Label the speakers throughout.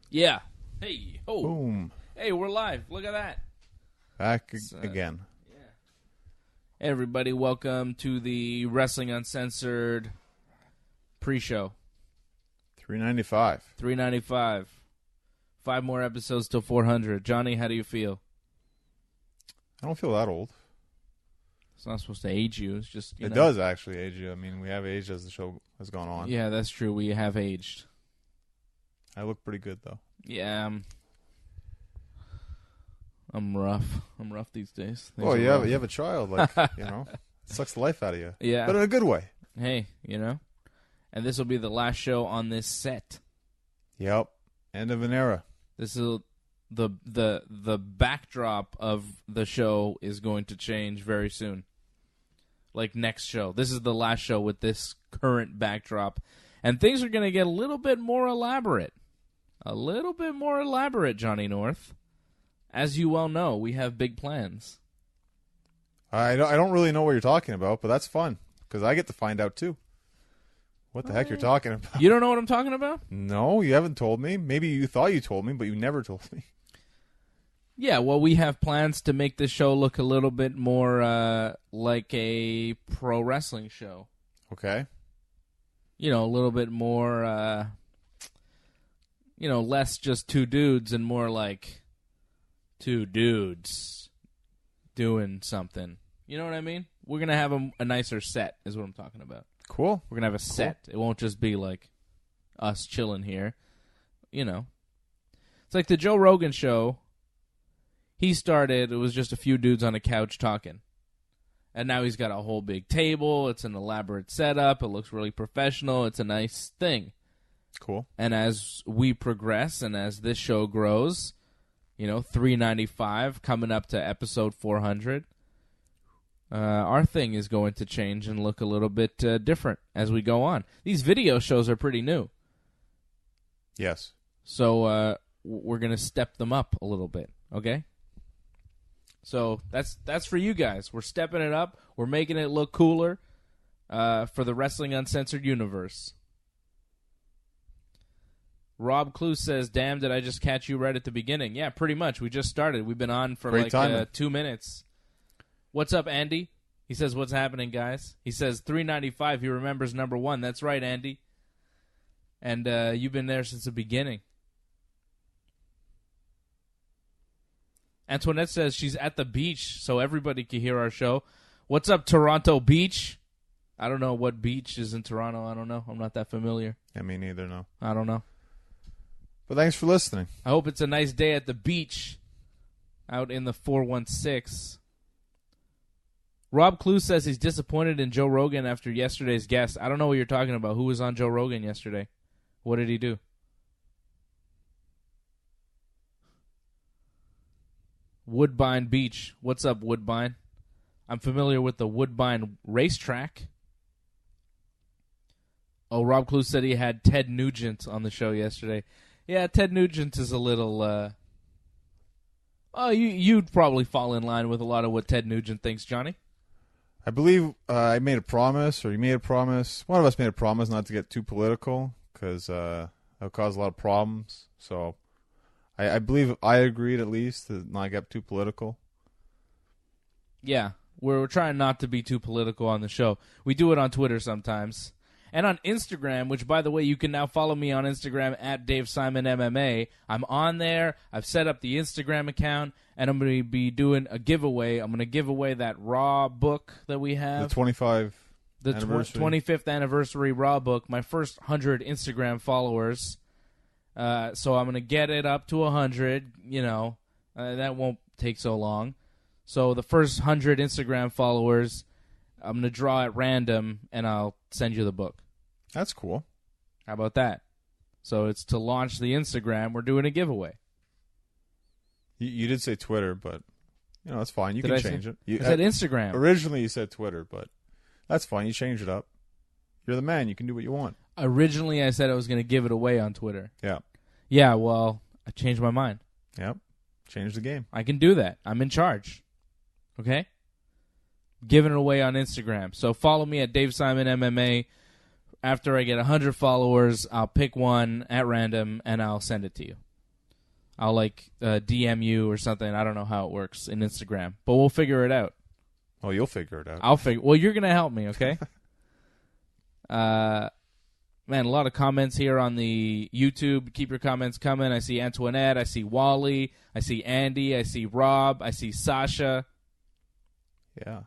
Speaker 1: Yeah. Hey. Oh.
Speaker 2: Boom.
Speaker 1: Hey, we're live. Look at that.
Speaker 2: Back again.
Speaker 1: Yeah. Hey, everybody. Welcome to the Wrestling Uncensored pre-show.
Speaker 2: $3.95.
Speaker 1: $3.95. 5 more episodes till 400. Johnny, how do you feel?
Speaker 2: I don't feel that old.
Speaker 1: It's not supposed to age you. It's just,
Speaker 2: It does actually age you. I mean, we have aged as the show has gone on.
Speaker 1: Yeah, that's true. We have aged.
Speaker 2: I look pretty good, though.
Speaker 1: Yeah, I'm rough. I'm rough these days.
Speaker 2: Oh, you have a child, like, it sucks the life out of you.
Speaker 1: Yeah.
Speaker 2: But in a good way.
Speaker 1: Hey, And this will be the last show on this set.
Speaker 2: Yep. End of an era.
Speaker 1: This is the backdrop of the show is going to change very soon. Like next show. This is the last show with this current backdrop. And things are going to get a little bit more elaborate. A little bit more elaborate, Johnny North. As you well know, we have big plans.
Speaker 2: I don't really know what you're talking about, but that's fun. Because I get to find out, too. What the heck you're talking about.
Speaker 1: You don't know what I'm talking about?
Speaker 2: No, you haven't told me. Maybe you thought you told me, but you never told me.
Speaker 1: Yeah, well, we have plans to make this show look a little bit more like a pro wrestling show.
Speaker 2: Okay.
Speaker 1: A little bit more, less just two dudes and more like two dudes doing something. You know what I mean? We're going to have a nicer set is what I'm talking about.
Speaker 2: Cool.
Speaker 1: We're going to have a set. It won't just be like us chilling here. It's like the Joe Rogan show. He started, it was just a few dudes on a couch talking. And now he's got a whole big table. It's an elaborate setup. It looks really professional. It's a nice thing.
Speaker 2: Cool.
Speaker 1: And as we progress and as this show grows, $3.95 coming up to episode 400, our thing is going to change and look a little bit different as we go on. These video shows are pretty new.
Speaker 2: Yes.
Speaker 1: So we're going to step them up a little bit, okay? So that's for you guys. We're stepping it up. We're making it look cooler for the Wrestling Uncensored universe. Rob Clue says, damn, did I just catch you right at the beginning? Yeah, pretty much. We just started. We've been on for 2 minutes. What's up, Andy? He says, what's happening, guys? He says, $3.95. He remembers number 1. That's right, Andy. And you've been there since the beginning. Antoinette says she's at the beach so everybody can hear our show. What's up, Toronto Beach? I don't know what beach is in Toronto. I don't know. I'm not that familiar.
Speaker 2: Yeah, me neither, no.
Speaker 1: I don't know.
Speaker 2: But thanks for listening.
Speaker 1: I hope it's a nice day at the beach out in the 416. Rob Clue says he's disappointed in Joe Rogan after yesterday's guest. I don't know what you're talking about. Who was on Joe Rogan yesterday? What did he do? Woodbine Beach. What's up, Woodbine? I'm familiar with the Woodbine racetrack. Oh, Rob Clue said he had Ted Nugent on the show yesterday. Yeah, Ted Nugent is a little... you'd probably fall in line with a lot of what Ted Nugent thinks, Johnny.
Speaker 2: I believe I made a promise, or you made a promise. One of us made a promise not to get too political, because that'll cause a lot of problems. So... I believe I agreed at least to not get too political.
Speaker 1: Yeah, we're trying not to be too political on the show. We do it on Twitter sometimes. And on Instagram, which, by the way, you can now follow me on Instagram at DaveSimonMMA. I'm on there. I've set up the Instagram account, and I'm going to be doing a giveaway. I'm going to give away that Raw book that we have.
Speaker 2: The
Speaker 1: 25th anniversary Raw book. My first 100 Instagram followers. So I'm going to get it up to 100, that won't take so long. So the first 100 Instagram followers, I'm going to draw at random, and I'll send you the book.
Speaker 2: That's cool.
Speaker 1: How about that? So it's to launch the Instagram. We're doing a giveaway.
Speaker 2: You did say Twitter, but, that's fine. You can change it.
Speaker 1: I said Instagram.
Speaker 2: Originally you said Twitter, but that's fine. You changed it up. You're the man. You can do what you want.
Speaker 1: Originally, I said I was going to give it away on Twitter.
Speaker 2: Yeah.
Speaker 1: Yeah, well, I changed my mind.
Speaker 2: Yep. Change the game.
Speaker 1: I can do that. I'm in charge. Okay? Giving it away on Instagram. So follow me at Dave Simon MMA. After I get 100 followers, I'll pick one at random, and I'll send it to you. I'll like DM you or something. I don't know how it works in Instagram, but we'll figure it out.
Speaker 2: Oh, you'll figure it out.
Speaker 1: I'll figure. Well, you're gonna help me, okay? Man, a lot of comments here on the YouTube. Keep your comments coming. I see Antoinette. I see Wally. I see Andy. I see Rob. I see Sasha.
Speaker 2: Yeah.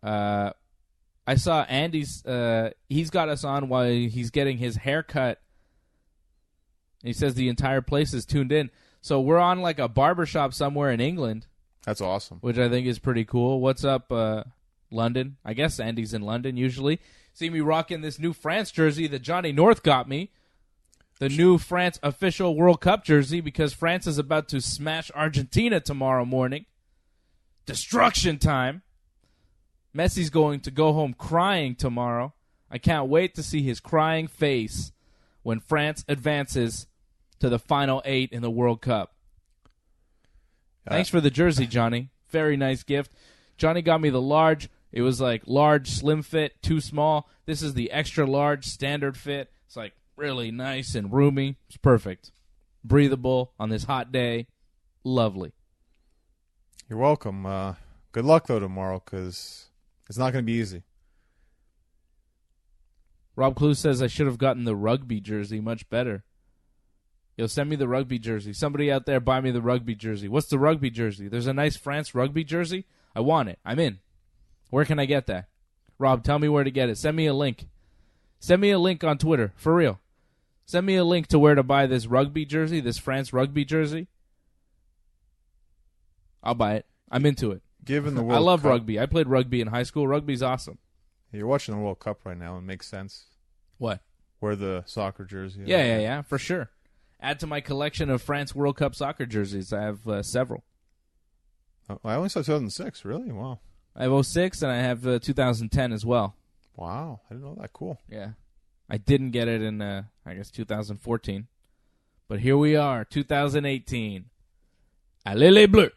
Speaker 1: I saw Andy's. He's got us on while he's getting his hair cut. He says the entire place is tuned in. So we're on like a barbershop somewhere in England.
Speaker 2: That's awesome.
Speaker 1: Which I think is pretty cool. What's up, London? I guess Andy's in London usually. See me rocking this new France jersey that Johnny North got me. The new France official World Cup jersey because France is about to smash Argentina tomorrow morning. Destruction time. Messi's going to go home crying tomorrow. I can't wait to see his crying face when France advances to the final 8 in the World Cup. Thanks for the jersey, Johnny. Very nice gift. Johnny got me the large. It was like large, slim fit, too small. This is the extra large, standard fit. It's like really nice and roomy. It's perfect. Breathable on this hot day. Lovely.
Speaker 2: You're welcome. Good luck, though, tomorrow, because it's not going to be easy.
Speaker 1: Rob Clue says I should have gotten the rugby jersey. Much better. Yo, send me the rugby jersey. Somebody out there buy me the rugby jersey. What's the rugby jersey? There's a nice France rugby jersey. I want it. I'm in. Where can I get that? Rob, tell me where to get it. Send me a link. Send me a link on Twitter. For real. Send me a link to where to buy this rugby jersey, this France rugby jersey. I'll buy it. I'm into it.
Speaker 2: Given the World
Speaker 1: I love
Speaker 2: Cup,
Speaker 1: rugby. I played rugby in high school. Rugby's awesome.
Speaker 2: You're watching the World Cup right now. It makes sense.
Speaker 1: What?
Speaker 2: Wear the soccer jersey.
Speaker 1: Yeah, for sure. Add to my collection of France World Cup soccer jerseys. I have several.
Speaker 2: Oh, I only saw 2006. Really? Wow.
Speaker 1: I have 06 and I have 2010 as well.
Speaker 2: Wow. I didn't know that. Cool.
Speaker 1: Yeah. I didn't get it in, I guess, 2014. But here we are, 2018. Allez les Bleus.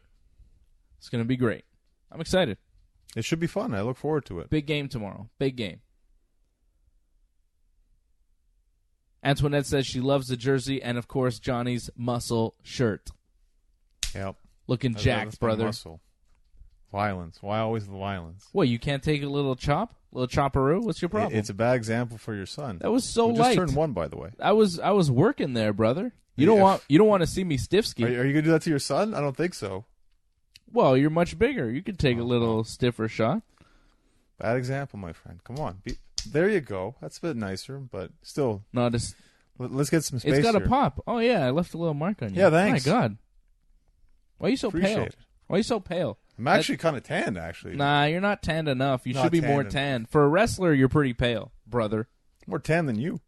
Speaker 1: It's going to be great. I'm excited.
Speaker 2: It should be fun. I look forward to it.
Speaker 1: Big game tomorrow. Big game. Antoinette says she loves the jersey and, of course, Johnny's muscle shirt.
Speaker 2: Yep.
Speaker 1: Looking jacked, brother.
Speaker 2: Muscle. Violence. Why always the violence?
Speaker 1: What, you can't take a little chop? A little chopperoo? What's your problem?
Speaker 2: It's a bad example for your son.
Speaker 1: That was so
Speaker 2: Who
Speaker 1: light.
Speaker 2: just turned 1, by the way.
Speaker 1: I was working there, brother. You don't want to see me stiff ski.
Speaker 2: Are you gonna do that to your son? I don't think so.
Speaker 1: Well, you're much bigger. You could take a little stiffer shot.
Speaker 2: Bad example, my friend. Come on. There you go. That's a bit nicer, but still.
Speaker 1: No,
Speaker 2: let's get some space.
Speaker 1: It's got
Speaker 2: here.
Speaker 1: a pop. Oh yeah, I left a little mark on you.
Speaker 2: Yeah, thanks.
Speaker 1: My God. Why are you so
Speaker 2: Appreciate
Speaker 1: pale?
Speaker 2: it.
Speaker 1: Why are you so pale?
Speaker 2: I'm actually kind of tanned, actually.
Speaker 1: Nah, you're not tanned enough. You
Speaker 2: Not
Speaker 1: should be more
Speaker 2: tanned
Speaker 1: tan. For a wrestler, you're pretty pale, brother.
Speaker 2: More tan than you.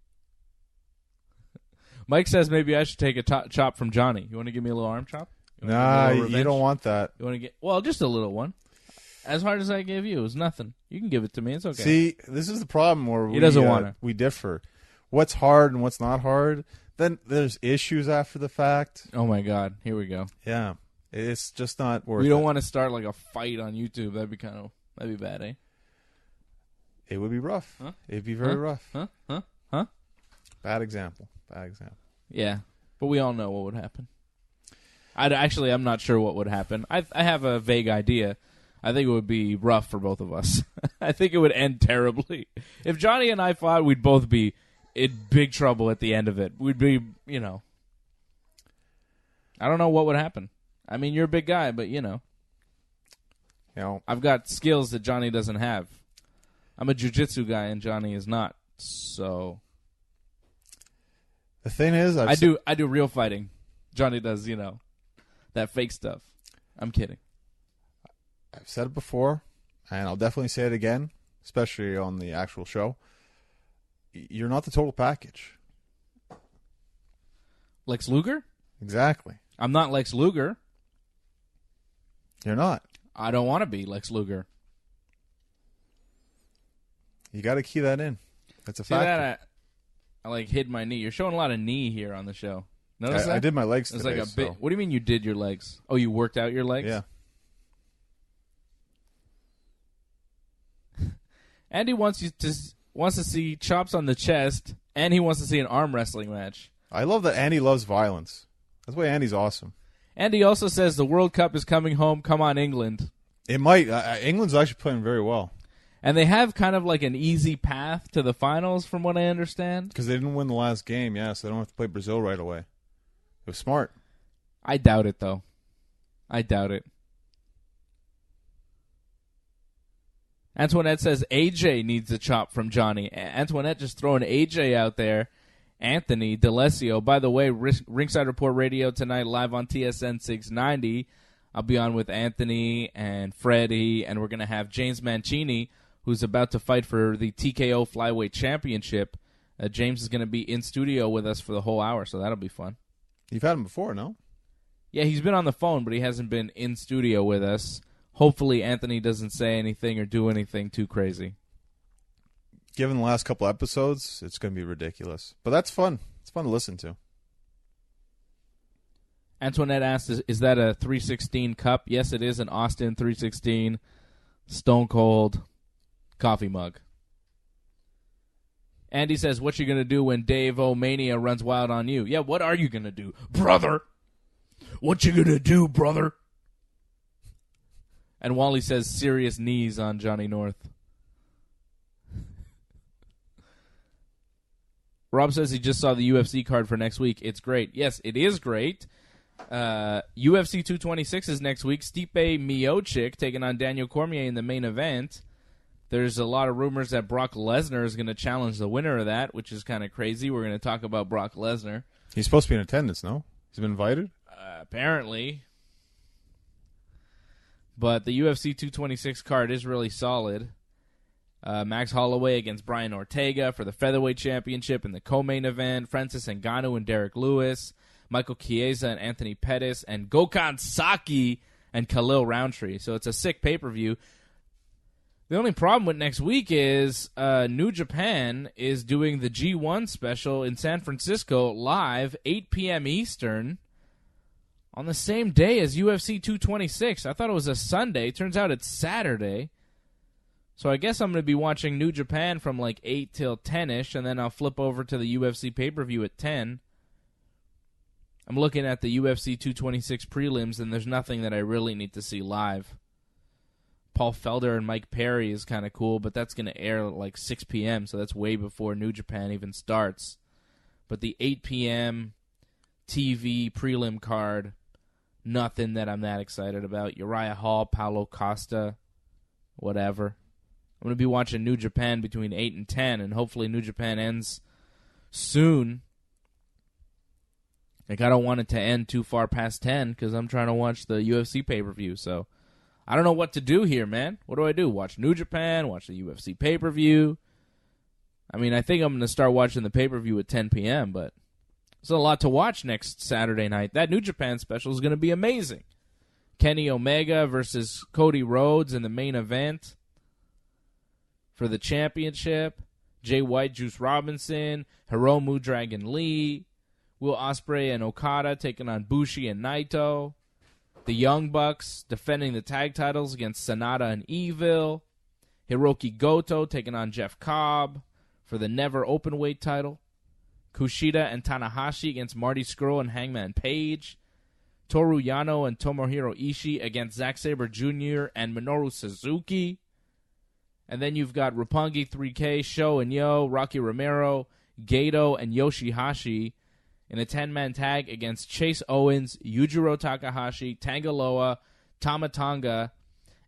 Speaker 1: Mike says maybe I should take a chop from Johnny. You want to give me a little arm chop?
Speaker 2: Nah, you don't want that.
Speaker 1: You want to get just a little one. As hard as I gave you, it was nothing. You can give it to me. It's okay.
Speaker 2: See, this is the problem where
Speaker 1: he doesn't want to.
Speaker 2: We differ. What's hard and what's not hard. Then there's issues after the fact.
Speaker 1: Oh my God, here we go.
Speaker 2: Yeah, it's just not worth it.
Speaker 1: We don't want to start like a fight on YouTube. That'd be bad, eh?
Speaker 2: It would be rough.
Speaker 1: Huh?
Speaker 2: It'd be very rough.
Speaker 1: Huh?
Speaker 2: Bad example.
Speaker 1: Yeah, but we all know what would happen. I'm not sure what would happen. I have a vague idea. I think it would be rough for both of us. I think it would end terribly. If Johnny and I fought, we'd both be in big trouble at the end of it. We'd be, I don't know what would happen. I mean, you're a big guy, but, I've got skills that Johnny doesn't have. I'm a jiu-jitsu guy, and Johnny is not. So
Speaker 2: the thing is,
Speaker 1: I do real fighting. Johnny does, that fake stuff. I'm kidding.
Speaker 2: I've said it before, and I'll definitely say it again, especially on the actual show. You're not the total package.
Speaker 1: Lex Luger?
Speaker 2: Exactly.
Speaker 1: I'm not Lex Luger.
Speaker 2: You're not.
Speaker 1: I don't want to be Lex Luger.
Speaker 2: You got to key that in. That's a
Speaker 1: See
Speaker 2: factor.
Speaker 1: that? I hid my knee. You're showing a lot of knee here on the show. Notice that?
Speaker 2: I did my legs
Speaker 1: It's
Speaker 2: today.
Speaker 1: like a bit. What do you mean you did your legs? Oh, you worked out your legs?
Speaker 2: Yeah.
Speaker 1: Andy wants to see chops on the chest, and he wants to see an arm wrestling match.
Speaker 2: I love that Andy loves violence. That's why Andy's awesome.
Speaker 1: And he also says the World Cup is coming home. Come on, England.
Speaker 2: It might. England's actually playing very well.
Speaker 1: And they have kind of like an easy path to the finals, from what I understand.
Speaker 2: Because they didn't win the last game, yeah, so they don't have to play Brazil right away. It was smart.
Speaker 1: I doubt it, though. I doubt it. Antoinette says AJ needs a chop from Johnny. Antoinette just throwing AJ out there. Anthony D'Alessio. By the way, Ringside Report Radio tonight, live on TSN 690. I'll be on with Anthony and Freddie, and we're going to have James Mancini, who's about to fight for the TKO Flyweight Championship. James is going to be in studio with us for the whole hour, so that'll be fun.
Speaker 2: You've had him before, no?
Speaker 1: Yeah, he's been on the phone, but he hasn't been in studio with us. Hopefully Anthony doesn't say anything or do anything too crazy.
Speaker 2: Given the last couple episodes, it's going to be ridiculous. But that's fun. It's fun to listen to.
Speaker 1: Antoinette asked, is that a 316 cup? Yes, it is an Austin 316 Stone Cold coffee mug. Andy says, what you going to do when Dave O'Mania runs wild on you? Yeah, what are you going to do, brother? What you going to do, brother? And Wally says, serious knees on Johnny North. Rob says he just saw the UFC card for next week. It's great. Yes, it is great. UFC 226 is next week. Stipe Miocic taking on Daniel Cormier in the main event. There's a lot of rumors that Brock Lesnar is going to challenge the winner of that, which is kind of crazy. We're going to talk about Brock Lesnar.
Speaker 2: He's supposed to be in attendance, no? He's been invited?
Speaker 1: Apparently. But the UFC 226 card is really solid. Max Holloway against Brian Ortega for the Featherweight Championship in the co-main event. Francis Ngannou and Derek Lewis. Michael Chiesa and Anthony Pettis. And Gokhan Saki and Khalil Roundtree. So it's a sick pay-per-view. The only problem with next week is New Japan is doing the G1 special in San Francisco live, 8 p.m. Eastern, on the same day as UFC 226. I thought it was a Sunday. Turns out it's Saturday. So I guess I'm going to be watching New Japan from like 8 till 10-ish, and then I'll flip over to the UFC pay-per-view at 10. I'm looking at the UFC 226 prelims, and there's nothing that I really need to see live. Paul Felder and Mike Perry is kind of cool, but that's going to air at like 6 p.m., so that's way before New Japan even starts. But the 8 p.m. TV prelim card, nothing that I'm that excited about. Uriah Hall, Paulo Costa, whatever. I'm going to be watching New Japan between 8 and 10, and hopefully New Japan ends soon. Like, I don't want it to end too far past 10 because I'm trying to watch the UFC pay-per-view, so I don't know what to do here, man. What do I do? Watch New Japan, watch the UFC pay-per-view. I mean, I think I'm going to start watching the pay-per-view at 10 p.m., but there's a lot to watch next Saturday night. That New Japan special is going to be amazing. Kenny Omega versus Cody Rhodes in the main event for the championship. Jay White, Juice Robinson, Hiromu Dragon Lee, Will Ospreay and Okada taking on Bushi and Naito. The Young Bucks defending the tag titles against Sanada and Evil. Hiroki Goto taking on Jeff Cobb for the Never Openweight title. Kushida and Tanahashi against Marty Scurll and Hangman Page. Toru Yano and Tomohiro Ishii against Zack Sabre Jr. and Minoru Suzuki. And then you've got Roppongi 3K, Sho and Yo, Rocky Romero, Gato, and Yoshihashi in a 10-man tag against Chase Owens, Yujiro Takahashi, Tangaloa, Tama Tonga,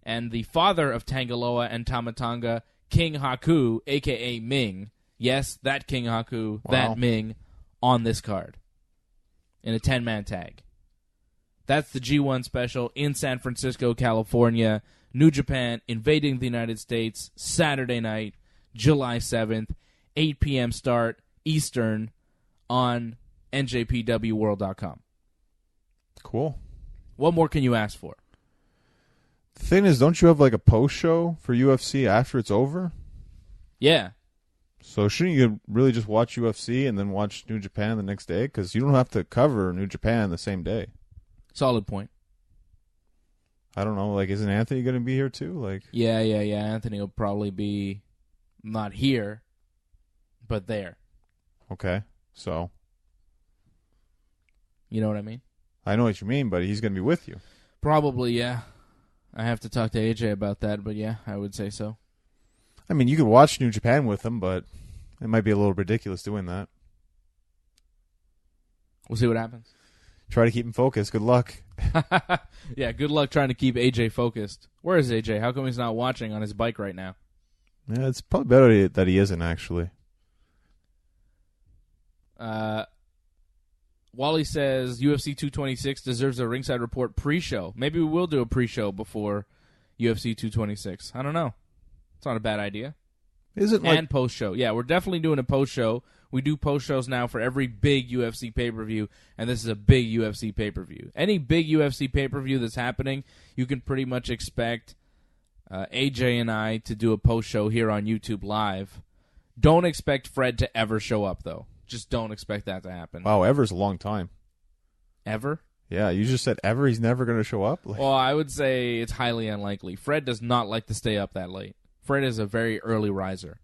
Speaker 1: and the father of Tangaloa and Tama Tonga, King Haku, a.k.a. Ming. Yes, that King Haku, that Ming, on this card in a 10-man tag. That's the G1 special in San Francisco, California. New Japan invading the United States Saturday night, July 7th, 8 p.m. start Eastern on NJPWWorld.com.
Speaker 2: Cool.
Speaker 1: What more can you ask for?
Speaker 2: The thing is, don't you have like a post show for UFC after it's over?
Speaker 1: Yeah.
Speaker 2: So shouldn't you really just watch UFC and then watch New Japan the next day? Because you don't have to cover New Japan the same day.
Speaker 1: Solid point.
Speaker 2: I don't know. Like, isn't Anthony going to be here too? Like,
Speaker 1: yeah. Anthony will probably be not here, but there.
Speaker 2: Okay. So.
Speaker 1: You know what I mean?
Speaker 2: I know what you mean, but he's going to be with you.
Speaker 1: Probably, yeah. I have to talk to AJ about that, but yeah, I would say so.
Speaker 2: I mean, you could watch New Japan with him, but it might be a little ridiculous doing that.
Speaker 1: We'll see what happens.
Speaker 2: Try to keep him focused. Good luck.
Speaker 1: Yeah, good luck trying to keep AJ focused. Where is AJ? How come he's not watching on his bike right now?
Speaker 2: Yeah, it's probably better that he isn't, actually.
Speaker 1: Wally says UFC 226 deserves a Ringside Report pre-show. Maybe we will do a pre-show before UFC 226. I don't know. It's not a bad idea. And post-show. Yeah, we're definitely doing a post-show. We do post-shows now for every big UFC pay-per-view, and this is a big UFC pay-per-view. Any big UFC pay-per-view that's happening, you can pretty much expect AJ and I to do a post-show here on YouTube Live. Don't expect Fred to ever show up, though. Just don't expect that to happen.
Speaker 2: Wow, ever's a long time.
Speaker 1: Ever?
Speaker 2: Yeah, you just said ever. He's never going to show up?
Speaker 1: Well, I would say it's highly unlikely. Fred does not like to stay up that late. Fred is a very early riser.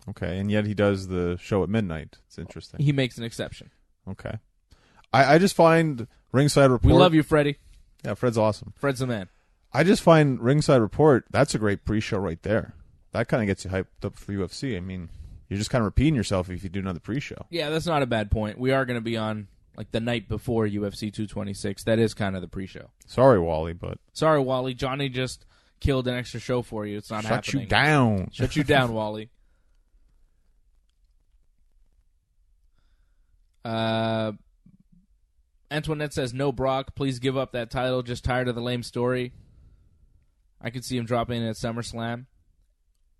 Speaker 2: Okay, and yet he does the show at midnight. It's interesting.
Speaker 1: He makes an exception.
Speaker 2: Okay. I just find Ringside Report...
Speaker 1: We love you, Freddie.
Speaker 2: Yeah, Fred's awesome.
Speaker 1: Fred's the man.
Speaker 2: I just find Ringside Report, that's a great pre-show right there. That kind of gets you hyped up for UFC. I mean, you're just kind of repeating yourself if you do another pre-show.
Speaker 1: Yeah, that's not a bad point. We are going to be on like the night before UFC 226. That is kind of the pre-show.
Speaker 2: Sorry, Wally, but...
Speaker 1: Sorry, Wally. Johnny just killed an extra show for you. It's not happening.
Speaker 2: Shut you down.
Speaker 1: Shut you down, Wally. Antoinette says, no, Brock. Please give up that title. Just tired of the lame story. I could see him dropping in at SummerSlam.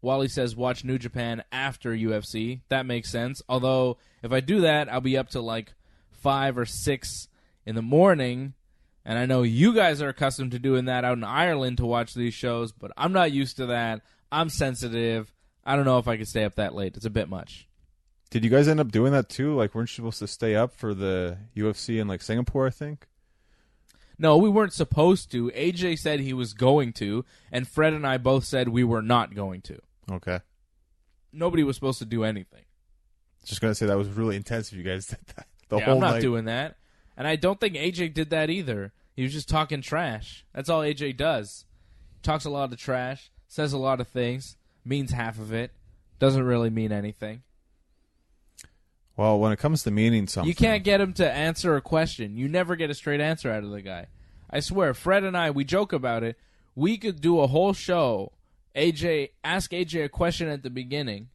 Speaker 1: Wally says, watch New Japan after UFC. That makes sense. Although, if I do that, I'll be up to like 5 or 6 in the morning. And I know you guys are accustomed to doing that out in Ireland to watch these shows, but I'm not used to that. I'm sensitive. I don't know if I could stay up that late. It's a bit much.
Speaker 2: Did you guys end up doing that too? Like, weren't you supposed to stay up for the UFC in like Singapore, I think?
Speaker 1: No, we weren't supposed to. AJ said he was going to, and Fred and I both said we were not going to.
Speaker 2: Okay.
Speaker 1: Nobody was supposed to do anything.
Speaker 2: Just going to say that was really intense if you guys did that.
Speaker 1: I'm not doing that. And I don't think AJ did that either. He was just talking trash. That's all AJ does. Talks a lot of trash, says a lot of things, means half of it, doesn't really mean anything.
Speaker 2: Well, when it comes to meaning something...
Speaker 1: You can't get him to answer a question. You never get a straight answer out of the guy. I swear, Fred and I, we joke about it. We could do a whole show, ask AJ a question at the beginning,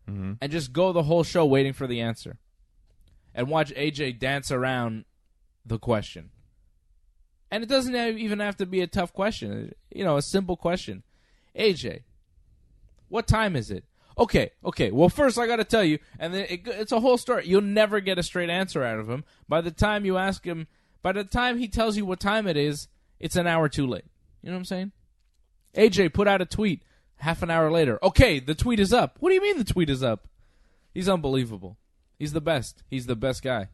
Speaker 1: and just go the whole show waiting for the answer. And watch AJ dance around the question. And it doesn't even have to be a tough question. You know, a simple question. AJ, what time is it? Okay. Well, first I got to tell you, and then it's a whole story. You'll never get a straight answer out of him. By the time you ask him, by the time he tells you what time it is, it's an hour too late. You know what I'm saying? AJ put out a tweet half an hour later. Okay, the tweet is up. What do you mean the tweet is up? He's unbelievable. He's the best. He's the best guy.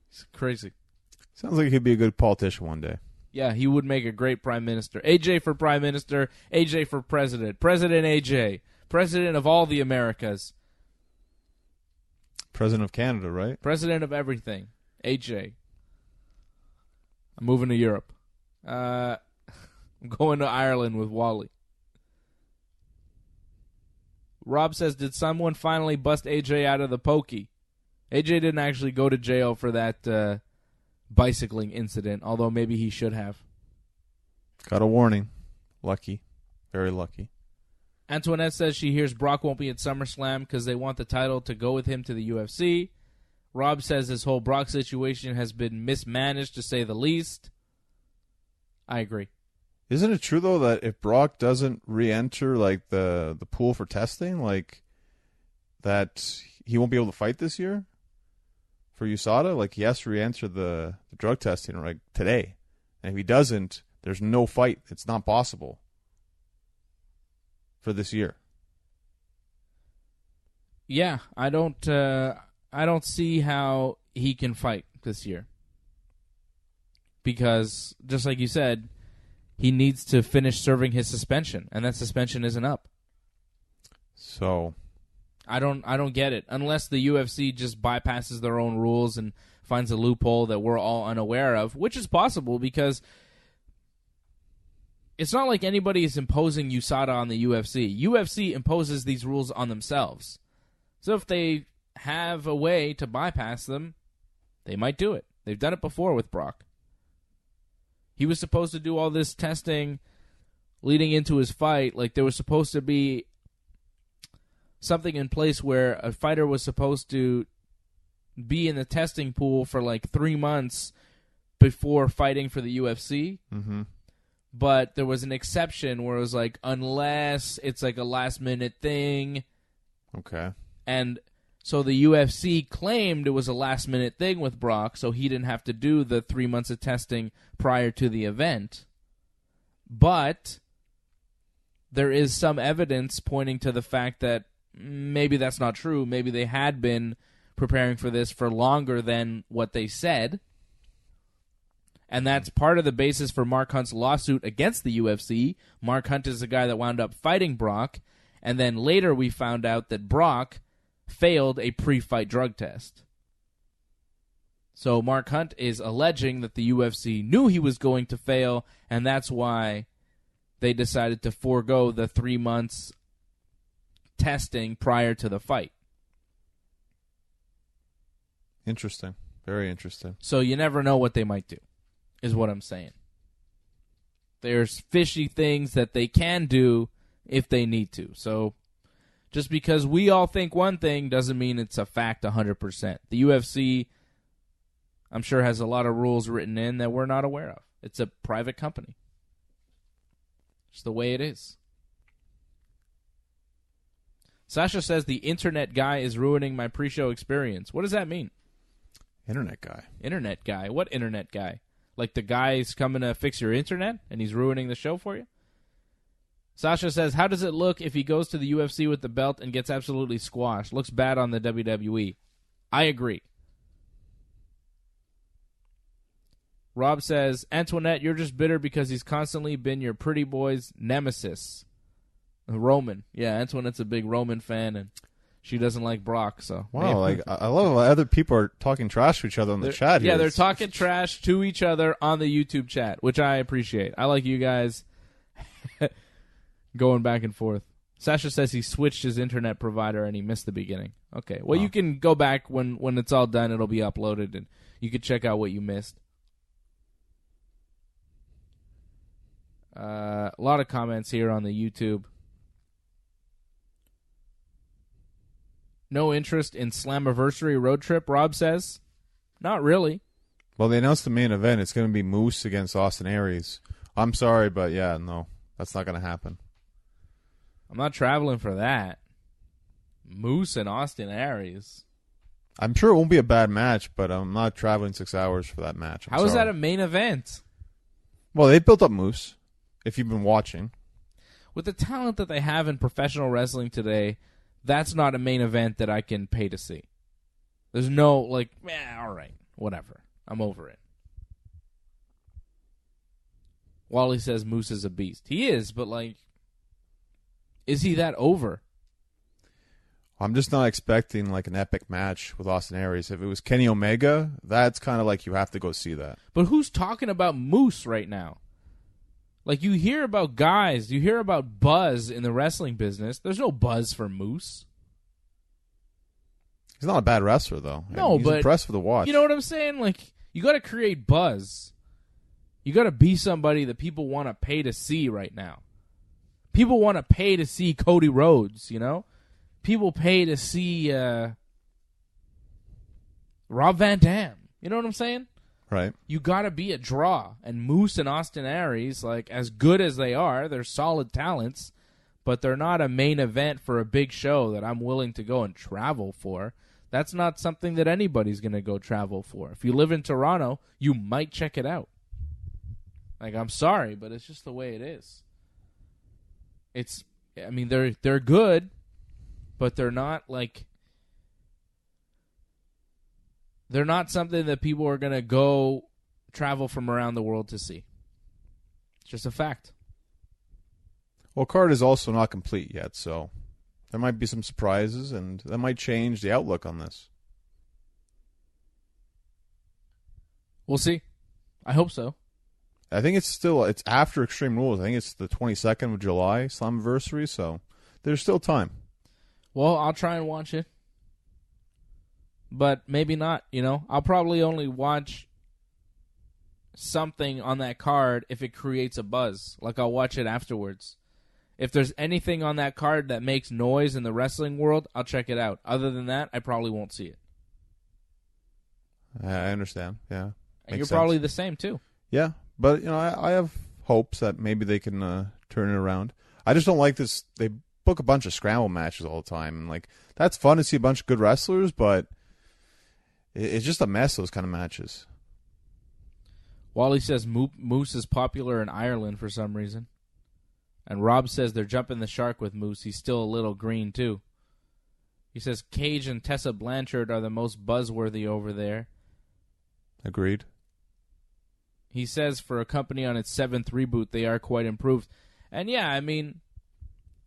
Speaker 1: He's crazy.
Speaker 2: Sounds like he could be a good politician one day.
Speaker 1: Yeah, he would make a great prime minister. AJ for prime minister, AJ for president. President AJ. President of all the Americas.
Speaker 2: President of Canada, right?
Speaker 1: President of everything. AJ. I'm moving to Europe. I'm going to Ireland with Wally. Rob says, did someone finally bust AJ out of the pokey? AJ didn't actually go to jail for that bicycling incident, although maybe he should have.
Speaker 2: Got a warning. Lucky. Very lucky.
Speaker 1: Antoinette says she hears Brock won't be at SummerSlam because they want the title to go with him to the UFC. Rob says this whole Brock situation has been mismanaged, to say the least. I agree.
Speaker 2: Isn't it true, though, that if Brock doesn't re-enter like the pool for testing, like that he won't be able to fight this year for USADA? Like, he has to re-enter the drug testing like today. And if he doesn't, there's no fight. It's not possible for this year.
Speaker 1: Yeah, I don't see how he can fight this year. Because, just like you said, he needs to finish serving his suspension, and that suspension isn't up.
Speaker 2: So,
Speaker 1: I don't get it. Unless the UFC just bypasses their own rules and finds a loophole that we're all unaware of, which is possible because it's not like anybody is imposing USADA on the UFC. UFC imposes these rules on themselves. So if they have a way to bypass them, they might do it. They've done it before with Brock. He was supposed to do all this testing leading into his fight. Like, there was supposed to be something in place where a fighter was supposed to be in the testing pool for like 3 months before fighting for the UFC.
Speaker 2: Mm-hmm.
Speaker 1: But there was an exception where it was like, unless it's like a last-minute thing.
Speaker 2: Okay.
Speaker 1: And so the UFC claimed it was a last-minute thing with Brock, so he didn't have to do the 3 months of testing prior to the event. But there is some evidence pointing to the fact that maybe that's not true. Maybe they had been preparing for this for longer than what they said. And that's part of the basis for Mark Hunt's lawsuit against the UFC. Mark Hunt is the guy that wound up fighting Brock. And then later we found out that Brock failed a pre-fight drug test. So Mark Hunt is alleging that the UFC knew he was going to fail, and that's why they decided to forego the 3 months testing prior to the fight.
Speaker 2: Interesting. Very interesting.
Speaker 1: So you never know what they might do, is what I'm saying. There's fishy things that they can do if they need to. So just because we all think one thing doesn't mean it's a fact 100%. The UFC, I'm sure, has a lot of rules written in that we're not aware of. It's a private company. It's the way it is. Sasha says the internet guy is ruining my pre-show experience. What does that mean?
Speaker 2: Internet guy.
Speaker 1: Internet guy? What internet guy? Like the guy's coming to fix your internet and he's ruining the show for you? Sasha says, how does it look if he goes to the UFC with the belt and gets absolutely squashed? Looks bad on the WWE. I agree. Rob says, Antoinette, you're just bitter because he's constantly been your pretty boy's nemesis. Roman. Yeah, Antoinette's a big Roman fan, and she doesn't like Brock. So
Speaker 2: wow, like I love how other people are talking trash to each other on the chat here.
Speaker 1: Yeah, they're talking trash to each other on the YouTube chat, which I appreciate. I like you guys going back and forth. Sasha says he switched his internet provider and he missed the beginning. Okay, well, you can go back when it's all done. It'll be uploaded, and you can check out what you missed. A lot of comments here on the YouTube. No interest in Slammiversary road trip, Rob says. Not really.
Speaker 2: Well, they announced the main event. It's going to be Moose against Austin Aries. I'm sorry, but yeah, no, that's not going to happen.
Speaker 1: I'm not traveling for that. Moose and Austin Aries.
Speaker 2: I'm sure it won't be a bad match, but I'm not traveling 6 hours for that match.
Speaker 1: How is that a main event?
Speaker 2: Well, they built up Moose, if you've been watching.
Speaker 1: With the talent that they have in professional wrestling today, that's not a main event that I can pay to see. There's no, like, all right, whatever. I'm over it. Wally says Moose is a beast. He is, but, like, is he that over?
Speaker 2: I'm just not expecting, like, an epic match with Austin Aries. If it was Kenny Omega, that's kind of like you have to go see that.
Speaker 1: But who's talking about Moose right now? Like, you hear about guys, you hear about buzz in the wrestling business. There's no buzz for Moose.
Speaker 2: He's not a bad wrestler, though.
Speaker 1: No,
Speaker 2: he's
Speaker 1: but
Speaker 2: impressive to watch.
Speaker 1: You know what I'm saying? Like, you got to create buzz. You got to be somebody that people want to pay to see right now. People want to pay to see Cody Rhodes, you know? People pay to see Rob Van Dam. You know what I'm saying?
Speaker 2: Right.
Speaker 1: You got to be a draw. And Moose and Austin Aries, like, as good as they are, they're solid talents, but they're not a main event for a big show that I'm willing to go and travel for. That's not something that anybody's going to go travel for. If you live in Toronto, you might check it out. Like, I'm sorry, but it's just the way it is. I mean, they're good, but they're not, like, they're not something that people are going to go travel from around the world to see. It's just a fact.
Speaker 2: Well, card is also not complete yet, so there might be some surprises, and that might change the outlook on this.
Speaker 1: We'll see. I hope so.
Speaker 2: I think it's after Extreme Rules. I think it's the 22nd of July, Slammiversary, so there's still time.
Speaker 1: Well, I'll try and watch it. But maybe not, I'll probably only watch something on that card if it creates a buzz. Like, I'll watch it afterwards. If there's anything on that card that makes noise in the wrestling world, I'll check it out. Other than that, I probably won't see it.
Speaker 2: I understand, yeah.
Speaker 1: And you're probably the same, too.
Speaker 2: Yeah, but, I have hopes that maybe they can turn it around. I just don't like this. They book a bunch of scramble matches all the time. And, like, that's fun to see a bunch of good wrestlers, but it's just a mess, those kind of matches.
Speaker 1: Wally says Moose is popular in Ireland for some reason. And Rob says they're jumping the shark with Moose. He's still a little green, too. He says Cage and Tessa Blanchard are the most buzzworthy over there.
Speaker 2: Agreed.
Speaker 1: He says for a company on its 7th reboot, they are quite improved. And yeah, I mean,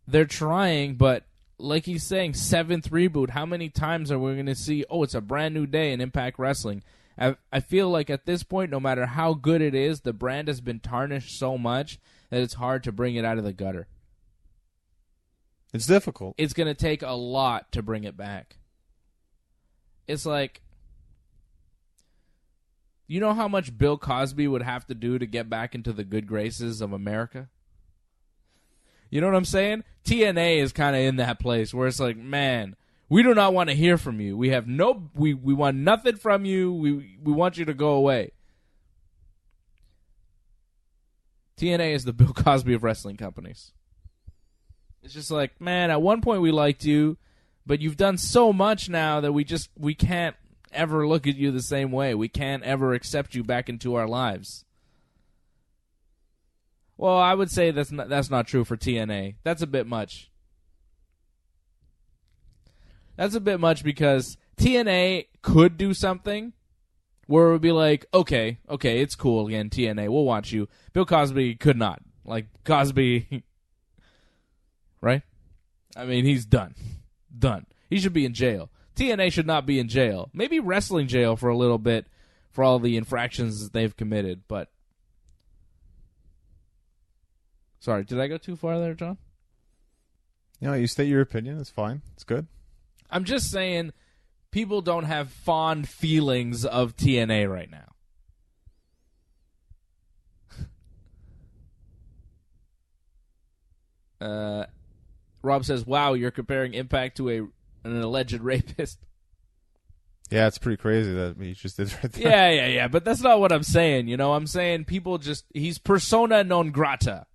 Speaker 1: they're trying, but like he's saying, 7th reboot, how many times are we going to see, it's a brand new day in Impact Wrestling? I feel like at this point, no matter how good it is, the brand has been tarnished so much that it's hard to bring it out of the gutter.
Speaker 2: It's difficult.
Speaker 1: It's going to take a lot to bring it back. It's like, you know how much Bill Cosby would have to do to get back into the good graces of America? You know what I'm saying? TNA is kind of in that place where it's like, man, we do not want to hear from you. We want nothing from you. We want you to go away. TNA is the Bill Cosby of wrestling companies. It's just like, man, at one point we liked you, but you've done so much now that we can't ever look at you the same way. We can't ever accept you back into our lives. Well, I would say that's not true for TNA. That's a bit much. That's a bit much because TNA could do something where it would be like, okay, it's cool again, TNA, we'll watch you. Bill Cosby could not. Like, Cosby, right? I mean, he's done. Done. He should be in jail. TNA should not be in jail. Maybe wrestling jail for a little bit for all the infractions that they've committed, but... Sorry, did I go too far there, John?
Speaker 2: You state your opinion. It's fine. It's good.
Speaker 1: I'm just saying people don't have fond feelings of TNA right now. Rob says, wow, you're comparing Impact to an alleged rapist.
Speaker 2: Yeah, it's pretty crazy that he just did right there.
Speaker 1: Yeah, but that's not what I'm saying, I'm saying he's persona non grata.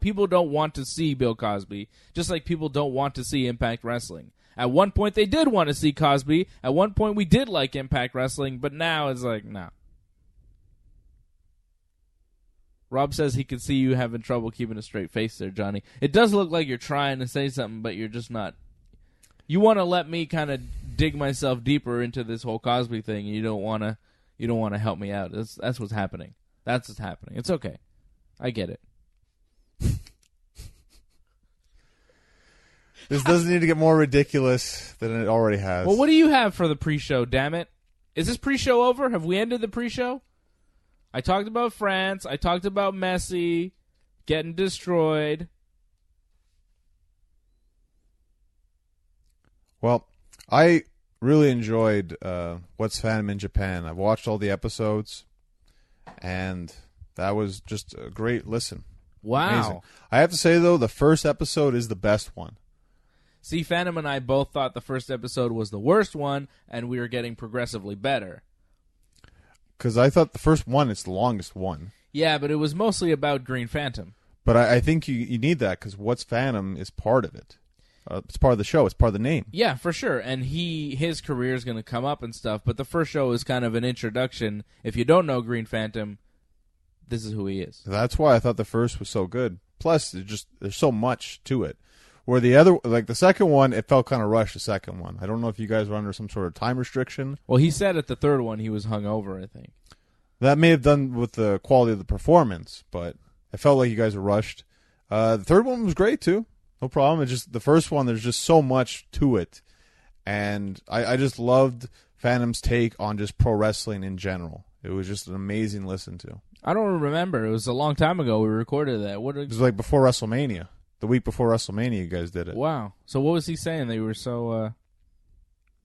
Speaker 1: People don't want to see Bill Cosby, just like people don't want to see Impact Wrestling. At one point, they did want to see Cosby. At one point, we did like Impact Wrestling, but now it's like, no. Rob says he can see you having trouble keeping a straight face there, Johnny. It does look like you're trying to say something, but you're just not. You want to let me kind of dig myself deeper into this whole Cosby thing, and you don't want to help me out. That's what's happening. That's what's happening. It's okay. I get it.
Speaker 2: This doesn't need to get more ridiculous than it already has.
Speaker 1: Well, what do you have for the pre-show, damn it? Is this pre-show over? Have we ended the pre-show? I talked about France. I talked about Messi getting destroyed.
Speaker 2: Well, I really enjoyed What's Fandom in Japan. I've watched all the episodes, and that was just a great listen.
Speaker 1: Wow.
Speaker 2: Amazing. I have to say, though, the first episode is the best one.
Speaker 1: See, Phantom and I both thought the first episode was the worst one, and we were getting progressively better.
Speaker 2: Because I thought the first one is the longest one.
Speaker 1: Yeah, but it was mostly about Green Phantom.
Speaker 2: But I think you need that, because What's Phantom is part of it. It's part of the show. It's part of the name.
Speaker 1: Yeah, for sure. And his career is going to come up and stuff, but the first show is kind of an introduction. If you don't know Green Phantom, this is who he is.
Speaker 2: That's why I thought the first was so good. Plus, there's so much to it. Where the other, like the second one, it felt kind of rushed, the second one. I don't know if you guys were under some sort of time restriction.
Speaker 1: Well, he said at the third one he was hungover, I think.
Speaker 2: That may have done with the quality of the performance, but I felt like you guys were rushed. The third one was great, too. No problem. It's just the first one, there's just so much to it. And I just loved Phantom's take on just pro wrestling in general. It was just an amazing listen to.
Speaker 1: I don't remember. It was a long time ago we recorded that.
Speaker 2: It was like before WrestleMania. The week before WrestleMania, you guys did it.
Speaker 1: Wow. So what was he saying? They were so...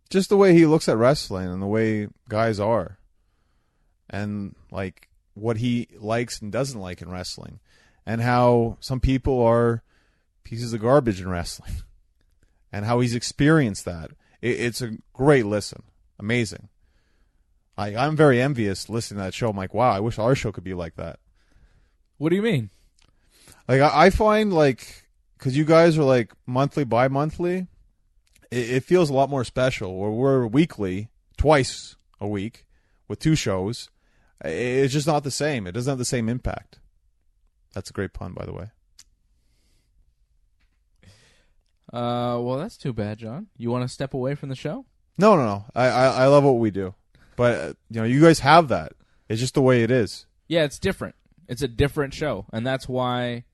Speaker 2: Just the way he looks at wrestling and the way guys are. And, like, what he likes and doesn't like in wrestling. And how some people are pieces of garbage in wrestling. And how he's experienced that. It's a great listen. Amazing. I'm very envious listening to that show. I'm like, wow, I wish our show could be like that.
Speaker 1: What do you mean?
Speaker 2: Like, I find, like, because you guys are, like, monthly, bi-monthly, it feels a lot more special. Where we're weekly, twice a week, with 2 shows. It's just not the same. It doesn't have the same impact. That's a great pun, by the way.
Speaker 1: Well, that's too bad, John. You want to step away from the show?
Speaker 2: No. I love what we do. But, you guys have that. It's just the way it is.
Speaker 1: Yeah, it's different. It's a different show. And that's why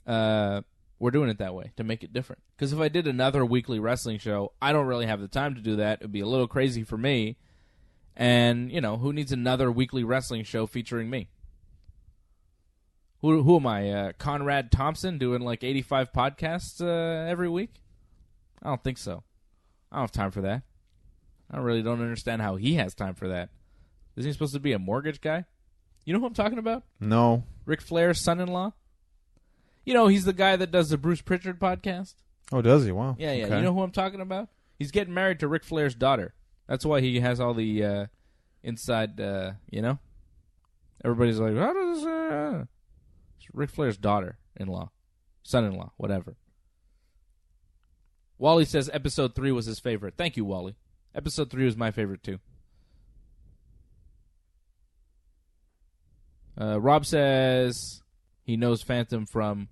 Speaker 1: we're doing it that way, to make it different. Because if I did another weekly wrestling show, I don't really have the time to do that. It would be a little crazy for me. And, who needs another weekly wrestling show featuring me? Who am I? Conrad Thompson doing like 85 podcasts every week? I don't think so. I don't have time for that. I really don't understand how he has time for that. Isn't he supposed to be a mortgage guy? You know who I'm talking about?
Speaker 2: No.
Speaker 1: Ric Flair's son-in-law? He's the guy that does the Bruce Pritchard podcast.
Speaker 2: Oh, does he? Wow.
Speaker 1: Yeah.
Speaker 2: Okay.
Speaker 1: You know who I'm talking about? He's getting married to Ric Flair's daughter. That's why he has all the inside, Everybody's like, how does it's Ric Flair's daughter-in-law. Son-in-law, whatever. Wally says episode 3 was his favorite. Thank you, Wally. Episode 3 was my favorite, too. Rob says he knows Phantom from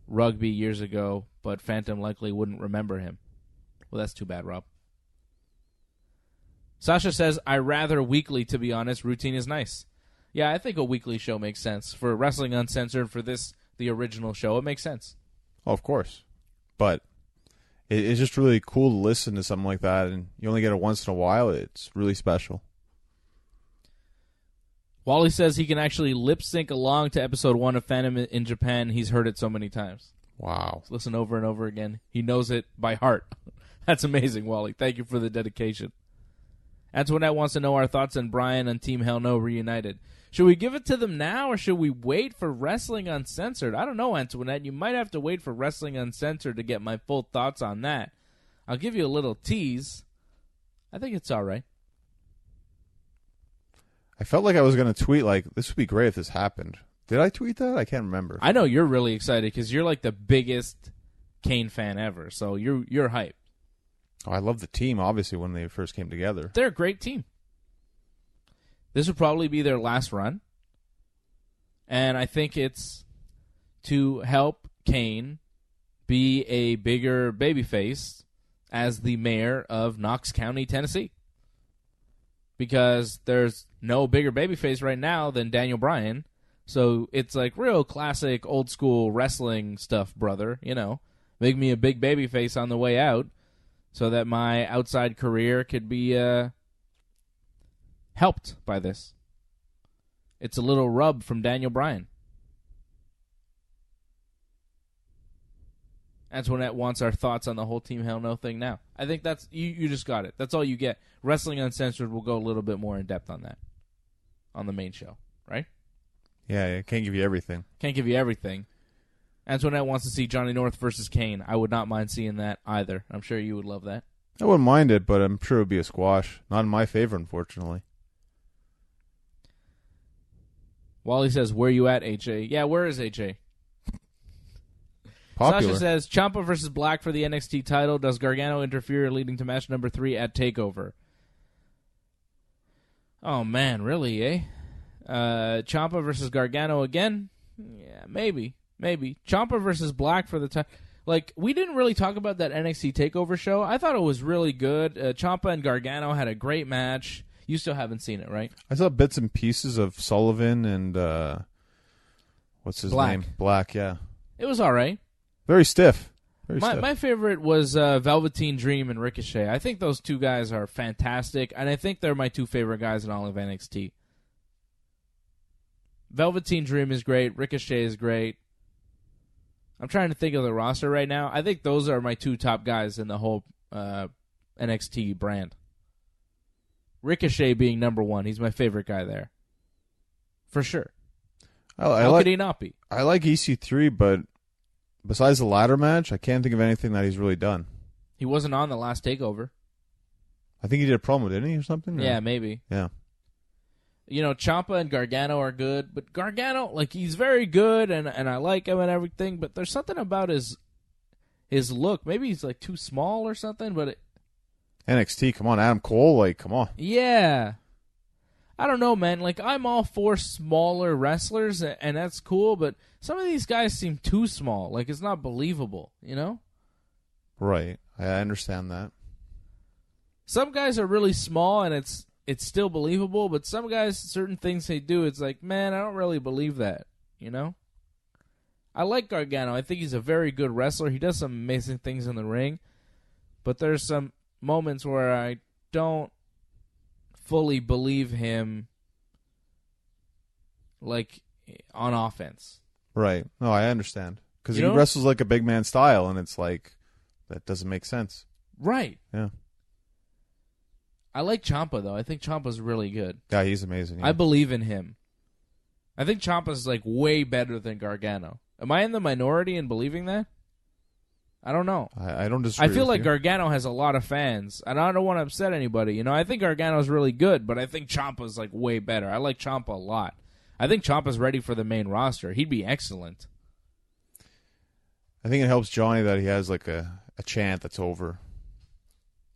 Speaker 1: rugby years ago, but Phantom likely wouldn't remember him. Well, that's too bad, Rob. Sasha says, I rather weekly, to be honest. Routine is nice. Yeah, I think a weekly show makes sense. For Wrestling Uncensored, for this, the original show, it makes sense.
Speaker 2: Oh, of course. But it's just really cool to listen to something like that, and you only get it once in a while. It's really special.
Speaker 1: Wally says he can actually lip sync along to episode 1 of Phantom in Japan. He's heard it so many times.
Speaker 2: Wow.
Speaker 1: Let's listen over and over again. He knows it by heart. That's amazing, Wally. Thank you for the dedication. Antoinette wants to know our thoughts on Bryan and Team Hell No reunited. Should we give it to them now, or should we wait for Wrestling Uncensored? I don't know, Antoinette. You might have to wait for Wrestling Uncensored to get my full thoughts on that. I'll give you a little tease. I think it's all right.
Speaker 2: I felt like I was going to tweet, like, this would be great if this happened. Did I tweet that? I can't remember.
Speaker 1: I know you're really excited because you're like the biggest Kane fan ever, so you're hyped.
Speaker 2: Oh, I love the team, obviously, when they first came together.
Speaker 1: They're a great team. This would probably be their last run. And I think it's to help Kane be a bigger babyface as the mayor of Knox County, Tennessee. Because there's no bigger babyface right now than Daniel Bryan. So it's like real classic old school wrestling stuff, brother. Make me a big babyface on the way out so that my outside career could be helped by this. It's a little rub from Daniel Bryan. Antoinette wants our thoughts on the whole Team Hell No thing now. I think that's you just got it. That's all you get. Wrestling Uncensored will go a little bit more in depth on that on the main show, right?
Speaker 2: Yeah, can't give you everything.
Speaker 1: Can't give you everything. Antoinette wants to see Johnny North versus Kane. I would not mind seeing that either. I'm sure you would love that.
Speaker 2: I wouldn't mind it, but I'm sure it would be a squash. Not in my favor, unfortunately.
Speaker 1: Wally says, where you at, HA? Yeah, where is HA?
Speaker 2: Popular.
Speaker 1: Sasha says, Ciampa versus Black for the NXT title. Does Gargano interfere, leading to match number 3 at TakeOver? Oh, man, really, eh? Ciampa versus Gargano again? Yeah, maybe. Ciampa versus Black for the title. Like, we didn't really talk about that NXT TakeOver show. I thought it was really good. Ciampa and Gargano had a great match. You still haven't seen it, right?
Speaker 2: I saw bits and pieces of Sullivan and, what's his name? Black, yeah.
Speaker 1: It was all right.
Speaker 2: Very stiff.
Speaker 1: My favorite was Velveteen Dream and Ricochet. I think those two guys are fantastic, and I think they're my two favorite guys in all of NXT. Velveteen Dream is great. Ricochet is great. I'm trying to think of the roster right now. I think those are my two top guys in the whole NXT brand. Ricochet being number one. He's my favorite guy there. For sure. How could he not be?
Speaker 2: I like EC3, but besides the ladder match, I can't think of anything that he's really done.
Speaker 1: He wasn't on the last TakeOver.
Speaker 2: I think he did a promo, didn't he, or something?
Speaker 1: Yeah, maybe.
Speaker 2: Yeah.
Speaker 1: You know, Ciampa and Gargano are good, but Gargano, like, he's very good, and I like him and everything, but there's something about his look. Maybe he's, like, too small or something, but...
Speaker 2: NXT, come on, Adam Cole, like, come on.
Speaker 1: Yeah. I don't know, man. Like, I'm all for smaller wrestlers, and that's cool, but some of these guys seem too small. Like, it's not believable, you know?
Speaker 2: Right. I understand that.
Speaker 1: Some guys are really small, and it's still believable, but some guys, certain things they do, it's like, man, I don't really believe that, you know? I like Gargano. I think he's a very good wrestler. He does some amazing things in the ring, but there's some moments where I don't fully believe him, like, on offense.
Speaker 2: Right. No, I understand. Because
Speaker 1: You
Speaker 2: he
Speaker 1: know?
Speaker 2: wrestles like a big man style, and it's like, that doesn't make sense.
Speaker 1: Right.
Speaker 2: Yeah.
Speaker 1: I like Ciampa, though. I think Ciampa's really good.
Speaker 2: Yeah, he's amazing. Yeah.
Speaker 1: I believe in him. I think Ciampa's, like, way better than Gargano. Am I in the minority in believing that? I don't know.
Speaker 2: I don't disagree.
Speaker 1: I feel
Speaker 2: with
Speaker 1: like
Speaker 2: you.
Speaker 1: Gargano has a lot of fans, and I don't want to upset anybody. You know, I think Gargano's really good, but I think Ciampa's, like, way better. I like Ciampa a lot. I think Ciampa's ready for the main roster. He'd be excellent.
Speaker 2: I think it helps Johnny that he has, like, a chant that's over.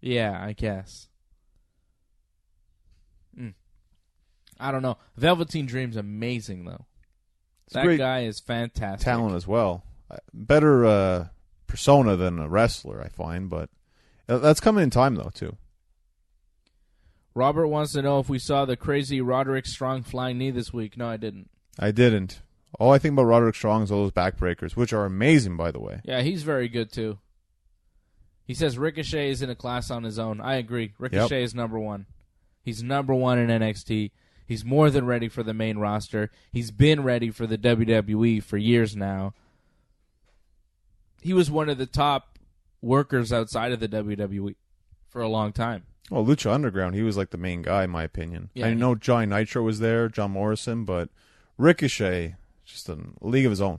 Speaker 1: Yeah, I guess. I don't know. Velveteen Dream's amazing, though. That
Speaker 2: great
Speaker 1: guy is fantastic.
Speaker 2: talent as well. Better persona than a wrestler, I find, but that's coming in time, though, too.
Speaker 1: Robert wants to know if we saw the crazy Roderick Strong flying knee this week. No, I didn't.
Speaker 2: I didn't. All I think about Roderick Strong is all those backbreakers, which are amazing, by the way.
Speaker 1: Yeah, he's very good, too. He says Ricochet is in a class on his own. I agree. Ricochet is number one. He's number one in NXT. He's more than ready for the main roster. He's been ready for the WWE for years now. He was one of the top workers outside of the WWE for a long time.
Speaker 2: Well, Lucha Underground, he was like the main guy, in my opinion.
Speaker 1: Yeah,
Speaker 2: I know Johnny Nitro was there, John Morrison, but Ricochet, just a league of his own.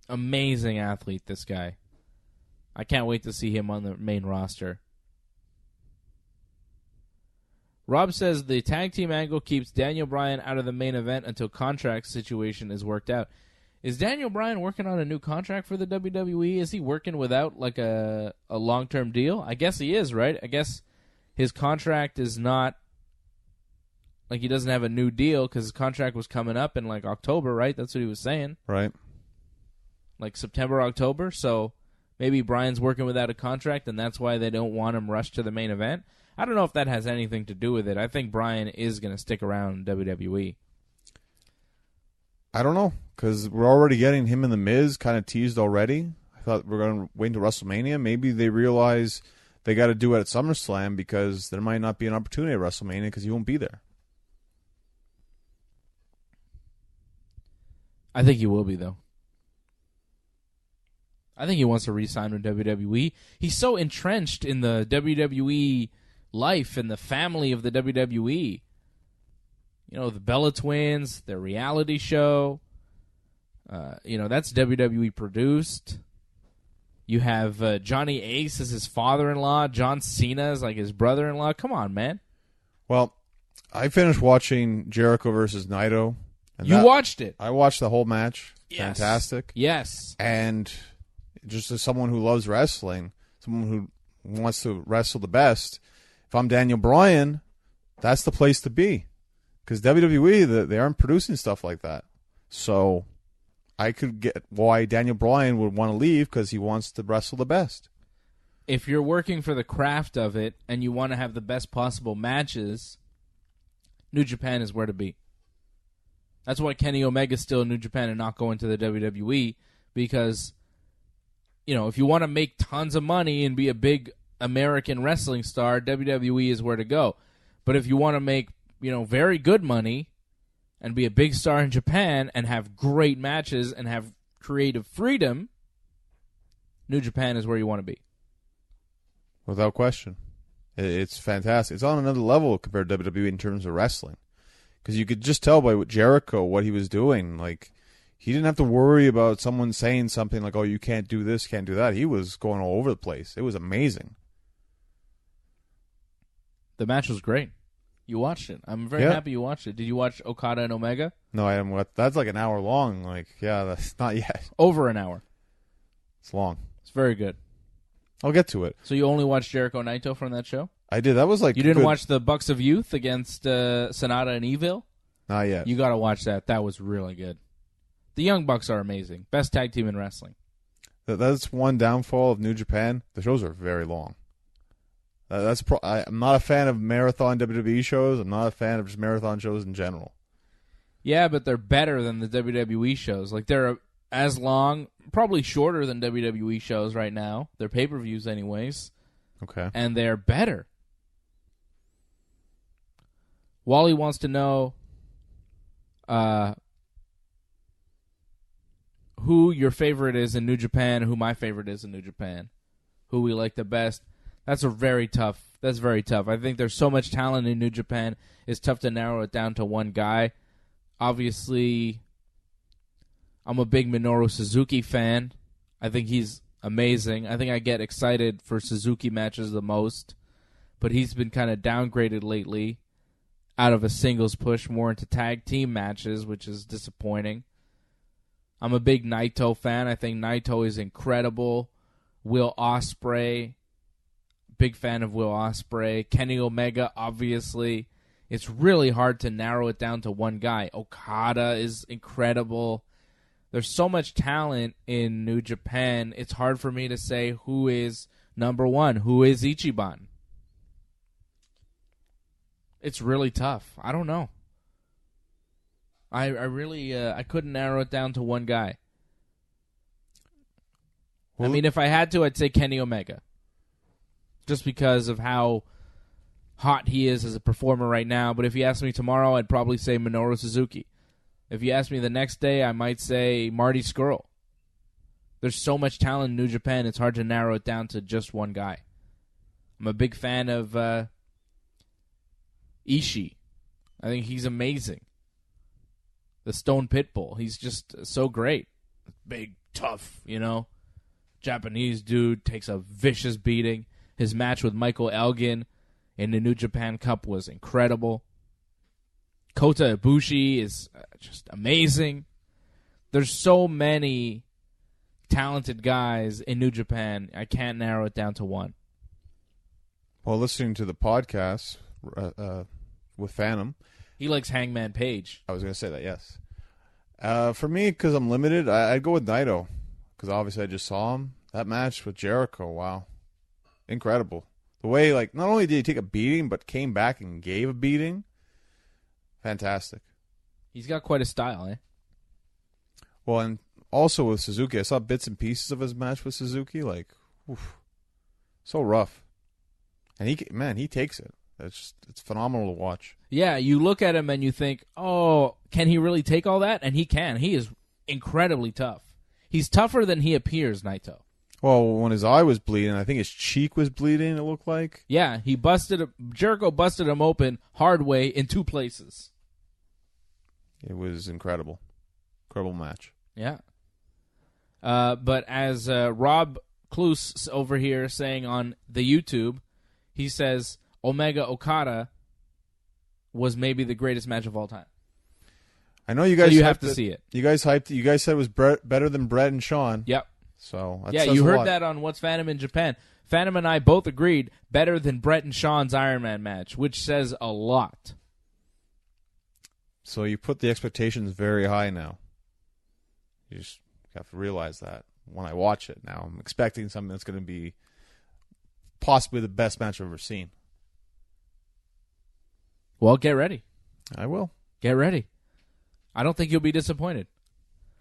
Speaker 1: Amazing athlete, this guy. I can't wait to see him on the main roster. Rob says the tag team angle keeps Daniel Bryan out of the main event until contract situation is worked out. Is Daniel Bryan working on a new contract for the WWE? Is he working without like a long-term deal? I guess he is, right? I guess his contract is not, like, he doesn't have a new deal because his contract was coming up in like October, right? That's what he was saying.
Speaker 2: Right.
Speaker 1: Like September, October. So maybe Bryan's working without a contract and that's why they don't want him rushed to the main event. I don't know if that has anything to do with it. I think Bryan is going to stick around in WWE.
Speaker 2: I don't know, because we're already getting him and The Miz kind of teased already. I thought we are going to wait until WrestleMania. Maybe they realize they got to do it at SummerSlam because there might not be an opportunity at WrestleMania because he won't be there.
Speaker 1: I think he will be, though. I think he wants to re-sign with WWE. He's so entrenched in the WWE life and the family of the WWE. You know, the Bella Twins, their reality show. That's WWE produced. You have Johnny Ace as his father-in-law. John Cena is like his brother-in-law. Come on, man.
Speaker 2: Well, I finished watching Jericho versus Naito. And
Speaker 1: You watched it.
Speaker 2: I watched the whole match.
Speaker 1: Yes.
Speaker 2: Fantastic.
Speaker 1: Yes.
Speaker 2: And just as someone who loves wrestling, someone who wants to wrestle the best, if I'm Daniel Bryan, that's the place to be. Because WWE, they aren't producing stuff like that. So I could get why Daniel Bryan would want to leave because he wants to wrestle the best.
Speaker 1: If you're working for the craft of it and you want to have the best possible matches, New Japan is where to be. That's why Kenny Omega's still in New Japan and not going to the WWE, because, if you want to make tons of money and be a big American wrestling star, WWE is where to go. But if you want to make, very good money and be a big star in Japan and have great matches and have creative freedom, New Japan is where you want to be.
Speaker 2: Without question. It's fantastic. It's on another level compared to WWE in terms of wrestling. Because you could just tell by Jericho what he was doing. Like, he didn't have to worry about someone saying something like, oh, you can't do this, can't do that. He was going all over the place. It was amazing.
Speaker 1: The match was great. You watched it. I'm very happy you watched it. Did you watch Okada and Omega?
Speaker 2: No, I haven't. That's like an hour long. Like, yeah, that's not yet.
Speaker 1: Over an hour.
Speaker 2: It's long.
Speaker 1: It's very good.
Speaker 2: I'll get to it.
Speaker 1: So you only watched Jericho Naito from that show?
Speaker 2: I did. That was like
Speaker 1: you didn't watch the Bucks of Youth against Sonata and Evil?
Speaker 2: Not yet.
Speaker 1: You got to watch that. That was really good. The Young Bucks are amazing. Best tag team in wrestling.
Speaker 2: That's one downfall of New Japan. The shows are very long. I'm not a fan of marathon WWE shows. I'm not a fan of just marathon shows in general.
Speaker 1: Yeah, but they're better than the WWE shows. Like, they're as long, probably shorter than WWE shows right now. They're pay-per-views anyways.
Speaker 2: Okay.
Speaker 1: And they're better. Wally wants to know who your favorite is in New Japan, who my favorite is in New Japan, who we like the best. That's very tough. I think there's so much talent in New Japan. It's tough to narrow it down to one guy. Obviously, I'm a big Minoru Suzuki fan. I think he's amazing. I think I get excited for Suzuki matches the most, but he's been kind of downgraded lately out of a singles push more into tag team matches, which is disappointing. I'm a big Naito fan. I think Naito is incredible. Will Ospreay, big fan of Will Ospreay. Kenny Omega, obviously. It's really hard to narrow it down to one guy. Okada is incredible. There's so much talent in New Japan, it's hard for me to say who is number one, who is Ichiban. It's really tough. I don't know. I really I couldn't narrow it down to one guy. Well, I mean, if I had to, I'd say Kenny Omega. Just because of how hot he is as a performer right now. But if you ask me tomorrow, I'd probably say Minoru Suzuki. If you ask me the next day, I might say Marty Scurll. There's so much talent in New Japan, it's hard to narrow it down to just one guy. I'm a big fan of Ishii. I think he's amazing. The Stone Pitbull. He's just so great. Big, tough, Japanese dude, takes a vicious beating. His match with Michael Elgin in the New Japan Cup was incredible. Kota Ibushi is just amazing. There's so many talented guys in New Japan. I can't narrow it down to one.
Speaker 2: Well, listening to the podcast with Phantom.
Speaker 1: He likes Hangman Page.
Speaker 2: I was going to say that, yes. For me, because I'm limited, I'd go with Naito. Because obviously I just saw him. That match with Jericho, wow. Incredible. The way, not only did he take a beating, but came back and gave a beating. Fantastic.
Speaker 1: He's got quite a style, eh?
Speaker 2: Well, and also with Suzuki, I saw bits and pieces of his match with Suzuki. So rough. And he takes it. It's phenomenal to watch.
Speaker 1: Yeah, you look at him and you think, oh, can he really take all that? And he can. He is incredibly tough. He's tougher than he appears, Naito.
Speaker 2: Well, when his eye was bleeding, I think his cheek was bleeding, it looked like.
Speaker 1: Yeah, Jericho busted him open hard way in two places.
Speaker 2: It was incredible. Incredible match.
Speaker 1: Yeah. But as Rob Kloos over here saying on the YouTube, he says Omega Okada was maybe the greatest match of all time.
Speaker 2: I know you guys.
Speaker 1: So you have to see it.
Speaker 2: You guys hyped. You guys said it was better than Brett and Sean.
Speaker 1: Yep.
Speaker 2: So
Speaker 1: yeah, you heard that on What's Phantom in Japan. Phantom and I both agreed better than Brett and Sean's Iron Man match, which says a lot.
Speaker 2: So you put the expectations very high now. You just have to realize that when I watch it now, I'm expecting something that's going to be possibly the best match I've ever seen.
Speaker 1: Well, get ready.
Speaker 2: I will.
Speaker 1: Get ready. I don't think you'll be disappointed.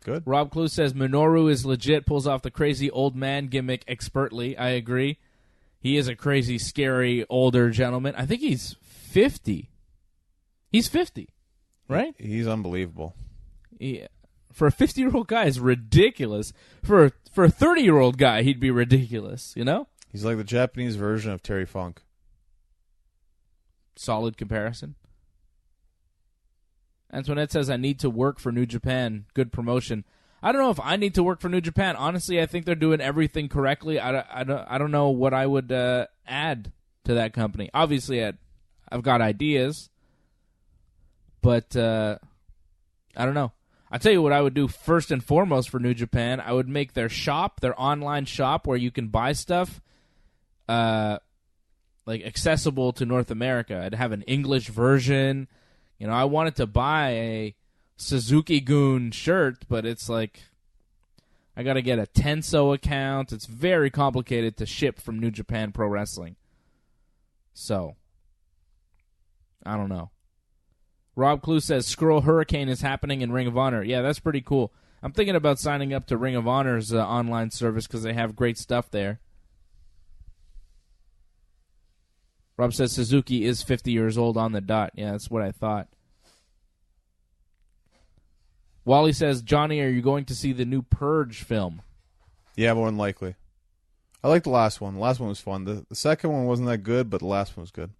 Speaker 2: Good.
Speaker 1: Rob Clue says Minoru is legit, pulls off the crazy old man gimmick expertly. I agree. He is a crazy, scary, older gentleman. I think he's 50. He's 50. right?
Speaker 2: He's unbelievable.
Speaker 1: Yeah. For a 50-year-old guy, it's ridiculous. For a 30-year-old guy, he'd be ridiculous, you know?
Speaker 2: He's like the Japanese version of Terry Funk.
Speaker 1: Solid comparison. Antoinette says, I need to work for New Japan. Good promotion. I don't know if I need to work for New Japan. Honestly, I think they're doing everything correctly. I don't know what I would add to that company. Obviously, I've got ideas, but I don't know. I'll tell you what I would do first and foremost for New Japan. I would make their shop, their online shop where you can buy stuff, like accessible to North America. I'd have an English version. You know, I wanted to buy a Suzuki-gun shirt, but it's like I got to get a Tenso account. It's very complicated to ship from New Japan Pro Wrestling. So, I don't know. Rob Clue says, Skrull Hurricane is happening in Ring of Honor. Yeah, that's pretty cool. I'm thinking about signing up to Ring of Honor's online service because they have great stuff there. Rob says Suzuki is 50 years old on the dot. Yeah, that's what I thought. Wally says, Johnny, are you going to see the new Purge film?
Speaker 2: Yeah, more than likely. I like the last one. The last one was fun. The second one wasn't that good, but the last one was good.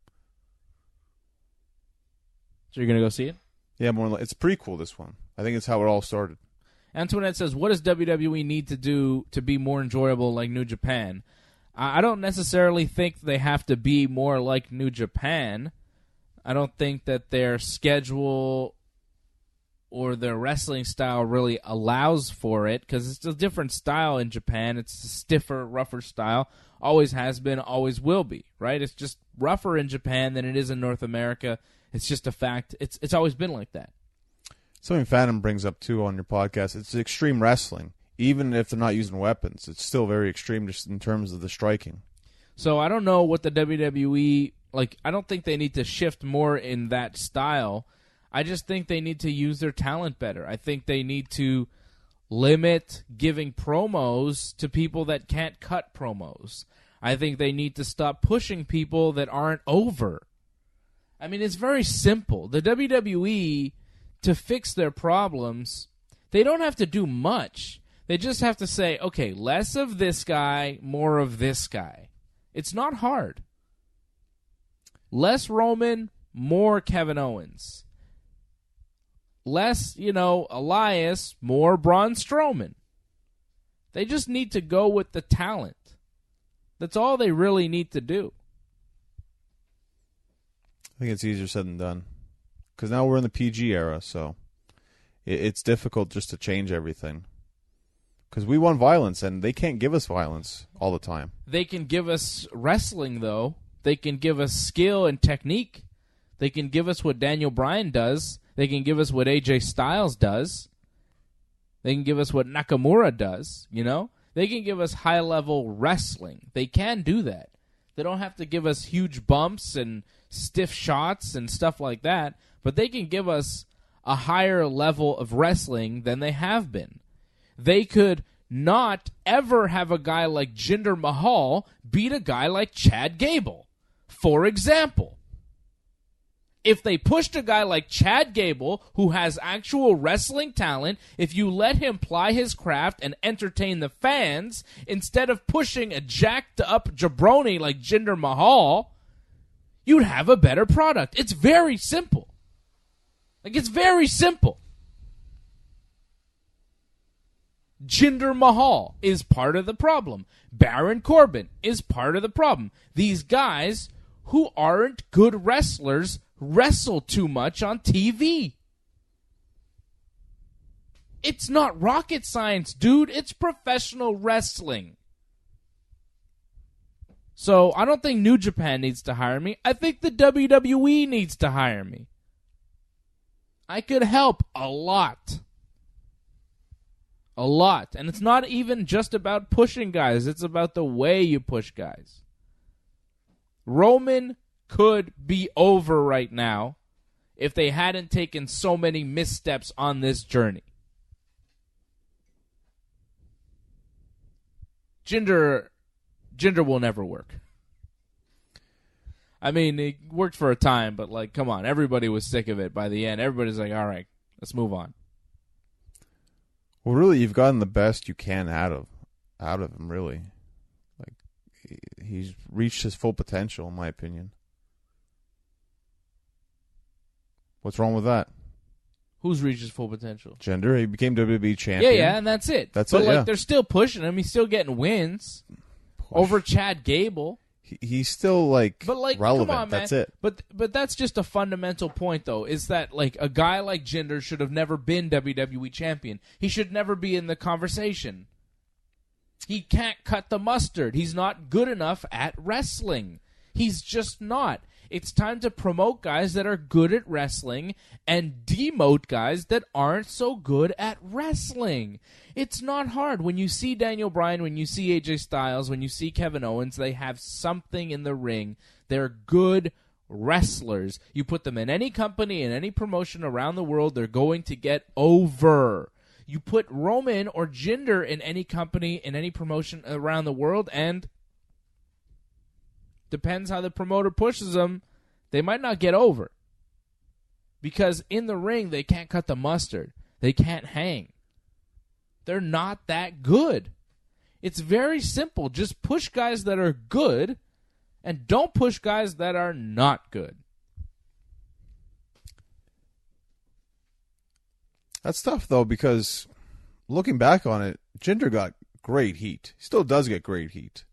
Speaker 1: So you're going to go see it?
Speaker 2: Yeah, it's a prequel, this one. I think it's how it all started.
Speaker 1: Antoinette says, what does WWE need to do to be more enjoyable like New Japan? I don't necessarily think they have to be more like New Japan. I don't think that their schedule or their wrestling style really allows for it because it's a different style in Japan. It's a stiffer, rougher style. Always has been, always will be, right? It's just rougher in Japan than it is in North America. It's just a fact. It's always been like that.
Speaker 2: Something Phantom brings up, too, on your podcast, it's extreme wrestling. Even if they're not using weapons, it's still very extreme just in terms of the striking.
Speaker 1: So I don't know what the WWE, I don't think they need to shift more in that style. I just think they need to use their talent better. I think they need to limit giving promos to people that can't cut promos. I think they need to stop pushing people that aren't over. I mean, it's very simple. The WWE, to fix their problems, they don't have to do much. They just have to say, okay, less of this guy, more of this guy. It's not hard. Less Roman, more Kevin Owens. Less, Elias, more Braun Strowman. They just need to go with the talent. That's all they really need to do.
Speaker 2: I think it's easier said than done. Because now we're in the PG era, so it's difficult just to change everything. Because we want violence, and they can't give us violence all the time.
Speaker 1: They can give us wrestling, though. They can give us skill and technique. They can give us what Daniel Bryan does. They can give us what AJ Styles does. They can give us what Nakamura does, They can give us high-level wrestling. They can do that. They don't have to give us huge bumps and stiff shots and stuff like that, but they can give us a higher level of wrestling than they have been. They could not ever have a guy like Jinder Mahal beat a guy like Chad Gable, for example. If they pushed a guy like Chad Gable, who has actual wrestling talent, if you let him ply his craft and entertain the fans, instead of pushing a jacked-up jabroni like Jinder Mahal, you'd have a better product. It's very simple. It's very simple. Jinder Mahal is part of the problem. Baron Corbin is part of the problem. These guys who aren't good wrestlers wrestle too much on TV. It's not rocket science, dude. It's professional wrestling. So I don't think New Japan needs to hire me. I think the WWE needs to hire me. I could help a lot. A lot. And it's not even just about pushing guys. It's about the way you push guys. Roman could be over right now if they hadn't taken so many missteps on this journey. Jinder will never work. I mean, it worked for a time, but, like, come on. Everybody was sick of it by the end. Everybody's like, all right, let's move on.
Speaker 2: Well, really, you've gotten the best you can out of him, really. Like, he's reached his full potential, in my opinion. What's wrong with that?
Speaker 1: Who's reached his full potential?
Speaker 2: Jinder, he became WWE champion.
Speaker 1: Yeah, and that's it.
Speaker 2: That's
Speaker 1: but
Speaker 2: it,
Speaker 1: like,
Speaker 2: yeah.
Speaker 1: they're still pushing him. He's still getting wins over Chad Gable.
Speaker 2: He's still, like, relevant.
Speaker 1: Come on, man.
Speaker 2: That's it.
Speaker 1: But that's just a fundamental point, though, is that, like, a guy like Jinder should have never been WWE champion. He should never be in the conversation. He can't cut the mustard. He's not good enough at wrestling. He's just not. It's time to promote guys that are good at wrestling and demote guys that aren't so good at wrestling. It's not hard. When you see Daniel Bryan, when you see AJ Styles, when you see Kevin Owens, they have something in the ring. They're good wrestlers. You put them in any company, in any promotion around the world, they're going to get over. You put Roman or Jinder in any company, in any promotion around the world, and depends how the promoter pushes them, they might not get over. Because in the ring, they can't cut the mustard. They can't hang. They're not that good. It's very simple. Just push guys that are good and don't push guys that are not good.
Speaker 2: That's tough, though, because looking back on it, Jinder got great heat. He still does get great heat.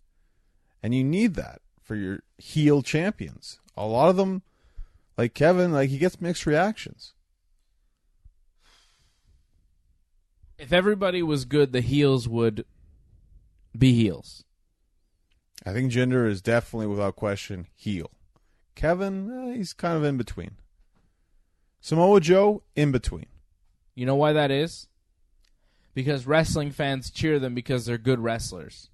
Speaker 2: And you need that for your heel champions. A lot of them, like Kevin, like he gets mixed reactions.
Speaker 1: If everybody was good, the heels would be heels.
Speaker 2: I think Jinder is definitely, without question, heel. Kevin, he's kind of in between. Samoa Joe, in between.
Speaker 1: You know why that is? Because wrestling fans cheer them because they're good wrestlers.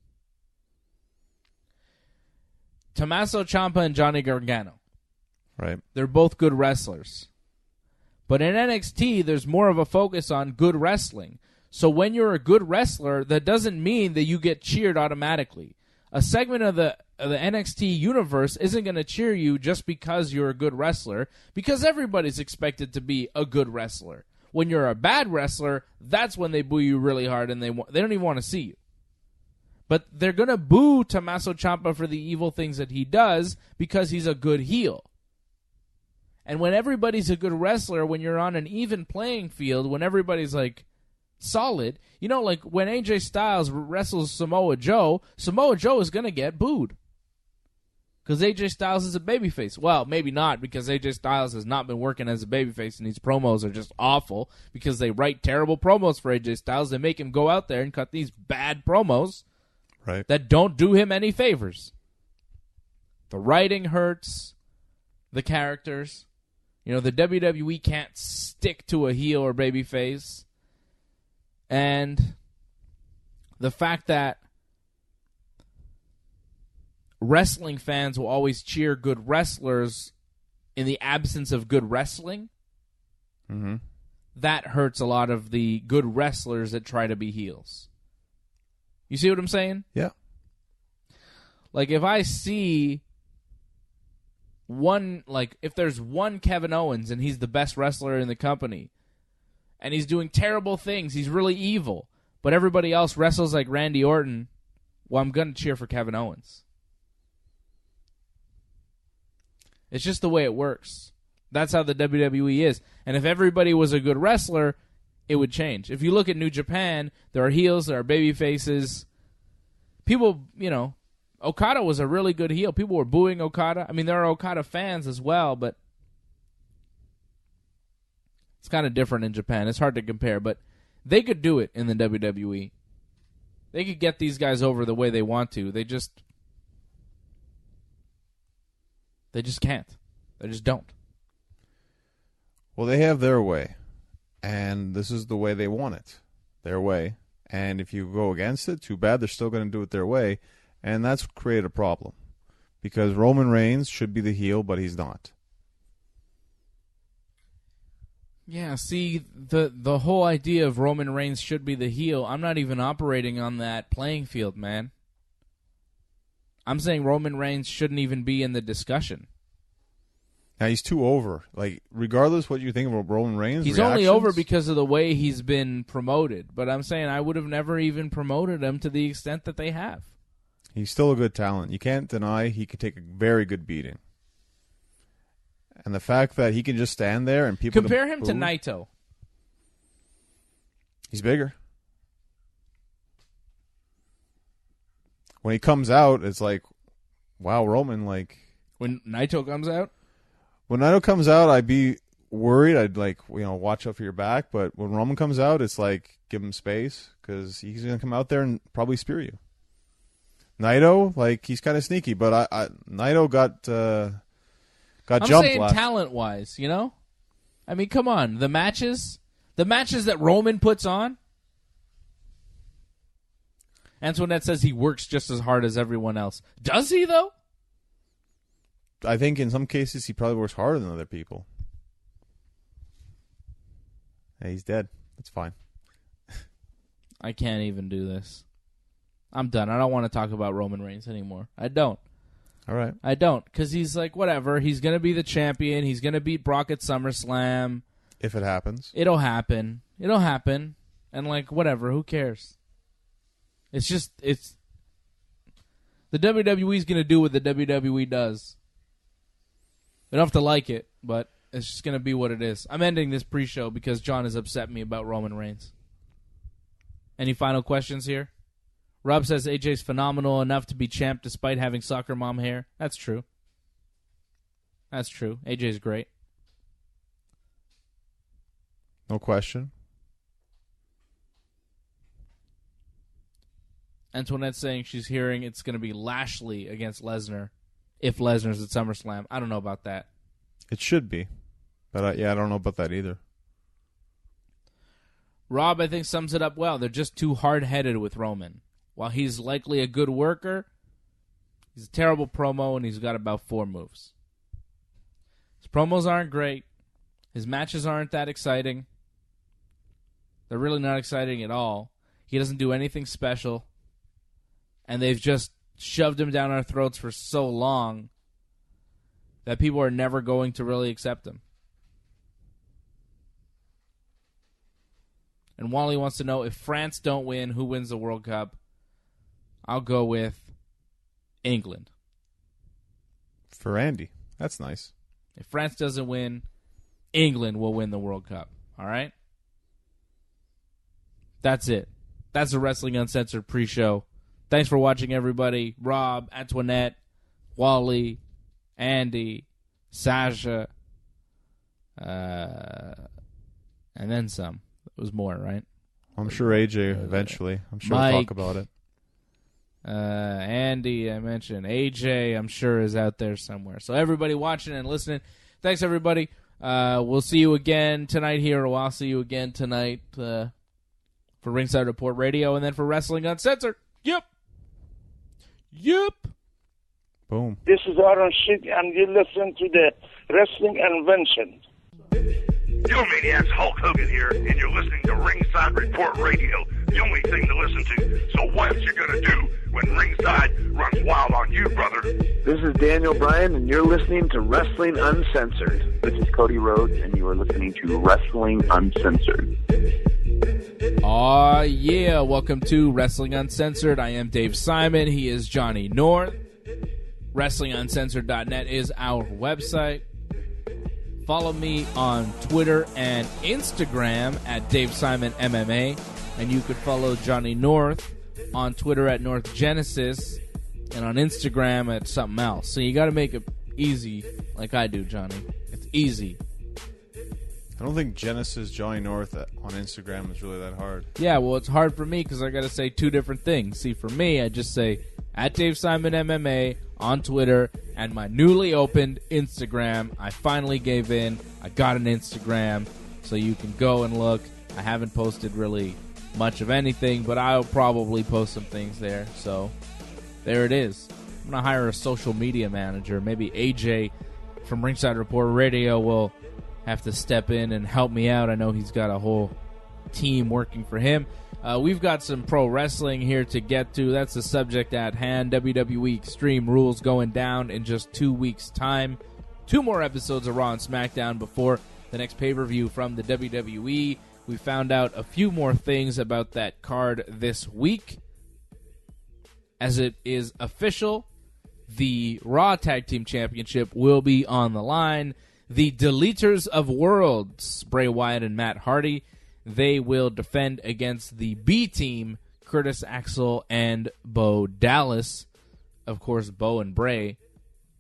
Speaker 1: Tommaso Ciampa and Johnny Gargano.
Speaker 2: Right.
Speaker 1: They're both good wrestlers. But in NXT, there's more of a focus on good wrestling. So when you're a good wrestler, that doesn't mean that you get cheered automatically. A segment of the NXT universe isn't going to cheer you just because you're a good wrestler, because everybody's expected to be a good wrestler. When you're a bad wrestler, that's when they boo you really hard and they don't even want to see you. But they're going to boo Tommaso Ciampa for the evil things that he does because he's a good heel. And when everybody's a good wrestler, when you're on an even playing field, when everybody's like solid, you know, like when AJ Styles wrestles Samoa Joe is going to get booed. Because AJ Styles is a babyface. Well, maybe not, because AJ Styles has not been working as a babyface, and these promos are just awful because they write terrible promos for AJ Styles. They make him go out there and cut these bad promos that don't do him any favors. The writing hurts the characters. You know, the WWE can't stick to a heel or babyface. And the fact that wrestling fans will always cheer good wrestlers in the absence of good wrestling, that hurts a lot of the good wrestlers that try to be heels. You see what I'm saying?
Speaker 2: Yeah.
Speaker 1: Like, if I see if there's one Kevin Owens and he's the best wrestler in the company, and he's doing terrible things, he's really evil, but everybody else wrestles like Randy Orton, well, I'm going to cheer for Kevin Owens. It's just the way it works. That's how the WWE is. And if everybody was a good wrestler, it would change. If you look at New Japan, there are heels, there are baby faces. People, you know, Okada was a really good heel. People were booing Okada. I mean, there are Okada fans as well, but it's kind of different in Japan. It's hard to compare, but they could do it in the WWE. They could get these guys over the way they want to. They just can't. They just don't.
Speaker 2: Well, they have their way, and this is the way they want it, their way. And if you go against it, too bad. They're still going to do it their way, and that's created a problem. Because Roman Reigns should be the heel, but he's not.
Speaker 1: Yeah, see, the whole idea of Roman Reigns should be the heel, I'm not even operating on that playing field, man. I'm saying Roman Reigns shouldn't even be in the discussion.
Speaker 2: Now he's too over. Like, regardless what you think about Roman Reigns,
Speaker 1: he's only over because of the way he's been promoted. But I'm saying I would have never even promoted him to the extent that they have.
Speaker 2: He's still a good talent. You can't deny he could take a very good beating. And the fact that he can just stand there and people
Speaker 1: compare him to Naito.
Speaker 2: He's bigger. When he comes out, it's like, wow, Roman, like...
Speaker 1: When Naito comes out?
Speaker 2: When Naito comes out, I'd be worried. I'd watch out for your back. But when Roman comes out, it's like, give him space because he's going to come out there and probably spear you. Naito, like, he's kind of sneaky, but Naito got jumped last.
Speaker 1: I'm saying talent-wise, you know? I mean, come on. The matches that Roman puts on. Antoinette says he works just as hard as everyone else. Does he, though?
Speaker 2: I think in some cases he probably works harder than other people. Hey, he's dead. That's fine.
Speaker 1: I can't even do this. I'm done. I don't want to talk about Roman Reigns anymore. I don't.
Speaker 2: All right.
Speaker 1: I don't. Because he's like, whatever. He's going to be the champion. He's going to beat Brock at SummerSlam.
Speaker 2: If it happens.
Speaker 1: It'll happen. It'll happen. And, like, whatever. Who cares? It's the WWE's going to do what the WWE does. We don't have to like it, but it's just going to be what it is. I'm ending this pre-show because John has upset me about Roman Reigns. Any final questions here? Rob says AJ's phenomenal enough to be champ despite having soccer mom hair. That's true. That's true. AJ's great.
Speaker 2: No question.
Speaker 1: Antoinette's saying she's hearing it's going to be Lashley against Lesnar if Lesnar's at SummerSlam. I don't know about that.
Speaker 2: It should be. But, I don't know about that either.
Speaker 1: Rob, I think, sums it up well. They're just too hard-headed with Roman. While he's likely a good worker, he's a terrible promo, and he's got about 4 moves. His promos aren't great. His matches aren't that exciting. They're really not exciting at all. He doesn't do anything special. And they've just shoved him down our throats for so long that people are never going to really accept him. And Wally wants to know, if France don't win, who wins the World Cup? I'll go with England.
Speaker 2: For Andy. That's nice.
Speaker 1: If France doesn't win, England will win the World Cup. All right? That's it. That's the Wrestling Uncensored pre-show. Thanks for watching, everybody. Rob, Antoinette, Wally, Andy, Sasha, and then some. It was more, right?
Speaker 2: I'm sure AJ eventually. I'm sure
Speaker 1: Mike,
Speaker 2: we'll talk about it.
Speaker 1: Andy, I mentioned. AJ, I'm sure, is out there somewhere. So everybody watching and listening, thanks, everybody. We'll see you again tonight here, or I'll see you again tonight for Ringside Report Radio, and then for Wrestling Uncensored. Yep.
Speaker 2: Boom.
Speaker 3: This is Aaron Sheik, and you listen to the Wrestling Invention.
Speaker 4: Yo, maniacs, Hulk Hogan here, and you're listening to Ringside Report Radio, the only thing to listen to. So what you gonna do when Ringside runs wild on you, brother?
Speaker 5: This is Daniel Bryan, and you're listening to Wrestling Uncensored. This is Cody Rhodes, and you are listening to Wrestling Uncensored.
Speaker 1: Aw, yeah. Welcome to Wrestling Uncensored. I am Dave Simon. He is Johnny North. WrestlingUncensored.net is our website. Follow me on Twitter and Instagram at Dave Simon MMA. And you could follow Johnny North on Twitter at North Genesis and on Instagram at something else. So you got to make it easy like I do, Johnny. It's easy.
Speaker 2: I don't think Genesis Johnny North on Instagram is really that hard.
Speaker 1: Yeah, well, it's hard for me because I got to say 2 different things. See, for me, I just say at Dave Simon MMA on Twitter and my newly opened Instagram. I finally gave in. I got an Instagram, so you can go and look. I haven't posted really much of anything, but I'll probably post some things there. So there it is. I'm going to hire a social media manager. Maybe AJ from Ringside Report Radio will have to step in and help me out. I know he's got a whole team working for him. We've got some pro wrestling here to get to. That's the subject at hand. WWE Extreme Rules going down in just 2 weeks' time. 2 more episodes of Raw and SmackDown before the next pay-per-view from the WWE. We found out a few more things about that card this week. As it is official, the Raw Tag Team Championship will be on the line. The Deleters of Worlds, Bray Wyatt and Matt Hardy, they will defend against the B Team, Curtis Axel and Bo Dallas. Of course, Bo and Bray,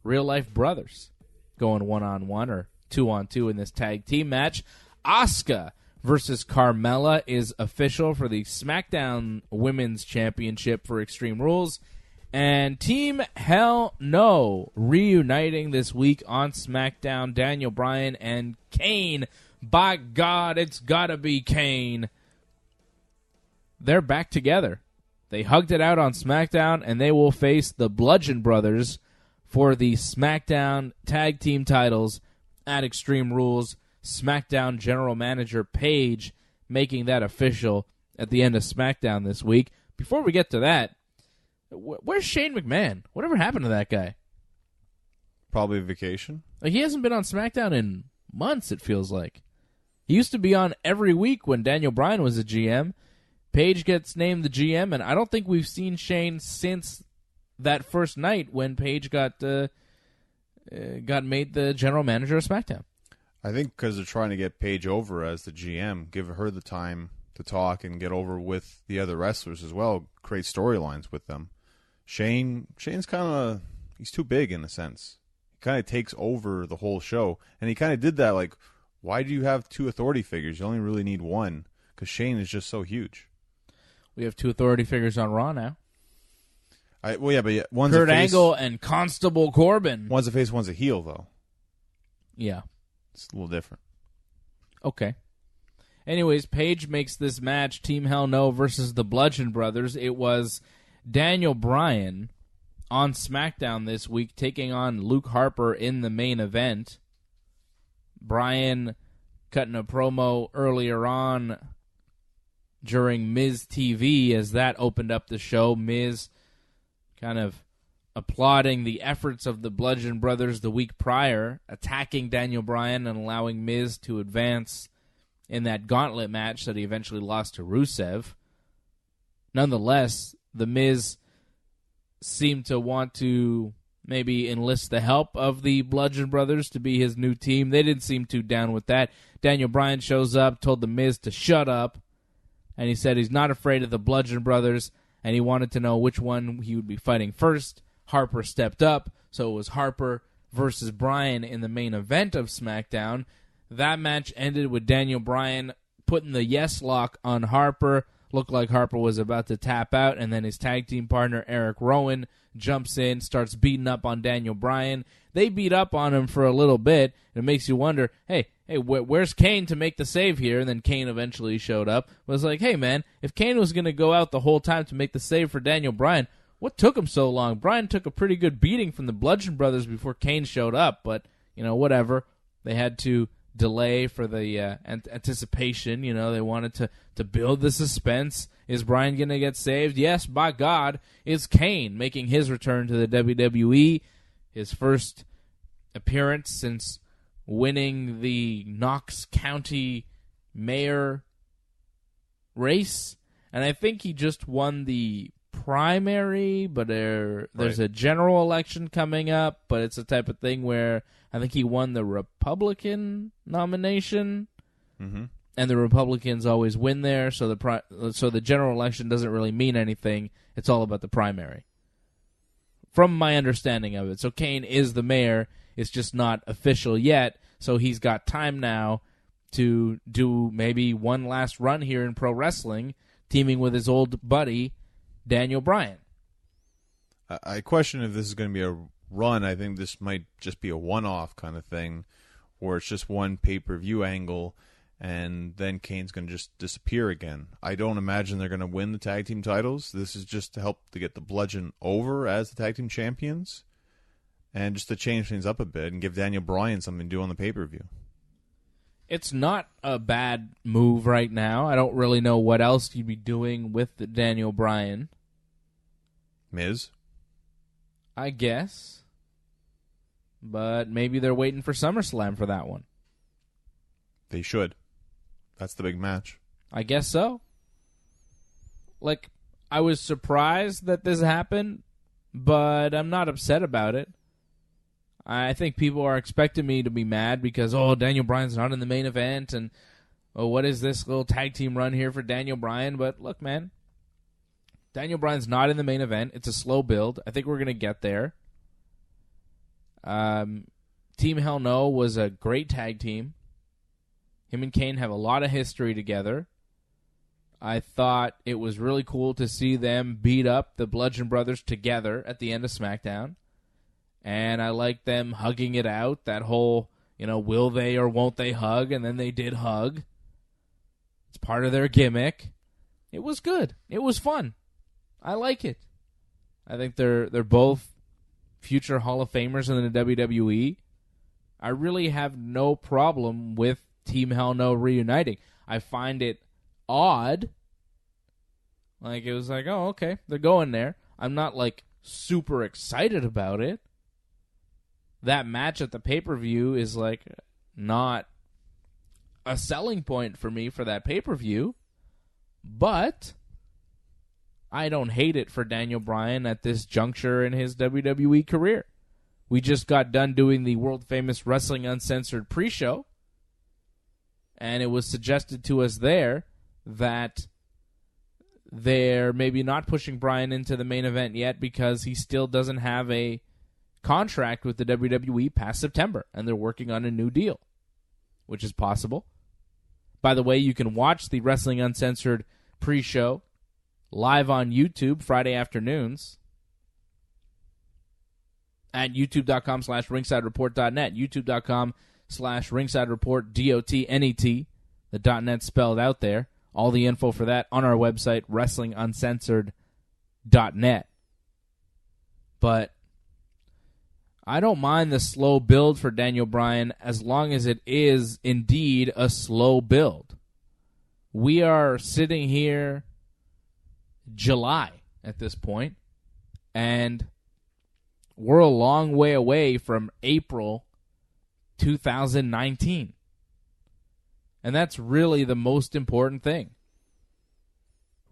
Speaker 1: real-life brothers, going 1-on-1 or 2-on-2 in this tag team match. Asuka versus Carmella is official for the SmackDown Women's Championship for Extreme Rules. And Team Hell No reuniting this week on SmackDown. Daniel Bryan and Kane. By God, it's gotta be Kane. They're back together. They hugged it out on SmackDown, and they will face the Bludgeon Brothers for the SmackDown Tag Team titles at Extreme Rules. SmackDown General Manager Paige making that official at the end of SmackDown this week. Before we get to that, where's Shane McMahon? Whatever happened to that guy?
Speaker 2: Probably vacation.
Speaker 1: Like, he hasn't been on SmackDown in months, it feels like. He used to be on every week when Daniel Bryan was a GM. Paige gets named the GM, and I don't think we've seen Shane since that first night when Paige got made the general manager of SmackDown.
Speaker 2: I think because they're trying to get Paige over as the GM, give her the time to talk and get over with the other wrestlers as well, create storylines with them. Shane's kind of, he's too big in a sense. He kind of takes over the whole show, and he kind of did that, like, why do you have 2 authority figures? You only really need 1, because Shane is just so huge.
Speaker 1: We have 2 authority figures on Raw now.
Speaker 2: One's
Speaker 1: Kurt
Speaker 2: a face,
Speaker 1: Angle and Constable Corbin.
Speaker 2: One's a face, one's a heel, though.
Speaker 1: Yeah.
Speaker 2: It's a little different.
Speaker 1: Okay. Anyways, Paige makes this match, Team Hell No versus the Bludgeon Brothers. It was Daniel Bryan on SmackDown this week taking on Luke Harper in the main event. Bryan cutting a promo earlier on during Miz TV as that opened up the show. Miz kind of applauding the efforts of the Bludgeon Brothers the week prior, attacking Daniel Bryan and allowing Miz to advance in that gauntlet match that he eventually lost to Rusev. Nonetheless, the Miz seemed to want to maybe enlist the help of the Bludgeon Brothers to be his new team. They didn't seem too down with that. Daniel Bryan shows up, told the Miz to shut up, and he said he's not afraid of the Bludgeon Brothers, and he wanted to know which one he would be fighting first. Harper stepped up, so it was Harper versus Bryan in the main event of SmackDown. That match ended with Daniel Bryan putting the yes lock on Harper. Looked like Harper was about to tap out, and then his tag team partner, Eric Rowan, jumps in, starts beating up on Daniel Bryan. They beat up on him for a little bit. It makes you wonder, hey, where's Kane to make the save here? And then Kane eventually showed up. It was like, hey, man, if Kane was going to go out the whole time to make the save for Daniel Bryan, what took him so long? Bryan took a pretty good beating from the Bludgeon Brothers before Kane showed up, but, whatever. They had to delay for the anticipation. They wanted to build the suspense. Is Bryan going to get saved? Yes, by God, it's Kane making his return to the WWE. His first appearance since winning the Knox County mayor race. And I think he just won the primary, but there's a general election coming up, but it's the type of thing where I think he won the Republican nomination, and the Republicans always win there, so the general election doesn't really mean anything. It's all about the primary, from my understanding of it. So Kane is the mayor. It's just not official yet, so he's got time now to do maybe one last run here in pro wrestling, teaming with his old buddy, Daniel Bryan.
Speaker 2: I question if this is going to be a run. I think this might just be a one-off kind of thing, where it's just one pay-per-view angle, and then Kane's going to just disappear again. I don't imagine they're going to win the tag team titles. This is just to help to get the Bludgeon over as the tag team champions, and just to change things up a bit and give Daniel Bryan something to do on the pay-per-view.
Speaker 1: It's not a bad move right now. I don't really know what else you'd be doing with the Daniel Bryan.
Speaker 2: Miz?
Speaker 1: I guess. but maybe they're waiting for SummerSlam for that one.
Speaker 2: They should. That's the big match.
Speaker 1: I guess so. Like, I was surprised that this happened, but I'm not upset about it. I think people are expecting me to be mad because, Daniel Bryan's not in the main event, and, what is this little tag team run here for Daniel Bryan? But look, man, Daniel Bryan's not in the main event. It's a slow build. I think we're going to get there. Team Hell No was a great tag team. Him and Kane have a lot of history together. I thought it was really cool to see them beat up the Bludgeon Brothers together at the end of SmackDown. And I liked them hugging it out, that whole, will they or won't they hug, and then they did hug. It's part of their gimmick. It was good. It was fun. I like it. I think they're both future Hall of Famers in the WWE. I really have no problem with Team Hell No reuniting. I find it odd. Like, it was like, okay, they're going there. I'm not, super excited about it. That match at the pay-per-view is, not a selling point for me for that pay-per-view. But I don't hate it for Daniel Bryan at this juncture in his WWE career. We just got done doing the world-famous Wrestling Uncensored pre-show, and it was suggested to us there that they're maybe not pushing Bryan into the main event yet because he still doesn't have a contract with the WWE past September, and they're working on a new deal, which is possible. By the way, you can watch the Wrestling Uncensored pre-show live on YouTube Friday afternoons at youtube.com/ringsidereport.net, youtube.com/ringsidereport, DOTNET, the .net spelled out there. All the info for that on our website, wrestlinguncensored.net. But I don't mind the slow build for Daniel Bryan as long as it is indeed a slow build. We are sitting here July at this point, and we're a long way away from April 2019. And that's really the most important thing.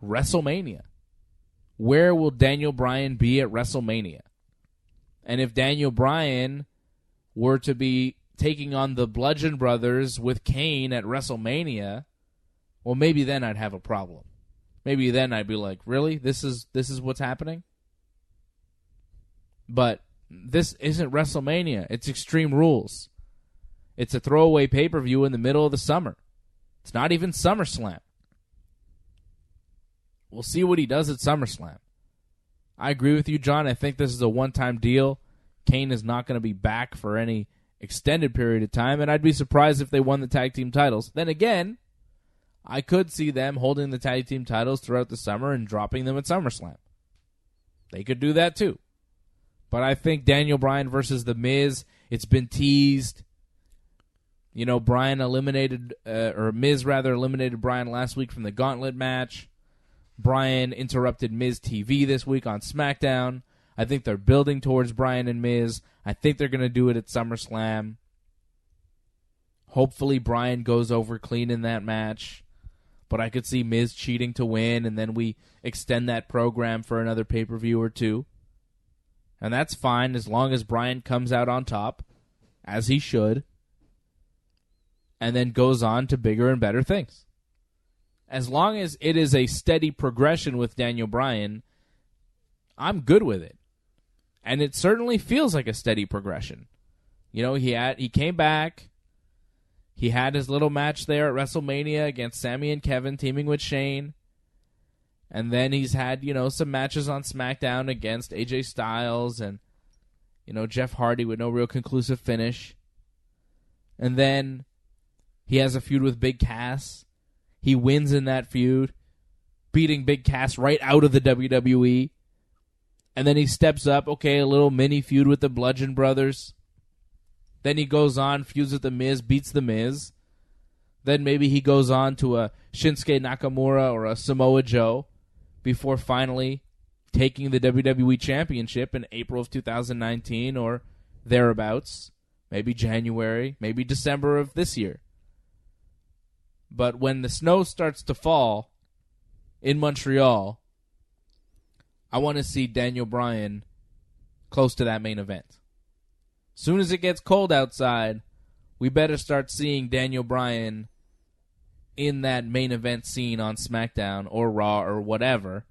Speaker 1: WrestleMania. Where will Daniel Bryan be at WrestleMania? And if Daniel Bryan were to be taking on the Bludgeon Brothers with Kane at WrestleMania, well, maybe then I'd have a problem. Maybe then I'd be like, really? This is what's happening? But this isn't WrestleMania. It's Extreme Rules. It's a throwaway pay-per-view in the middle of the summer. It's not even SummerSlam. We'll see what he does at SummerSlam. I agree with you, John. I think this is a one-time deal. Kane is not going to be back for any extended period of time, and I'd be surprised if they won the tag team titles. Then again, I could see them holding the tag team titles throughout the summer and dropping them at SummerSlam. They could do that too. But I think Daniel Bryan versus The Miz, it's been teased. Bryan eliminated Bryan last week from the Gauntlet match. Bryan interrupted Miz TV this week on SmackDown. I think they're building towards Bryan and Miz. I think they're going to do it at SummerSlam. Hopefully Bryan goes over clean in that match. But I could see Miz cheating to win, and then we extend that program for another pay-per-view or two. And that's fine as long as Bryan comes out on top, as he should, and then goes on to bigger and better things. As long as it is a steady progression with Daniel Bryan, I'm good with it. And it certainly feels like a steady progression. He came back. He had his little match there at WrestleMania against Sami and Kevin teaming with Shane. And then he's had, some matches on SmackDown against AJ Styles and, Jeff Hardy with no real conclusive finish. And then he has a feud with Big Cass. He wins in that feud, beating Big Cass right out of the WWE. And then he steps up, a little mini feud with the Bludgeon Brothers. Then he goes on, feuds with The Miz, beats The Miz. Then maybe he goes on to a Shinsuke Nakamura or a Samoa Joe before finally taking the WWE Championship in April of 2019 or thereabouts, maybe January, maybe December of this year. But when the snow starts to fall in Montreal, I want to see Daniel Bryan close to that main event. Soon as it gets cold outside, we better start seeing Daniel Bryan in that main event scene on SmackDown or Raw or whatever.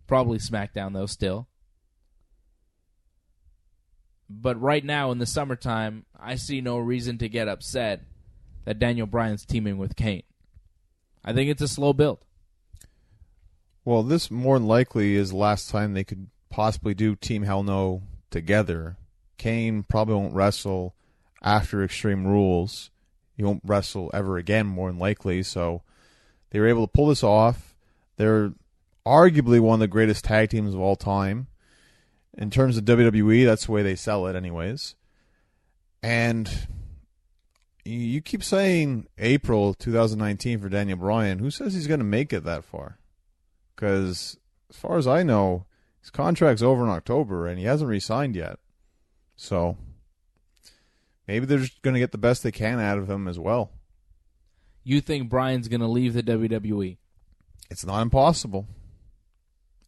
Speaker 1: Probably SmackDown, though, still. But right now, in the summertime, I see no reason to get upset that Daniel Bryan's teaming with Kane. I think it's a slow build.
Speaker 2: Well, this more than likely is the last time they could possibly do Team Hell No together. Kane probably won't wrestle after Extreme Rules. He won't wrestle ever again, more than likely. So they were able to pull this off. They're arguably one of the greatest tag teams of all time. In terms of WWE, that's the way they sell it anyways. And you keep saying April 2019 for Daniel Bryan. Who says he's going to make it that far? Because as far as I know, his contract's over in October, and he hasn't re-signed yet. So maybe they're just going to get the best they can out of him as well.
Speaker 1: You think Bryan's going to leave the WWE?
Speaker 2: It's not impossible.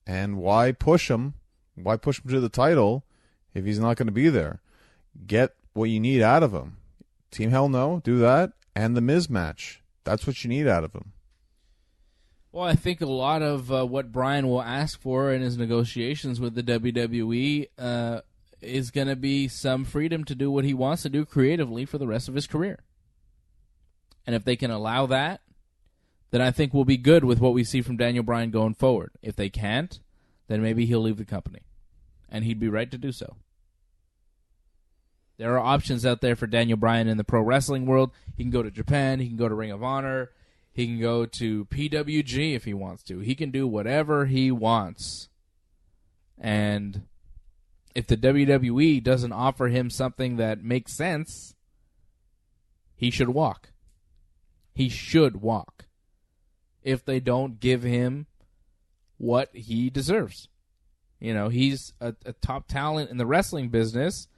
Speaker 2: And why push him? Why push him to the title if he's not going to be there? Get what you need out of him. Team Hell No, do that. And the Miz match. That's what you need out of him.
Speaker 1: Well, I think a lot of what Bryan will ask for in his negotiations with the WWE is going to be some freedom to do what he wants to do creatively for the rest of his career. And if they can allow that, then I think we'll be good with what we see from Daniel Bryan going forward. If they can't, then maybe he'll leave the company. And he'd be right to do so. There are options out there for Daniel Bryan in the pro wrestling world. He can go to Japan. He can go to Ring of Honor. He can go to PWG if he wants to. He can do whatever he wants. And if the WWE doesn't offer him something that makes sense, he should walk. He should walk. If they don't give him what he deserves. You know, he's a top talent in the wrestling business.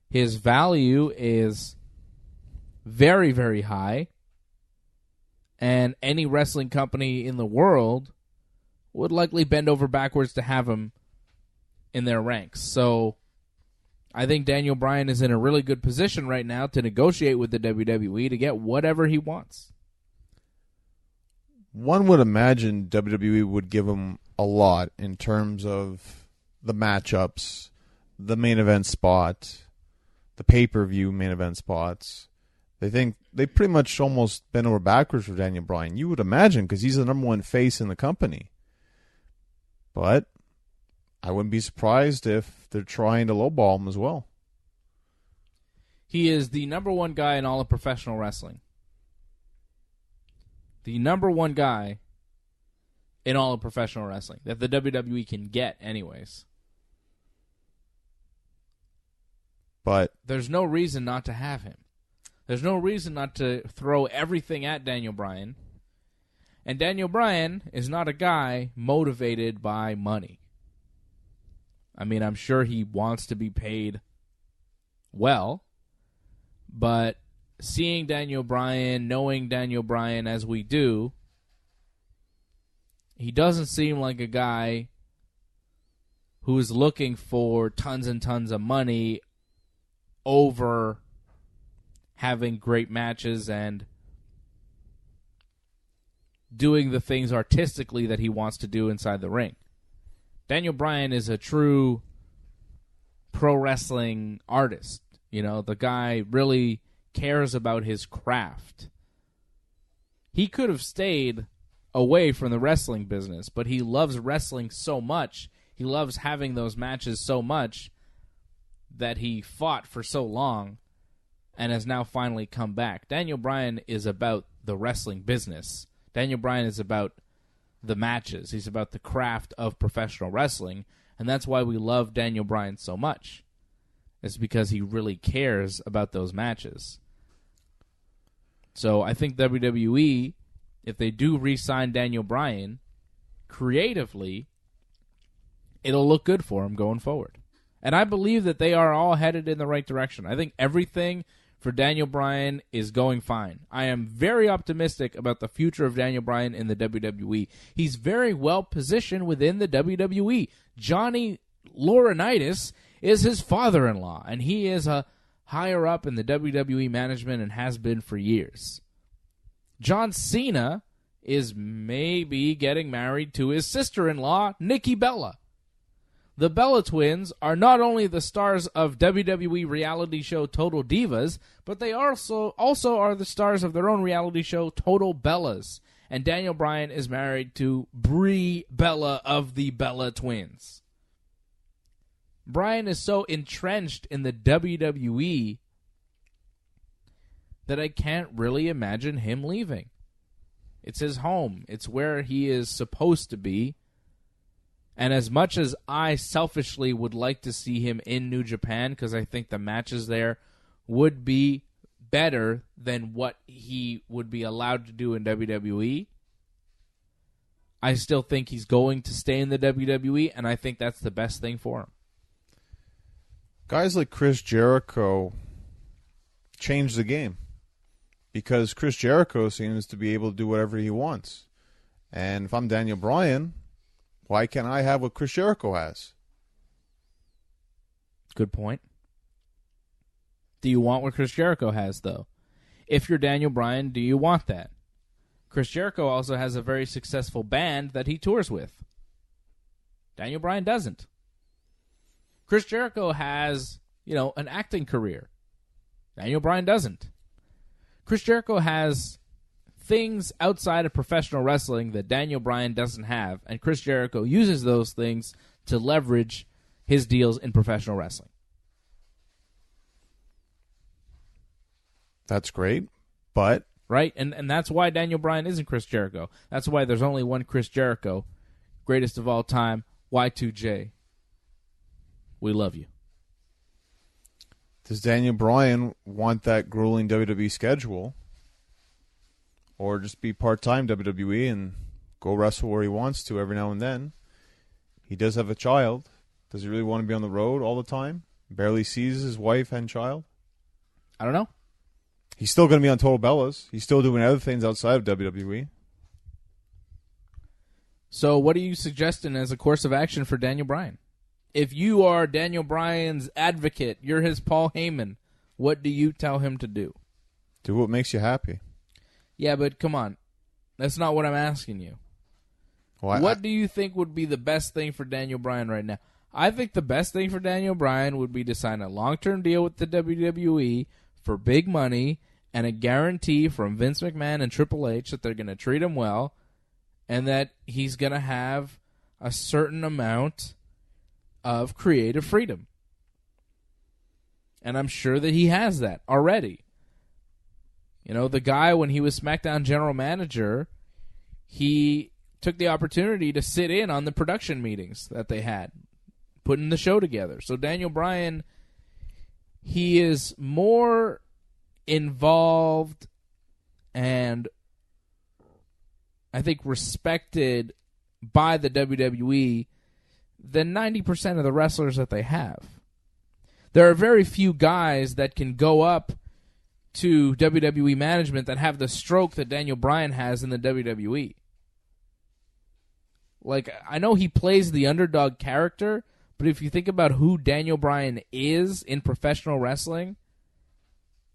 Speaker 1: His value is very, very high. And any wrestling company in the world would likely bend over backwards to have him in their ranks. So I think Daniel Bryan is in a really good position right now to negotiate with the WWE to get whatever he wants.
Speaker 2: One would imagine WWE would give him a lot in terms of the matchups, the main event spot, the pay-per-view main event spots. They think they pretty much almost bent over backwards for Daniel Bryan. You would imagine, because he's the number one face in the company. But I wouldn't be surprised if they're trying to lowball him as well.
Speaker 1: He is the number one guy in all of professional wrestling. The number one guy in all of professional wrestling that the WWE can get anyways.
Speaker 2: But
Speaker 1: there's no reason not to have him. There's no reason not to throw everything at Daniel Bryan. And Daniel Bryan is not a guy motivated by money. I mean, I'm sure he wants to be paid well, but seeing Daniel Bryan, knowing Daniel Bryan as we do, he doesn't seem like a guy who is looking for tons and tons of money over having great matches and doing the things artistically that he wants to do inside the ring. Daniel Bryan is a true pro wrestling artist. You know, the guy really cares about his craft. He could have stayed away from the wrestling business, but he loves wrestling so much, he loves having those matches so much, that he fought for so long and has now finally come back. Daniel Bryan is about the wrestling business. Daniel Bryan is about the matches. He's about the craft of professional wrestling, and that's why we love Daniel Bryan so much. It's because he really cares about those matches. So I think WWE, if they do re-sign Daniel Bryan, creatively, it'll look good for him going forward. And I believe that they are all headed in the right direction. I think everything for Daniel Bryan is going fine. I am very optimistic about the future of Daniel Bryan in the WWE. He's very well positioned within the WWE. Johnny Laurinaitis is his father-in-law, and he is a higher up in the WWE management and has been for years. John Cena is maybe getting married to his sister-in-law, Nikki Bella. The Bella twins are not only the stars of WWE reality show Total Divas, but they also are the stars of their own reality show Total Bellas. And Daniel Bryan is married to Brie Bella of the Bella twins. Bryan is so entrenched in the WWE that I can't really imagine him leaving. It's his home. It's where he is supposed to be. And as much as I selfishly would like to see him in New Japan, because I think the matches there would be better than what he would be allowed to do in WWE, I still think he's going to stay in the WWE, and I think that's the best thing for him.
Speaker 2: Guys like Chris Jericho changed the game because Chris Jericho seems to be able to do whatever he wants. And if I'm Daniel Bryan, why can't I have what Chris Jericho has?
Speaker 1: Good point. Do you want what Chris Jericho has, though? If you're Daniel Bryan, do you want that? Chris Jericho also has a very successful band that he tours with. Daniel Bryan doesn't. Chris Jericho has, an acting career. Daniel Bryan doesn't. Chris Jericho has things outside of professional wrestling that Daniel Bryan doesn't have, and Chris Jericho uses those things to leverage his deals in professional wrestling.
Speaker 2: That's great, but...
Speaker 1: Right? And that's why Daniel Bryan isn't Chris Jericho. That's why there's only one Chris Jericho, greatest of all time, Y2J. We love you.
Speaker 2: Does Daniel Bryan want that grueling WWE schedule? Or just be part-time WWE and go wrestle where he wants to every now and then? He does have a child. Does he really want to be on the road all the time? Barely sees his wife and child?
Speaker 1: I don't know.
Speaker 2: He's still going to be on Total Bellas. He's still doing other things outside of WWE.
Speaker 1: So what are you suggesting as a course of action for Daniel Bryan? If you are Daniel Bryan's advocate, you're his Paul Heyman, what do you tell him to do?
Speaker 2: Do what makes you happy.
Speaker 1: Yeah, but come on. That's not what I'm asking you.
Speaker 2: Well,
Speaker 1: what do you think would be the best thing for Daniel Bryan right now? I think the best thing for Daniel Bryan would be to sign a long-term deal with the WWE for big money and a guarantee from Vince McMahon and Triple H that they're going to treat him well and that he's going to have a certain amount of creative freedom. And I'm sure that he has that already. The guy, when he was SmackDown general manager, he took the opportunity to sit in on the production meetings that they had, putting the show together. So Daniel Bryan, he is more involved and I think respected by the WWE than 90% of the wrestlers that they have. There are very few guys that can go up to WWE management that have the stroke that Daniel Bryan has in the WWE. Like, I know he plays the underdog character, but if you think about who Daniel Bryan is in professional wrestling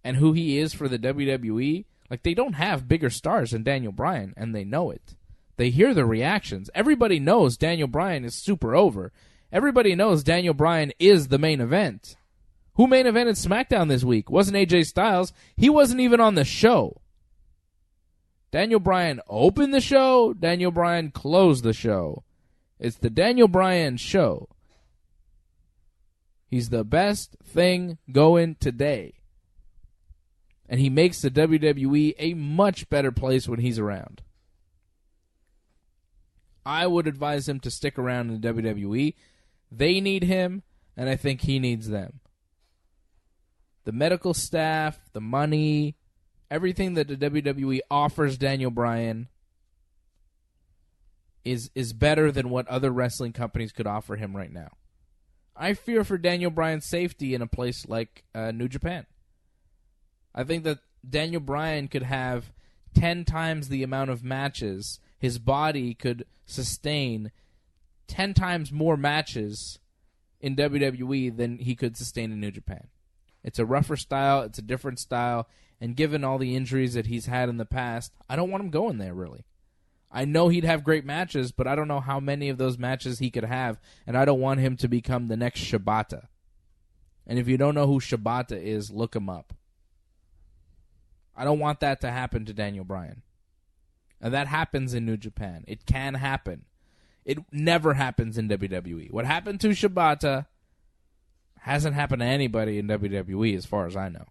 Speaker 1: and who he is for the WWE, like, they don't have bigger stars than Daniel Bryan, and they know it. They hear the reactions. Everybody knows Daniel Bryan is super over. Everybody knows Daniel Bryan is the main event. Who main evented SmackDown this week? Wasn't AJ Styles. He wasn't even on the show. Daniel Bryan opened the show. Daniel Bryan closed the show. It's the Daniel Bryan show. He's the best thing going today. And he makes the WWE a much better place when he's around. I would advise him to stick around in the WWE. They need him, and I think he needs them. The medical staff, the money, everything that the WWE offers Daniel Bryan is better than what other wrestling companies could offer him right now. I fear for Daniel Bryan's safety in a place like New Japan. I think that Daniel Bryan could have 10 times the amount of matches. His body could sustain 10 times more matches in WWE than he could sustain in New Japan. It's a rougher style. It's a different style. And given all the injuries that he's had in the past, I don't want him going there, really. I know he'd have great matches, but I don't know how many of those matches he could have, and I don't want him to become the next Shibata. And if you don't know who Shibata is, look him up. I don't want that to happen to Daniel Bryan. And that happens in New Japan. It can happen. It never happens in WWE. What happened to Shibata hasn't happened to anybody in WWE as far as I know.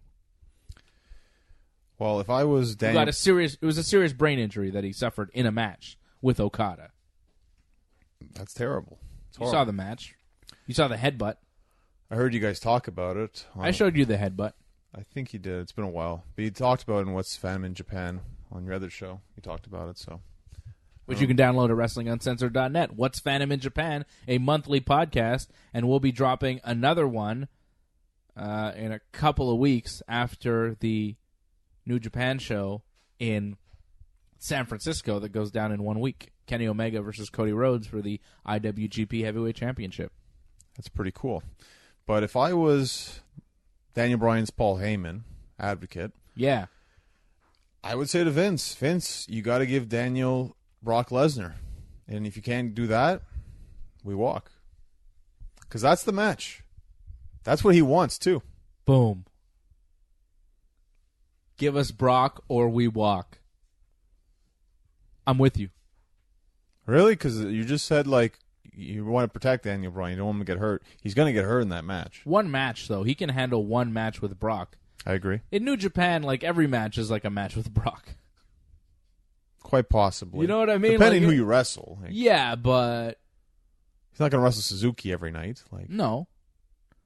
Speaker 2: Well, if I was Daniel...
Speaker 1: It was a serious brain injury that he suffered in a match with Okada.
Speaker 2: That's terrible.
Speaker 1: You saw the match. You saw the headbutt.
Speaker 2: I heard you guys talk about it.
Speaker 1: I showed you the headbutt.
Speaker 2: I think you did. It's been a while. But you talked about it in What's Fandom in Japan on your other show. You talked about it, so...
Speaker 1: Which you can download at WrestlingUncensored.net. What's Fandom in Japan, a monthly podcast, and we'll be dropping another one in a couple of weeks after the New Japan show in San Francisco that goes down in 1 week. Kenny Omega versus Cody Rhodes for the IWGP Heavyweight Championship.
Speaker 2: That's pretty cool. But if I was Daniel Bryan's Paul Heyman, advocate,
Speaker 1: yeah,
Speaker 2: I would say to Vince, you got to give Daniel Brock Lesnar. And if you can't do that, we walk. Because that's the match. That's what he wants, too.
Speaker 1: Boom. Give us Brock or we walk. I'm with you.
Speaker 2: Really? Because you just said, like, you want to protect Daniel Bryan. You don't want him to get hurt. He's going to get hurt in that match.
Speaker 1: One match, though. He can handle one match with Brock.
Speaker 2: I agree.
Speaker 1: In New Japan, like, every match is like a match with Brock.
Speaker 2: Quite possibly.
Speaker 1: You know what I mean?
Speaker 2: Depending
Speaker 1: like,
Speaker 2: who you wrestle. Like,
Speaker 1: yeah, but...
Speaker 2: He's not going to wrestle Suzuki every night. Like,
Speaker 1: no.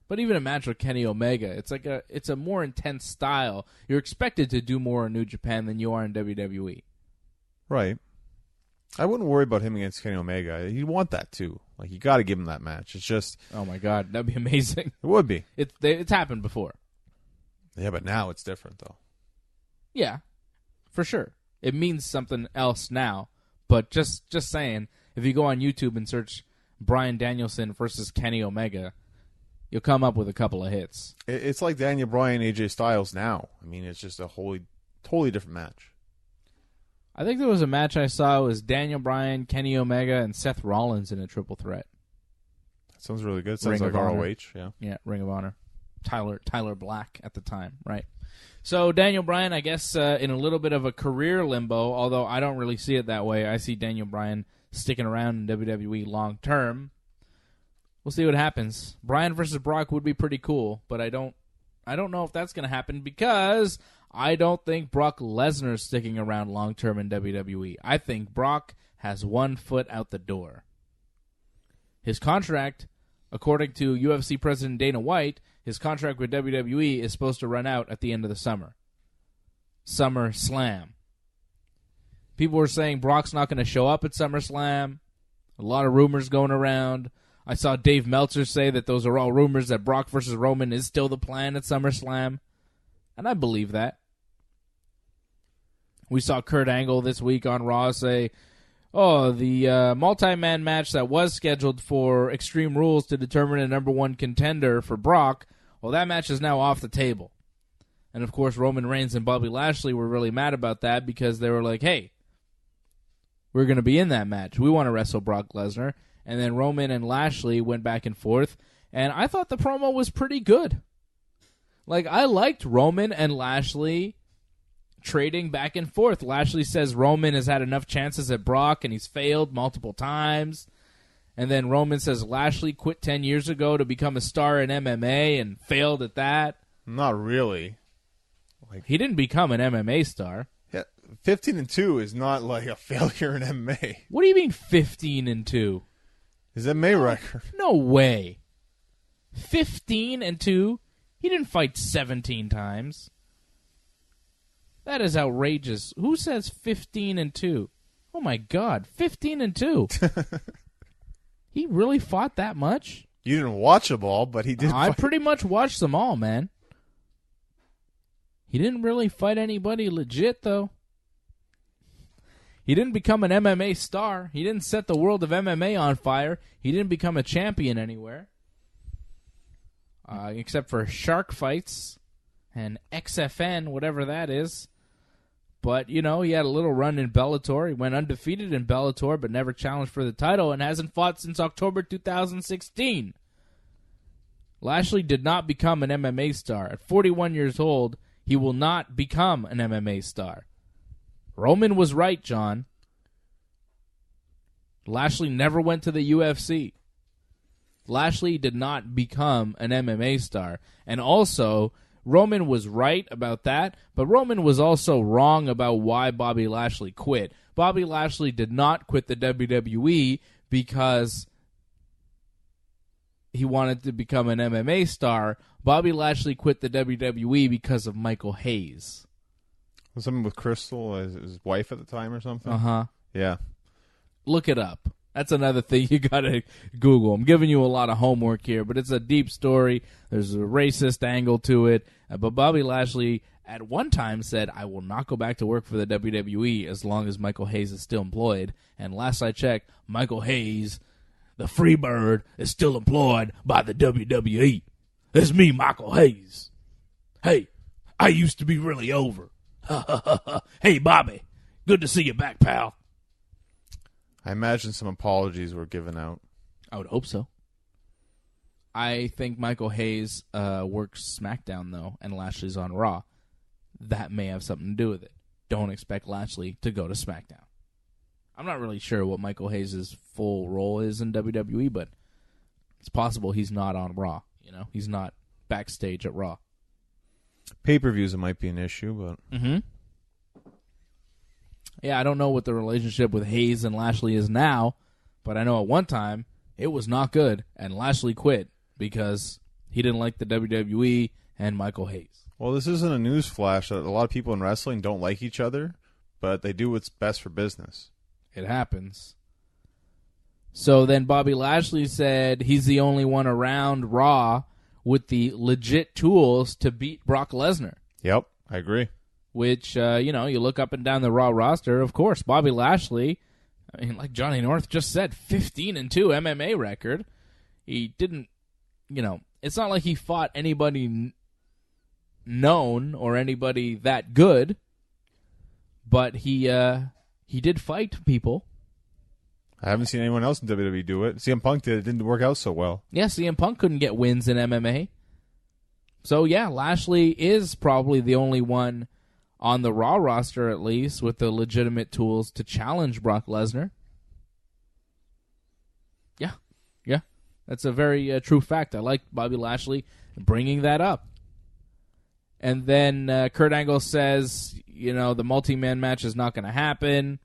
Speaker 1: But even a match with Kenny Omega, it's a more intense style. You're expected to do more in New Japan than you are in WWE.
Speaker 2: Right. I wouldn't worry about him against Kenny Omega. You'd want that, too. Like, you got to give him that match. It's just...
Speaker 1: Oh, my God. That'd be amazing.
Speaker 2: It would be.
Speaker 1: It's happened before.
Speaker 2: Yeah, but now it's different, though.
Speaker 1: Yeah, for sure. It means something else now. But just saying, if you go on YouTube and search Bryan Danielson versus Kenny Omega, you'll come up with a couple of hits.
Speaker 2: It's like Daniel Bryan, AJ Styles now. I mean, it's just a totally different match.
Speaker 1: I think there was a match I saw. It was Daniel Bryan, Kenny Omega, and Seth Rollins in a triple threat.
Speaker 2: That sounds really good. Sounds like ROH, yeah.
Speaker 1: Yeah, Ring of Honor. Tyler Black at the time, right? So Daniel Bryan, I guess, in a little bit of a career limbo, although I don't really see it that way. I see Daniel Bryan sticking around in WWE long term. We'll see what happens. Bryan versus Brock would be pretty cool, but I don't know if that's going to happen because I don't think Brock Lesnar is sticking around long term in WWE. I think Brock has 1 foot out the door. His contract, according to UFC President Dana White, his contract with WWE is supposed to run out at the end of the summer. SummerSlam. People were saying Brock's not going to show up at SummerSlam. A lot of rumors going around. I saw Dave Meltzer say that those are all rumors, that Brock versus Roman is still the plan at SummerSlam. And I believe that. We saw Kurt Angle this week on Raw say, the multi-man match that was scheduled for Extreme Rules to determine a number 1 contender for Brock, well, that match is now off the table. And, of course, Roman Reigns and Bobby Lashley were really mad about that because they were like, hey, we're going to be in that match. We want to wrestle Brock Lesnar. And then Roman and Lashley went back and forth, and I thought the promo was pretty good. Like, I liked Roman and Lashley trading back and forth. Lashley says Roman has had enough chances at Brock, and he's failed multiple times. And then Roman says Lashley quit 10 years ago to become a star in MMA and failed at that.
Speaker 2: Not really.
Speaker 1: He didn't become an MMA star.
Speaker 2: Yeah, 15-2 is not like a failure in MMA.
Speaker 1: What do you mean 15-2?
Speaker 2: His MMA record.
Speaker 1: No way. 15-2? He didn't fight 17 times. That is outrageous. Who says 15-2? Oh my God, 15-2. He really fought that much?
Speaker 2: You didn't watch them all, but he did.
Speaker 1: I pretty much watched them all, man. He didn't really fight anybody legit, though. He didn't become an MMA star. He didn't set the world of MMA on fire. He didn't become a champion anywhere. Except for shark fights and XFN, whatever that is. But, he had a little run in Bellator. He went undefeated in Bellator, but never challenged for the title and hasn't fought since October 2016. Lashley did not become an MMA star. At 41 years old, he will not become an MMA star. Roman was right, John. Lashley never went to the UFC. Lashley did not become an MMA star. And also, Roman was right about that, but Roman was also wrong about why Bobby Lashley quit. Bobby Lashley did not quit the WWE because he wanted to become an MMA star. Bobby Lashley quit the WWE because of Michael Hayes.
Speaker 2: Was something with Crystal, his wife at the time or something?
Speaker 1: Uh-huh.
Speaker 2: Yeah.
Speaker 1: Look it up. That's another thing you got to Google. I'm giving you a lot of homework here, but it's a deep story. There's a racist angle to it. But Bobby Lashley at one time said, I will not go back to work for the WWE as long as Michael Hayes is still employed. And last I checked, Michael Hayes, the free bird, is still employed by the WWE. It's me, Michael Hayes. Hey, I used to be really over. Hey, Bobby, good to see you back, pal.
Speaker 2: I imagine some apologies were given out.
Speaker 1: I would hope so. I think Michael Hayes works SmackDown, though, and Lashley's on Raw. That may have something to do with it. Don't expect Lashley to go to SmackDown. I'm not really sure what Michael Hayes' full role is in WWE, but it's possible he's not on Raw. He's not backstage at Raw.
Speaker 2: Pay-per-views, it might be an issue, but...
Speaker 1: Mm-hmm. Yeah, I don't know what the relationship with Hayes and Lashley is now, but I know at one time it was not good, and Lashley quit because he didn't like the WWE and Michael Hayes.
Speaker 2: Well, this isn't a news flash that a lot of people in wrestling don't like each other, but they do what's best for business.
Speaker 1: It happens. So then Bobby Lashley said he's the only one around Raw with the legit tools to beat Brock Lesnar.
Speaker 2: Yep, I agree.
Speaker 1: Which, you look up and down the Raw roster, of course, Bobby Lashley, like Johnny North just said, 15-2 MMA record. He didn't, it's not like he fought anybody known or anybody that good, but he did fight people.
Speaker 2: I haven't seen anyone else in WWE do it. CM Punk did. It didn't work out so well.
Speaker 1: Yeah, CM Punk couldn't get wins in MMA. So, yeah, Lashley is probably the only one on the Raw roster, at least, with the legitimate tools to challenge Brock Lesnar. Yeah. That's a very true fact. I like Bobby Lashley bringing that up. And then Kurt Angle says, the multi-man match is not going to happen.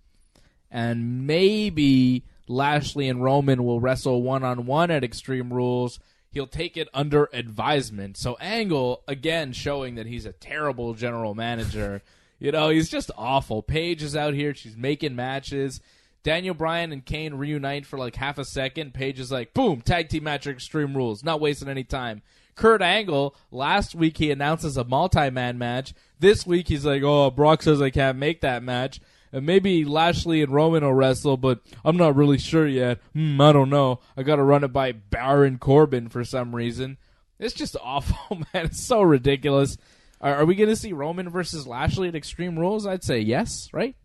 Speaker 1: And maybe Lashley and Roman will wrestle one-on-one at Extreme Rules. He'll take it under advisement. So Angle, again, showing that he's a terrible general manager. He's just awful. Paige is out here. She's making matches. Daniel Bryan and Kane reunite for like half a second. Paige is like, boom, tag team match at Extreme Rules. Not wasting any time. Kurt Angle, last week he announces a multi-man match. This week he's like, oh, Brock says I can't make that match. And maybe Lashley and Roman will wrestle, but I'm not really sure yet. I don't know. I got to run it by Baron Corbin for some reason. It's just awful, man. It's so ridiculous. Are we going to see Roman versus Lashley at Extreme Rules? I'd say yes, right?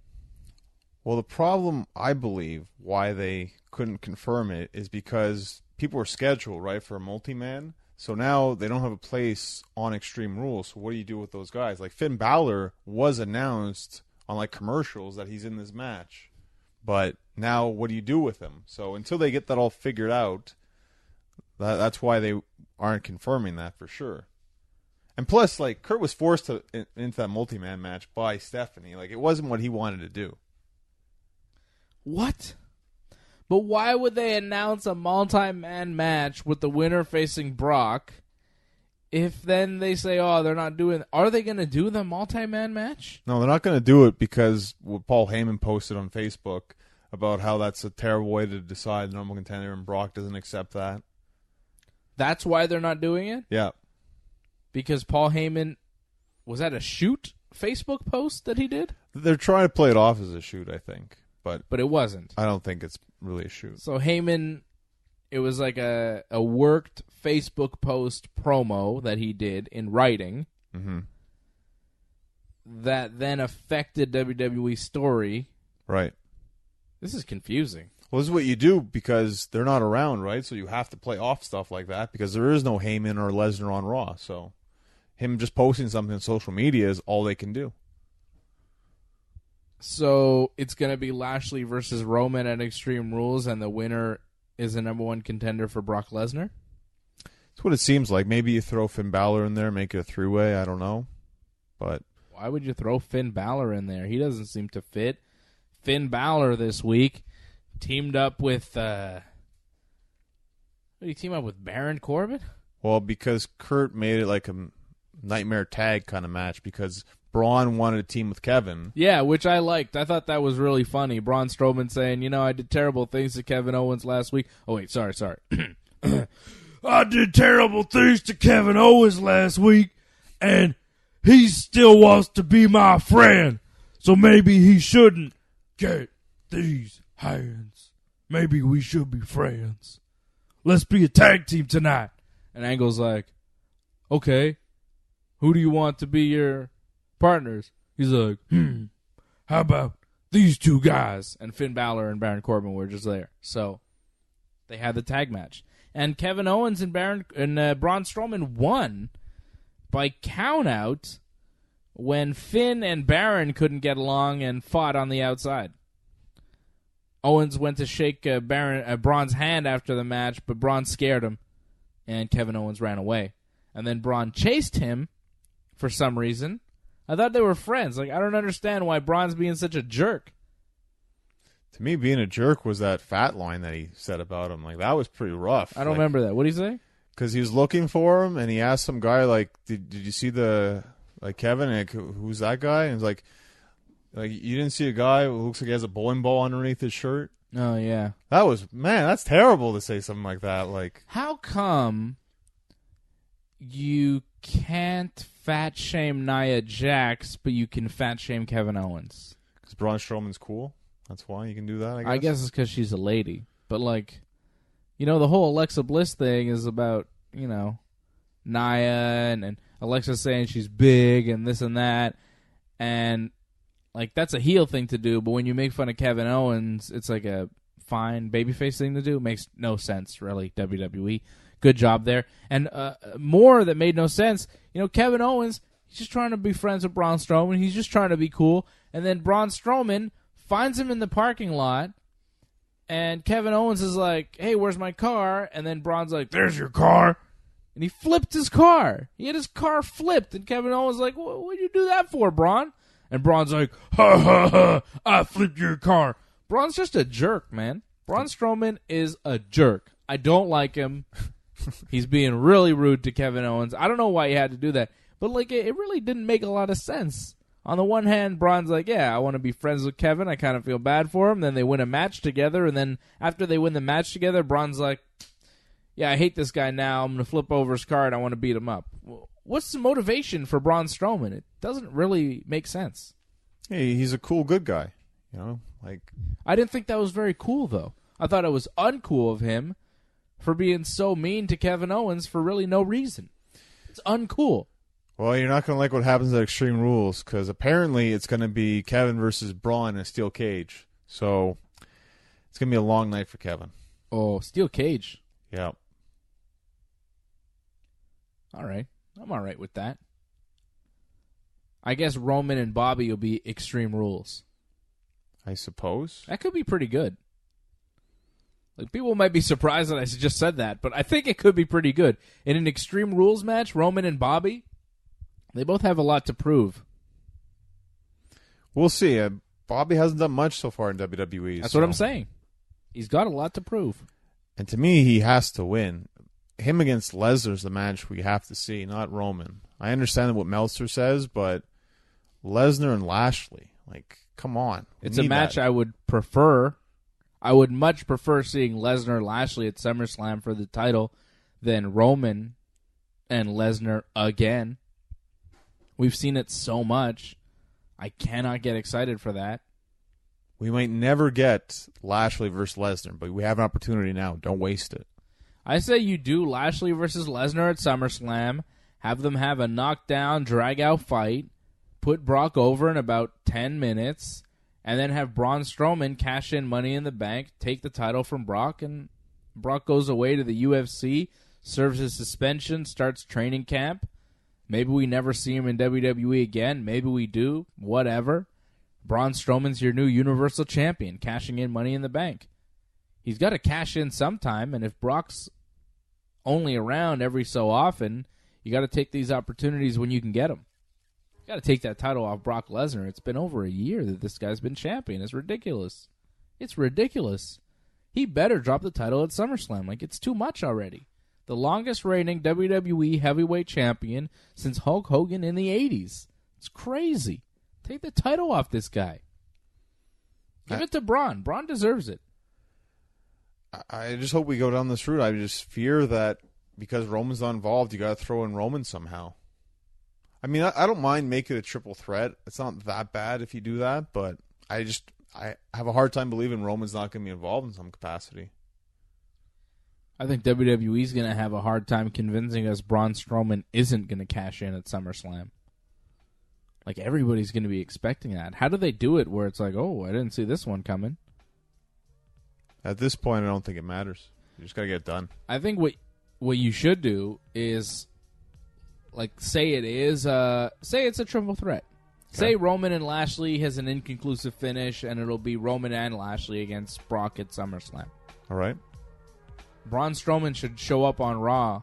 Speaker 2: Well, the problem, I believe, why they couldn't confirm it is because people were scheduled, right, for a multi-man. So now they don't have a place on Extreme Rules. So what do you do with those guys? Like Finn Balor was announced on like commercials that he's in this match. But now what do you do with him? So until they get that all figured out, that's why they aren't confirming that for sure. And plus, like, Kurt was forced into that multi-man match by Stephanie. Like, it wasn't what he wanted to do.
Speaker 1: What? But why would they announce a multi-man match with the winner facing Brock if then they say, oh, they're not doing... Are they going to do the multi-man match?
Speaker 2: No, they're not going to do it because what Paul Heyman posted on Facebook about how that's a terrible way to decide the number one contender and Brock doesn't accept that.
Speaker 1: That's why they're not doing it?
Speaker 2: Yeah.
Speaker 1: Because Paul Heyman, was that a shoot Facebook post that he did?
Speaker 2: They're trying to play it off as a shoot, I think. But
Speaker 1: it wasn't.
Speaker 2: I don't think it's really a shoot.
Speaker 1: So Heyman, it was like a worked Facebook post promo that he did in writing that then affected WWE's story.
Speaker 2: Right.
Speaker 1: This is confusing.
Speaker 2: Well, this is what you do because they're not around, right? So you have to play off stuff like that because there is no Heyman or Lesnar on Raw. So him just posting something on social media is all they can do.
Speaker 1: So it's going to be Lashley versus Roman at Extreme Rules, and the winner is the #1 contender for Brock Lesnar?
Speaker 2: That's what it seems like. Maybe you throw Finn Balor in there, make it a three-way. I don't know. But
Speaker 1: why would you throw Finn Balor in there? He doesn't seem to fit. Finn Balor this week teamed up with... What did he team up with, Baron Corbin?
Speaker 2: Well, because Kurt made it like a nightmare tag kind of match because Braun wanted to team with Kevin.
Speaker 1: Yeah, which I liked. I thought that was really funny. Braun Strowman saying, I did terrible things to Kevin Owens last week. Oh, wait, sorry. I did terrible things to Kevin Owens last week, and he still wants to be my friend, so maybe he shouldn't get these hands. Maybe we should be friends. Let's be a tag team tonight. And Angle's like, okay, who do you want to be your partners? He's like, how about these two guys? And Finn Balor and Baron Corbin were just there. So they had the tag match. And Kevin Owens and Braun Strowman won by countout when Finn and Baron couldn't get along and fought on the outside. Owens went to shake Braun's hand after the match, but Braun scared him, and Kevin Owens ran away. And then Braun chased him for some reason. I thought they were friends. I don't understand why Braun's being such a jerk.
Speaker 2: To me, being a jerk was that fat line that he said about him. That was pretty rough.
Speaker 1: I don't remember that. What did he say?
Speaker 2: Because he was looking for him, and he asked some guy, did you see Kevin? Who's that guy? And he's like, you didn't see a guy who looks like he has a bowling ball underneath his shirt?
Speaker 1: Oh, yeah.
Speaker 2: That's terrible to say something like that.
Speaker 1: How come you can't fat shame Nia Jax, but you can fat shame Kevin Owens?
Speaker 2: Because Braun Strowman's cool. That's why you can do that, I guess.
Speaker 1: I guess it's because she's a lady. But, the whole Alexa Bliss thing is about, Nia and Alexa saying she's big and this and that. And, that's a heel thing to do. But when you make fun of Kevin Owens, it's like a fine babyface thing to do. It makes no sense, really, WWE. Good job there. And more that made no sense, Kevin Owens, he's just trying to be friends with Braun Strowman. He's just trying to be cool. And then Braun Strowman finds him in the parking lot, and Kevin Owens is like, hey, where's my car? And then Braun's like, there's your car. And he flipped his car. He had his car flipped, and Kevin Owens is like, what'd you do that for, Braun? And Braun's like, ha, ha, ha, I flipped your car. Braun's just a jerk, man. Braun Strowman is a jerk. I don't like him. He's being really rude to Kevin Owens. I don't know why he had to do that, but it really didn't make a lot of sense. On the one hand, Braun's like, yeah, I want to be friends with Kevin. I kind of feel bad for him. Then they win a match together, and then after they win the match together, Braun's like, yeah, I hate this guy now. I'm going to flip over his car, and I want to beat him up. What's the motivation for Braun Strowman? It doesn't really make sense.
Speaker 2: Hey, he's a cool, good guy.
Speaker 1: I didn't think that was very cool, though. I thought it was uncool of him for being so mean to Kevin Owens for really no reason. It's uncool.
Speaker 2: Well, you're not going to like what happens at Extreme Rules because apparently it's going to be Kevin versus Braun in a steel cage. So it's going to be a long night for Kevin.
Speaker 1: Oh, steel cage.
Speaker 2: Yeah.
Speaker 1: All right. I'm all right with that. I guess Roman and Bobby will be Extreme Rules.
Speaker 2: I suppose.
Speaker 1: That could be pretty good. People might be surprised that I just said that, but I think it could be pretty good. In an Extreme Rules match, Roman and Bobby, they both have a lot to prove.
Speaker 2: We'll see. Bobby hasn't done much so far in WWE.
Speaker 1: That's what I'm saying. He's got a lot to prove.
Speaker 2: And to me, he has to win. Him against Lesnar's the match we have to see, not Roman. I understand what Meltzer says, but Lesnar and Lashley, come on.
Speaker 1: It's a match I would prefer. I would much prefer seeing Lesnar-Lashley at SummerSlam for the title than Roman and Lesnar again. We've seen it so much. I cannot get excited for that.
Speaker 2: We might never get Lashley versus Lesnar, but we have an opportunity now. Don't waste it.
Speaker 1: I say you do Lashley versus Lesnar at SummerSlam, have them have a knockdown, drag-out fight, put Brock over in about 10 minutes, and then have Braun Strowman cash in Money in the Bank, take the title from Brock, and Brock goes away to the UFC, serves his suspension, starts training camp. Maybe we never see him in WWE again. Maybe we do. Whatever. Braun Strowman's your new Universal Champion, cashing in Money in the Bank. He's got to cash in sometime, and if Brock's only around every so often, you got to take these opportunities when you can get them. You got to take that title off Brock Lesnar. It's been over a year that this guy's been champion. It's ridiculous. It's ridiculous. He better drop the title at SummerSlam. Like, it's too much already. The longest reigning WWE heavyweight champion since Hulk Hogan in the 80s. It's crazy. Take the title off this guy. Give it to Braun. Braun deserves it.
Speaker 2: I just hope we go down this route. I just fear that because Roman's not involved, you got to throw in Roman somehow. I mean, I don't mind making it a triple threat. It's not that bad if you do that, but I have a hard time believing Roman's not going to be involved in some capacity.
Speaker 1: I think WWE's going to have a hard time convincing us Braun Strowman isn't going to cash in at SummerSlam. Like, everybody's going to be expecting that. How do they do it where it's like, oh, I didn't see this one coming?
Speaker 2: At this point, I don't think it matters. You just got to get it done.
Speaker 1: I think what you should do is, like, say it's a triple threat. Okay. Say Roman and Lashley has an inconclusive finish, and it'll be Roman and Lashley against Brock at SummerSlam.
Speaker 2: All right.
Speaker 1: Braun Strowman should show up on Raw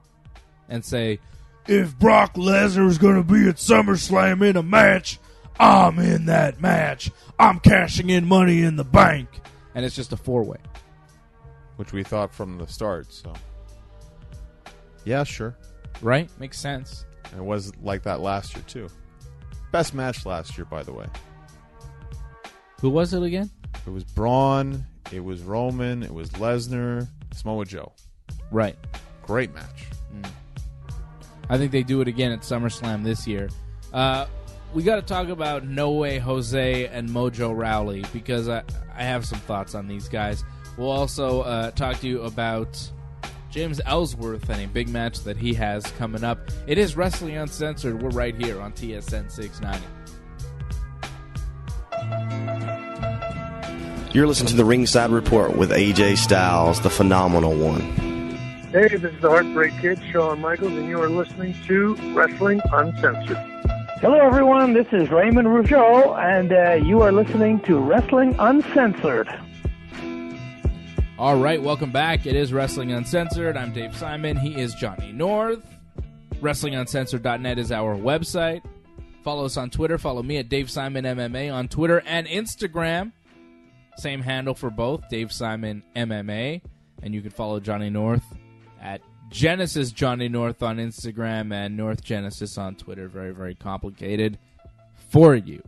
Speaker 1: and say, if Brock Lesnar's going to be at SummerSlam in a match, I'm in that match. I'm cashing in Money in the Bank. And it's just a four-way.
Speaker 2: Which we thought from the start, so. Yeah, sure.
Speaker 1: Right? Makes sense.
Speaker 2: And it was like that last year, too. Best match last year, by the way.
Speaker 1: Who was it again?
Speaker 2: It was Braun, it was Roman, it was Lesnar, Samoa Joe.
Speaker 1: Right.
Speaker 2: Great match.
Speaker 1: I think they do it again at SummerSlam this year. We got to talk about No Way Jose and Mojo Rawley because I have some thoughts on these guys. We'll also talk to you about James Ellsworth and a big match that he has coming up. It is Wrestling Uncensored. We're right here on TSN 690.
Speaker 6: You're listening to the Ringside Report with AJ Styles, the phenomenal one.
Speaker 7: Hey, this is the Heartbreak Kid, Shawn Michaels, and you are listening to Wrestling Uncensored.
Speaker 8: Hello, everyone. This is Raymond Rougeau, and you are listening to Wrestling Uncensored.
Speaker 1: All right, welcome back. It is Wrestling Uncensored. I'm Dave Simon. He is Johnny North. WrestlingUncensored.net is our website. Follow us on Twitter. Follow me at Dave Simon MMA on Twitter and Instagram. Same handle for both, Dave Simon MMA. And you can follow Johnny North at Genesis Johnny North on Instagram and North Genesis on Twitter. Very, very complicated for you.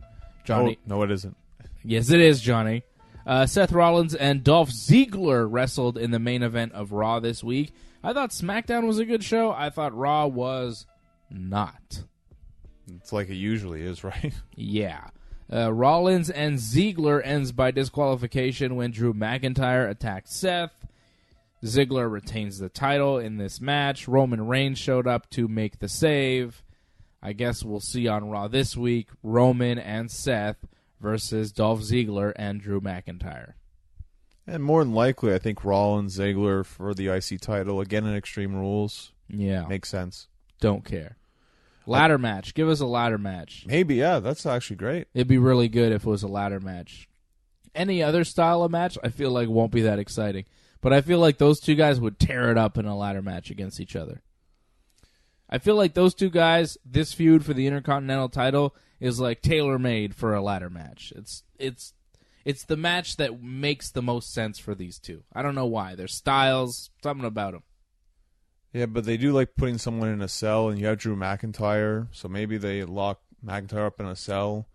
Speaker 1: Johnny.
Speaker 2: Oh, no, it isn't.
Speaker 1: Yes, it is, Johnny. Seth Rollins and Dolph Ziggler wrestled in the main event of Raw this week. I thought SmackDown was a good show. I thought Raw was not.
Speaker 2: It's like it usually is, right?
Speaker 1: Yeah. Rollins and Ziggler ends by disqualification when Drew McIntyre attacked Seth. Ziggler retains the title in this match. Roman Reigns showed up to make the save. I guess we'll see on Raw this week, Roman and Seth versus Dolph Ziggler and Drew McIntyre.
Speaker 2: And more than likely, I think Rollins, Ziggler for the IC title, again in Extreme Rules.
Speaker 1: Yeah.
Speaker 2: Makes sense.
Speaker 1: Don't care. Ladder match. Give us a ladder match.
Speaker 2: Maybe, yeah. That's actually great.
Speaker 1: It'd be really good if it was a ladder match. Any other style of match, I feel like won't be that exciting. But I feel like those two guys would tear it up in a ladder match against each other. I feel like those two guys, this feud for the Intercontinental title is like tailor-made for a ladder match. It's the match that makes the most sense for these two. I don't know why. Their styles, something about them.
Speaker 2: Yeah, but they do like putting someone in a cell, and you have Drew McIntyre, so maybe they lock McIntyre up in a cell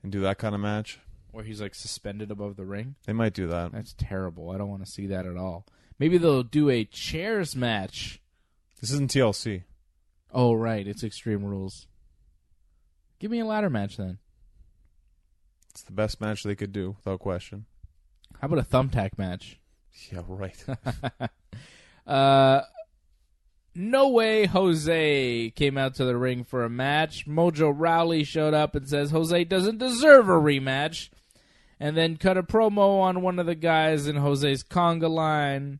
Speaker 2: and do that kind of match.
Speaker 1: Where he's like suspended above the ring.
Speaker 2: They might do that.
Speaker 1: That's terrible. I don't want to see that at all. Maybe they'll do a chairs match.
Speaker 2: This isn't TLC.
Speaker 1: Oh, right. It's Extreme Rules. Give me a ladder match then.
Speaker 2: It's the best match they could do, without question.
Speaker 1: How about a thumbtack match?
Speaker 2: Yeah, right.
Speaker 1: No Way Jose came out to the ring for a match. Mojo Rawley showed up and says Jose doesn't deserve a rematch. And then cut a promo on one of the guys in Jose's conga line.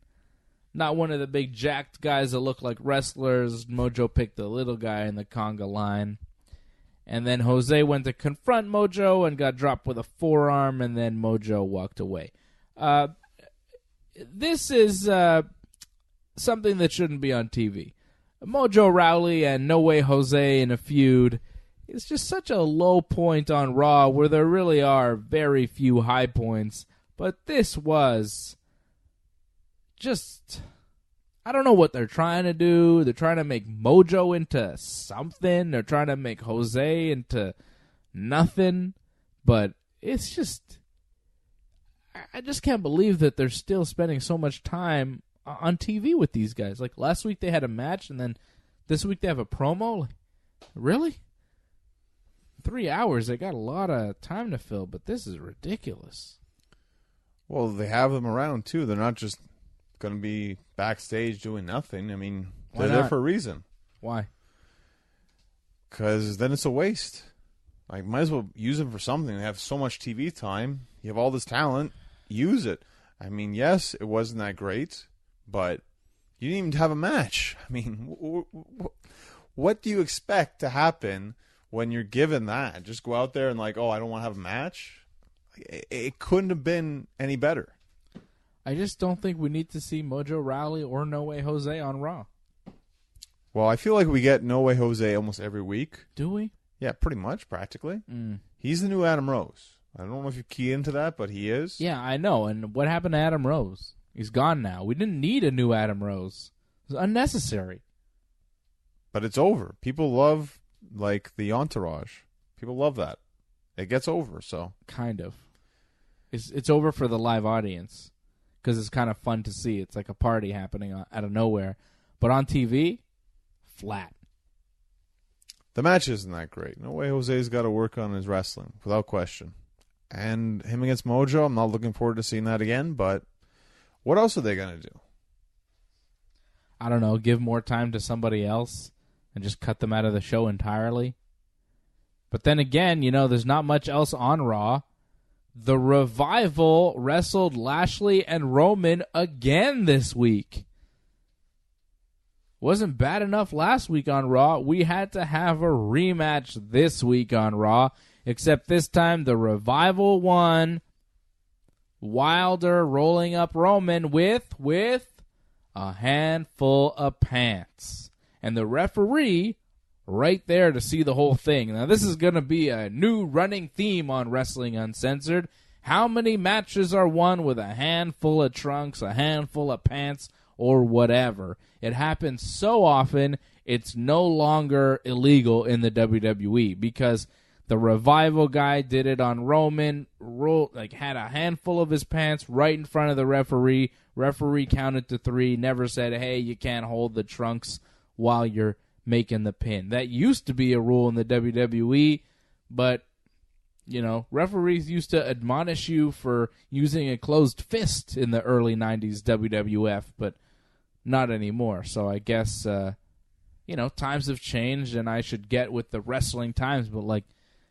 Speaker 1: Not one of the big jacked guys that look like wrestlers. Mojo picked the little guy in the conga line. And then Jose went to confront Mojo and got dropped with a forearm, and then Mojo walked away. This is something that shouldn't be on TV. Mojo Rawley and No Way Jose in a feud is just such a low point on Raw where there really are very few high points. But this was just... I don't know what they're trying to do. They're trying to make Mojo into something. They're trying to make Jose into nothing. But it's just... I just can't believe that they're still spending so much time on TV with these guys. Like, last week they had a match, and then this week they have a promo? Like, really? 3 hours, they got a lot of time to fill, but this is ridiculous.
Speaker 2: Well, they have them around, too. They're not just going to be backstage doing nothing. I mean, they're there for a reason.
Speaker 1: Why?
Speaker 2: Because then it's a waste. Like, might as well use them for something. They have so much TV time. You have all this talent. Use it. I mean, yes, it wasn't that great, but you didn't even have a match. I mean, what do you expect to happen when you're given that? Just go out there and like, oh, I don't want to have a match? It couldn't have been any better.
Speaker 1: I just don't think we need to see Mojo Rawley or No Way Jose on Raw.
Speaker 2: Well, I feel like we get No Way Jose almost every week.
Speaker 1: Do we?
Speaker 2: Yeah, pretty much, practically. He's the new Adam Rose. I don't know if you key into that, but he is.
Speaker 1: Yeah, I know. And what happened to Adam Rose? He's gone now. We didn't need a new Adam Rose. It was unnecessary.
Speaker 2: But it's over. People love, like, the entourage. People love that. It gets over, so.
Speaker 1: Kind of. It's over for the live audience because it's kind of fun to see. It's like a party happening out of nowhere. But on TV, flat.
Speaker 2: The match isn't that great. No Way Jose's got to work on his wrestling, without question. And him against Mojo, I'm not looking forward to seeing that again, but what else are they going to do?
Speaker 1: I don't know, give more time to somebody else and just cut them out of the show entirely. But then again, you know, there's not much else on Raw. The Revival wrestled Lashley and Roman again this week. Wasn't bad enough last week on Raw. We had to have a rematch this week on Raw, except this time the Revival won. Wilder rolling up Roman with a handful of pants. And the referee right there to see the whole thing. Now, this is going to be a new running theme on Wrestling Uncensored. How many matches are won with a handful of trunks, a handful of pants, or whatever? It happens so often, it's no longer illegal in the WWE because the Revival guy did it on Roman, had a handful of his pants right in front of the referee. Referee counted to 3, never said, hey, you can't hold the trunks while you're making the pin. That used to be a rule in the WWE, but, you know, referees used to admonish you for using a closed fist in the early 90s WWF, but not anymore. So I guess, you know, times have changed, and I should get with the wrestling times, but, like,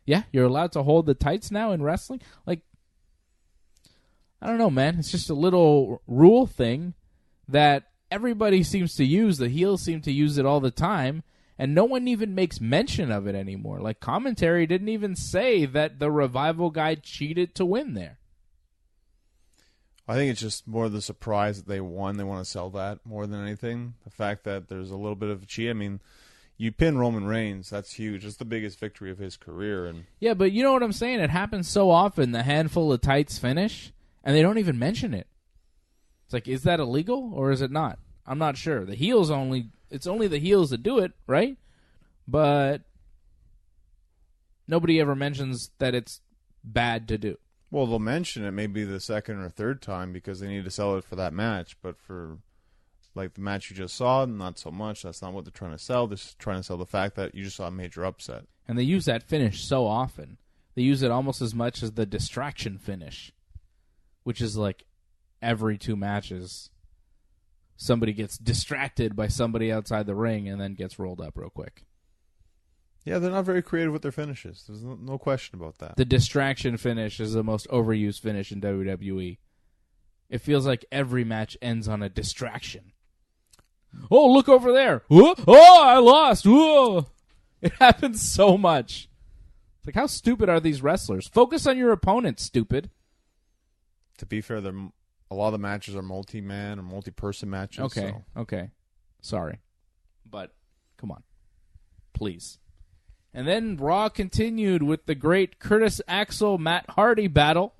Speaker 1: yeah, you're allowed to hold the tights now in wrestling? Like, I don't know, man. It's just a little rule thing that everybody seems to use. The heels seem to use it all the time, and no one even makes mention of it anymore. Like, commentary didn't even say that the Revival guy cheated to win there.
Speaker 2: I think it's just more the surprise that they won. They want to sell that more than anything. The fact that there's a little bit of a cheat. I mean, you pin Roman Reigns, that's huge. It's the biggest victory of his career. And
Speaker 1: yeah, but you know what I'm saying? It happens so often, the handful of tights finish, and they don't even mention it. It's like, is that illegal or is it not? I'm not sure. It's only the heels that do it, right? But nobody ever mentions that it's bad to do.
Speaker 2: Well, they'll mention it maybe the second or third time because they need to sell it for that match. But for like the match you just saw, not so much. That's not what they're trying to sell. They're just trying to sell the fact that you just saw a major upset.
Speaker 1: And they use that finish so often. They use it almost as much as the distraction finish, which is like every 2 matches, somebody gets distracted by somebody outside the ring and then gets rolled up real quick.
Speaker 2: Yeah, they're not very creative with their finishes. There's no question about that.
Speaker 1: The distraction finish is the most overused finish in WWE. It feels like every match ends on a distraction. Oh, look over there. Whoa. Oh, I lost. Whoa. It happens so much. It's like, how stupid are these wrestlers? Focus on your opponent, stupid.
Speaker 2: To be fair, a lot of the matches are multi-man or multi-person matches.
Speaker 1: Okay. Sorry. But, come on. Please. And then Raw continued with the great Curtis Axel Matt Hardy battle.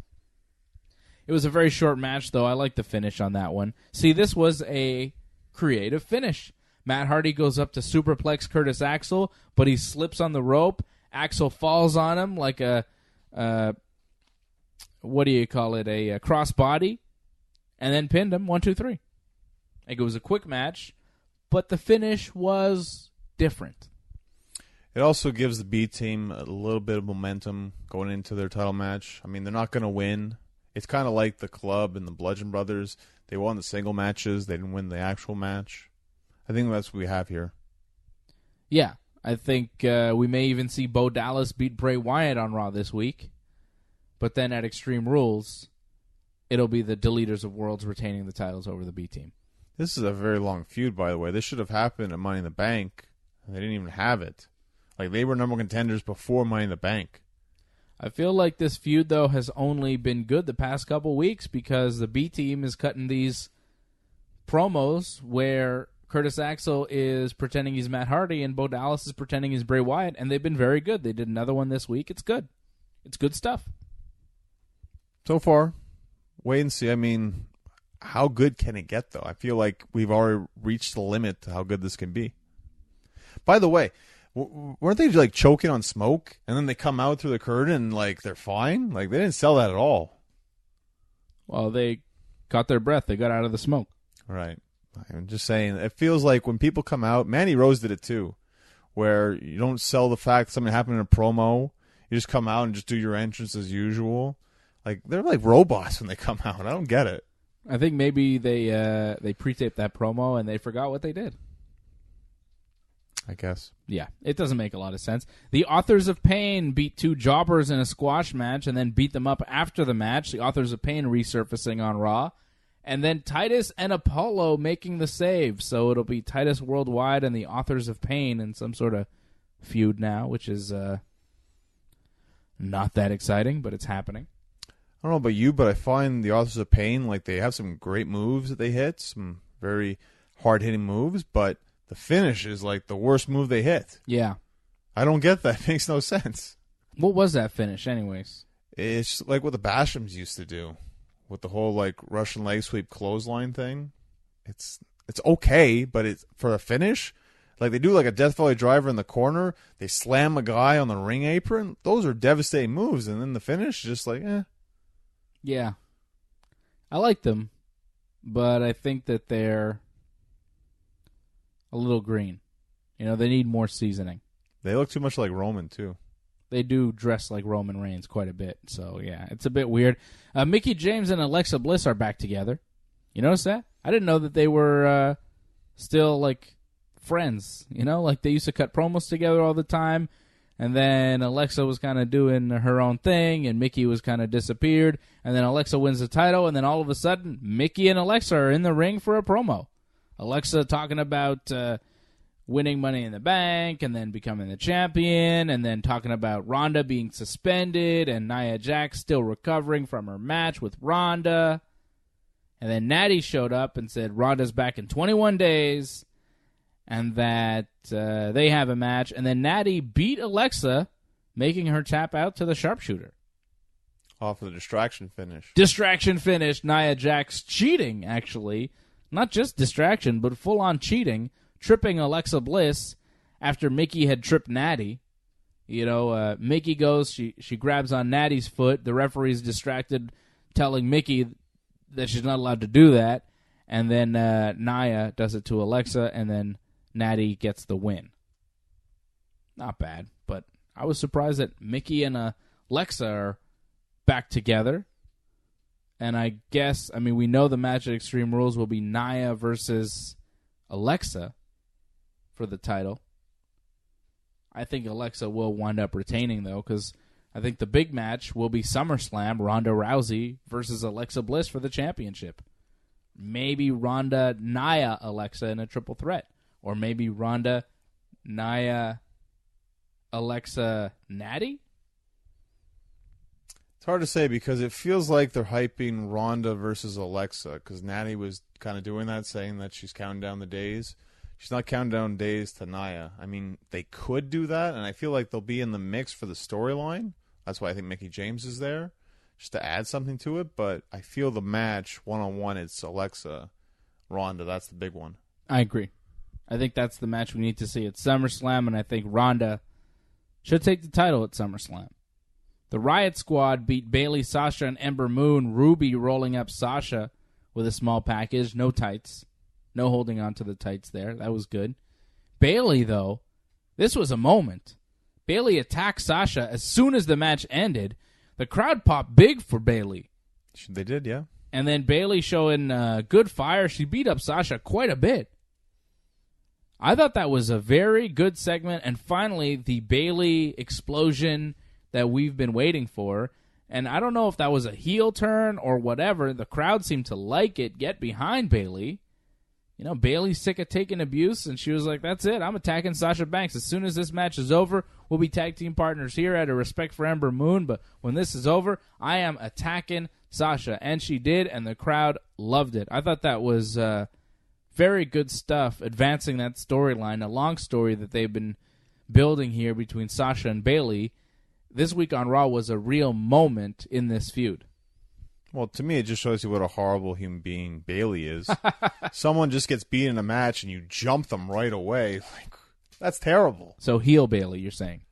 Speaker 1: It was a very short match, though. I like the finish on that one. See, this was a creative finish. Matt Hardy goes up to superplex Curtis Axel, but he slips on the rope. Axel falls on him like a what do you call it? A crossbody, and then pinned him 1, 2, 3. Like, it was a quick match, but the finish was different.
Speaker 2: It also gives the B team a little bit of momentum going into their title match. I mean, they're not going to win. It's kind of like the Club and the Bludgeon Brothers. They won the single matches. They didn't win the actual match. I think that's what we have here.
Speaker 1: Yeah, I think we may even see Bo Dallas beat Bray Wyatt on Raw this week. But then at Extreme Rules, it'll be the Deleters of Worlds retaining the titles over the B team.
Speaker 2: This is a very long feud, by the way. This should have happened at Money in the Bank. They didn't even have it. Like, they were number one contenders before Money in the Bank.
Speaker 1: I feel like this feud, though, has only been good the past couple weeks because the B team is cutting these promos where Curtis Axel is pretending he's Matt Hardy and Bo Dallas is pretending he's Bray Wyatt, and they've been very good. They did another one this week. It's good. It's good stuff.
Speaker 2: So far, wait and see. I mean, how good can it get, though? I feel like we've already reached the limit to how good this can be. By the way, weren't they like choking on smoke and then they come out through the curtain and like they're fine? Like, they didn't sell that at all.
Speaker 1: Well, they caught their breath. They got out of the smoke.
Speaker 2: Right. I'm just saying, it feels like when people come out, Mandy Rose did it too, where you don't sell the fact something happened in a promo. You just come out and just do your entrance as usual. Like, they're like robots when they come out. I don't get it.
Speaker 1: I think maybe they pre-taped that promo and they forgot what they did.
Speaker 2: I guess.
Speaker 1: Yeah, it doesn't make a lot of sense. The Authors of Pain beat 2 jobbers in a squash match and then beat them up after the match. The Authors of Pain resurfacing on Raw. And then Titus and Apollo making the save. So it'll be Titus Worldwide and the Authors of Pain in some sort of feud now, which is not that exciting, but it's happening.
Speaker 2: I don't know about you, but I find the Authors of Pain, like, they have some great moves that they hit, some very hard-hitting moves, but the finish is like the worst move they hit.
Speaker 1: Yeah.
Speaker 2: I don't get that. It makes no sense.
Speaker 1: What was that finish anyways?
Speaker 2: It's like what the Bashams used to do with the whole like Russian leg sweep clothesline thing. It's okay, but it's for a finish, like they do like a Death Valley driver in the corner, they slam a guy on the ring apron. Those are devastating moves, and then the finish is just like, eh.
Speaker 1: Yeah. I like them, but I think that they're a little green. You know, they need more seasoning.
Speaker 2: They look too much like Roman, too.
Speaker 1: They do dress like Roman Reigns quite a bit, so yeah, it's a bit weird. Mickie James and Alexa Bliss are back together. You notice that? I didn't know that they were still, like, friends. You know, like they used to cut promos together all the time, and then Alexa was kind of doing her own thing, and Mickie was kind of disappeared, and then Alexa wins the title, and then all of a sudden, Mickie and Alexa are in the ring for a promo. Alexa talking about winning Money in the Bank and then becoming the champion and then talking about Ronda being suspended and Nia Jax still recovering from her match with Ronda. And then Natty showed up and said Ronda's back in 21 days and that they have a match. And then Natty beat Alexa, making her tap out to the sharpshooter.
Speaker 2: Off of the distraction finish.
Speaker 1: Distraction finish. Nia Jax cheating, actually. Not just distraction, but full-on cheating, tripping Alexa Bliss after Mickie had tripped Natty. You know, Mickie goes, she grabs on Natty's foot. The referee's distracted, telling Mickie that she's not allowed to do that. And then Nia does it to Alexa, and then Natty gets the win. Not bad, but I was surprised that Mickey and Alexa are back together. And I guess, we know the match at Extreme Rules will be Nia versus Alexa for the title. I think Alexa will wind up retaining, though, because I think the big match will be SummerSlam, Ronda Rousey versus Alexa Bliss for the championship. Maybe Ronda, Nia, Alexa in a triple threat. Or maybe Ronda, Nia, Alexa, Natty?
Speaker 2: It's hard to say because it feels like they're hyping Ronda versus Alexa because Natty was kind of doing that, saying that she's counting down the days. She's not counting down days to Nia. They could do that, and I feel like they'll be in the mix for the storyline. That's why I think Mickie James is there, just to add something to it. But I feel the match, one-on-one, it's Alexa, Ronda. That's the big one.
Speaker 1: I agree. I think that's the match we need to see at SummerSlam, and I think Ronda should take the title at SummerSlam. The Riot Squad beat Bayley, Sasha, and Ember Moon. Ruby rolling up Sasha with a small package. No tights. No holding on to the tights there. That was good. Bayley, though, this was a moment. Bayley attacked Sasha as soon as the match ended. The crowd popped big for Bayley.
Speaker 2: They did, yeah.
Speaker 1: And then Bayley showing good fire. She beat up Sasha quite a bit. I thought that was a very good segment. And finally, the Bayley explosion that we've been waiting for. And I don't know if that was a heel turn or whatever. The crowd seemed to like it, get behind Bayley. Bayley's sick of taking abuse, and she was like, that's it. I'm attacking Sasha Banks. As soon as this match is over, we'll be tag team partners here out of respect for Ember Moon. But when this is over, I am attacking Sasha. And she did, and the crowd loved it. I thought that was very good stuff, advancing that storyline, a long story that they've been building here between Sasha and Bayley. This week on Raw was a real moment in this feud.
Speaker 2: Well, to me, it just shows you what a horrible human being Bayley is. Someone just gets beat in a match and you jump them right away. That's terrible.
Speaker 1: So heel Bayley, you're saying?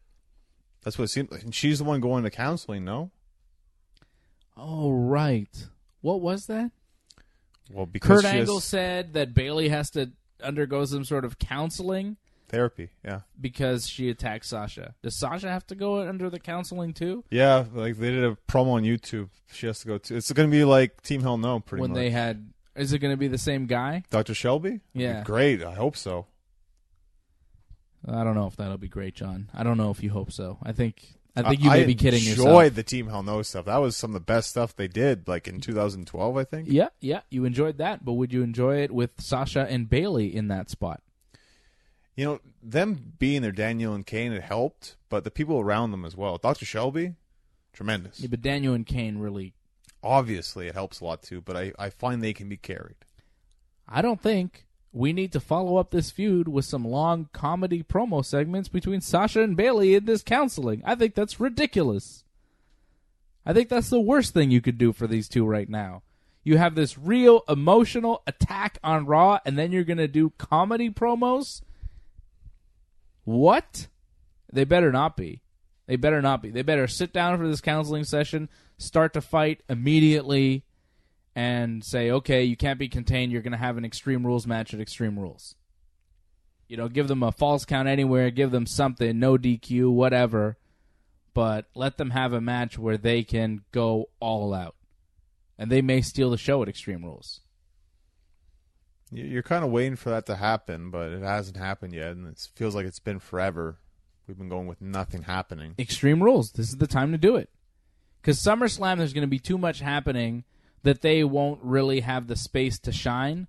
Speaker 2: That's what it seems like. And she's the one going to counseling, no?
Speaker 1: Oh, right. What was that?
Speaker 2: Well, because
Speaker 1: Kurt Angle said that Bayley has to undergo some sort of counseling.
Speaker 2: Therapy, yeah.
Speaker 1: Because she attacked Sasha. Does Sasha have to go under the counseling too?
Speaker 2: Yeah, they did a promo on YouTube. She has to go too. It's going to be like Team Hell No, pretty much.
Speaker 1: Is it going to be the same guy?
Speaker 2: Dr. Shelby?
Speaker 1: Yeah.
Speaker 2: Great, I hope so.
Speaker 1: I don't know if that'll be great, John. I don't know if you hope so. I think you may be kidding yourself.
Speaker 2: I enjoyed the Team Hell No stuff. That was some of the best stuff they did, like in 2012, I think.
Speaker 1: Yeah, you enjoyed that, but would you enjoy it with Sasha and Bayley in that spot?
Speaker 2: Them being there, Daniel and Kane, it helped, but the people around them as well. Dr. Shelby, tremendous.
Speaker 1: Yeah, but Daniel and Kane really...
Speaker 2: Obviously, it helps a lot too, but I find they can be carried.
Speaker 1: I don't think we need to follow up this feud with some long comedy promo segments between Sasha and Bayley in this counseling. I think that's ridiculous. I think that's the worst thing you could do for these two right now. You have this real emotional attack on Raw, and then you're going to do comedy promos? What? They better not be. They better sit down for this counseling session, start to fight immediately, and say, okay, you can't be contained. You're going to have an Extreme Rules match at Extreme Rules. Give them a false count anywhere, give them something, no DQ, whatever, but let them have a match where they can go all out. And they may steal the show at Extreme Rules.
Speaker 2: You're kind of waiting for that to happen, but it hasn't happened yet, and it feels like it's been forever. We've been going with nothing happening.
Speaker 1: Extreme Rules. This is the time to do it. Because SummerSlam, there's going to be too much happening that they won't really have the space to shine.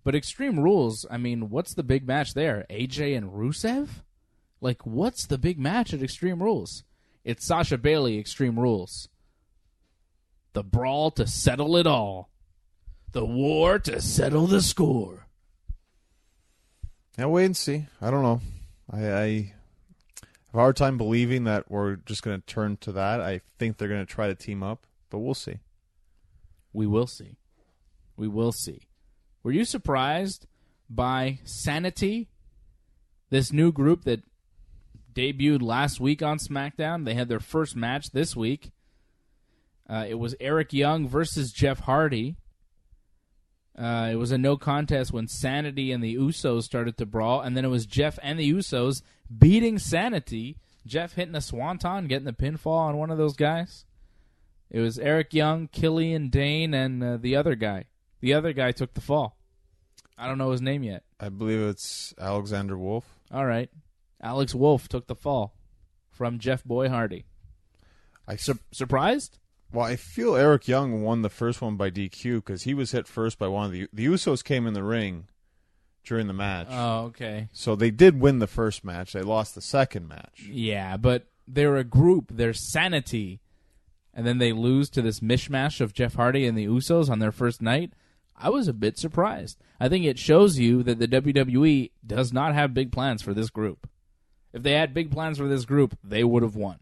Speaker 1: But Extreme Rules, what's the big match there? AJ and Rusev? What's the big match at Extreme Rules? It's Sasha Bayley, Extreme Rules. The brawl to settle it all. The war to settle the score.
Speaker 2: Now wait and see. I don't know. I have a hard time believing that we're just going to turn to that. I think they're going to try to team up, but we'll see.
Speaker 1: We will see. We will see. Were you surprised by Sanity, this new group that debuted last week on Smackdown? They had their first match this week. It was Eric Young versus Jeff Hardy. It was a no contest when Sanity and the Usos started to brawl, and then it was Jeff and the Usos beating Sanity. Jeff hitting a swanton, getting the pinfall on one of those guys. It was Eric Young, Killian Dane, and the other guy. The other guy took the fall. I don't know his name yet.
Speaker 2: I believe it's Alexander Wolf.
Speaker 1: All right. Alex Wolf took the fall from Jeff Boy Hardy. Surprised?
Speaker 2: Well, I feel Eric Young won the first one by DQ because he was hit first by one of the Usos came in the ring during the match.
Speaker 1: Oh, okay.
Speaker 2: So they did win the first match. They lost the second match.
Speaker 1: Yeah, but they're a group. They're Sanity. And then they lose to this mishmash of Jeff Hardy and the Usos on their first night. I was a bit surprised. I think it shows you that the WWE does not have big plans for this group. If they had big plans for this group, they would have won.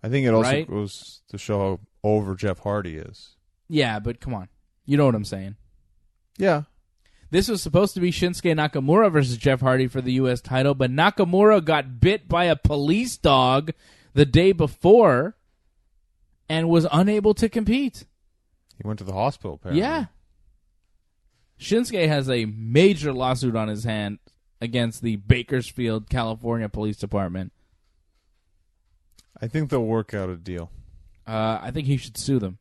Speaker 2: I think it also goes to show how over Jeff Hardy is.
Speaker 1: Yeah, but come on. You know what I'm saying.
Speaker 2: Yeah.
Speaker 1: This was supposed to be Shinsuke Nakamura versus Jeff Hardy for the U.S. title, but Nakamura got bit by a police dog the day before and was unable to compete.
Speaker 2: He went to the hospital, apparently.
Speaker 1: Yeah. Shinsuke has a major lawsuit on his hand against the Bakersfield, California Police Department.
Speaker 2: I think they'll work out a deal.
Speaker 1: I think he should sue them.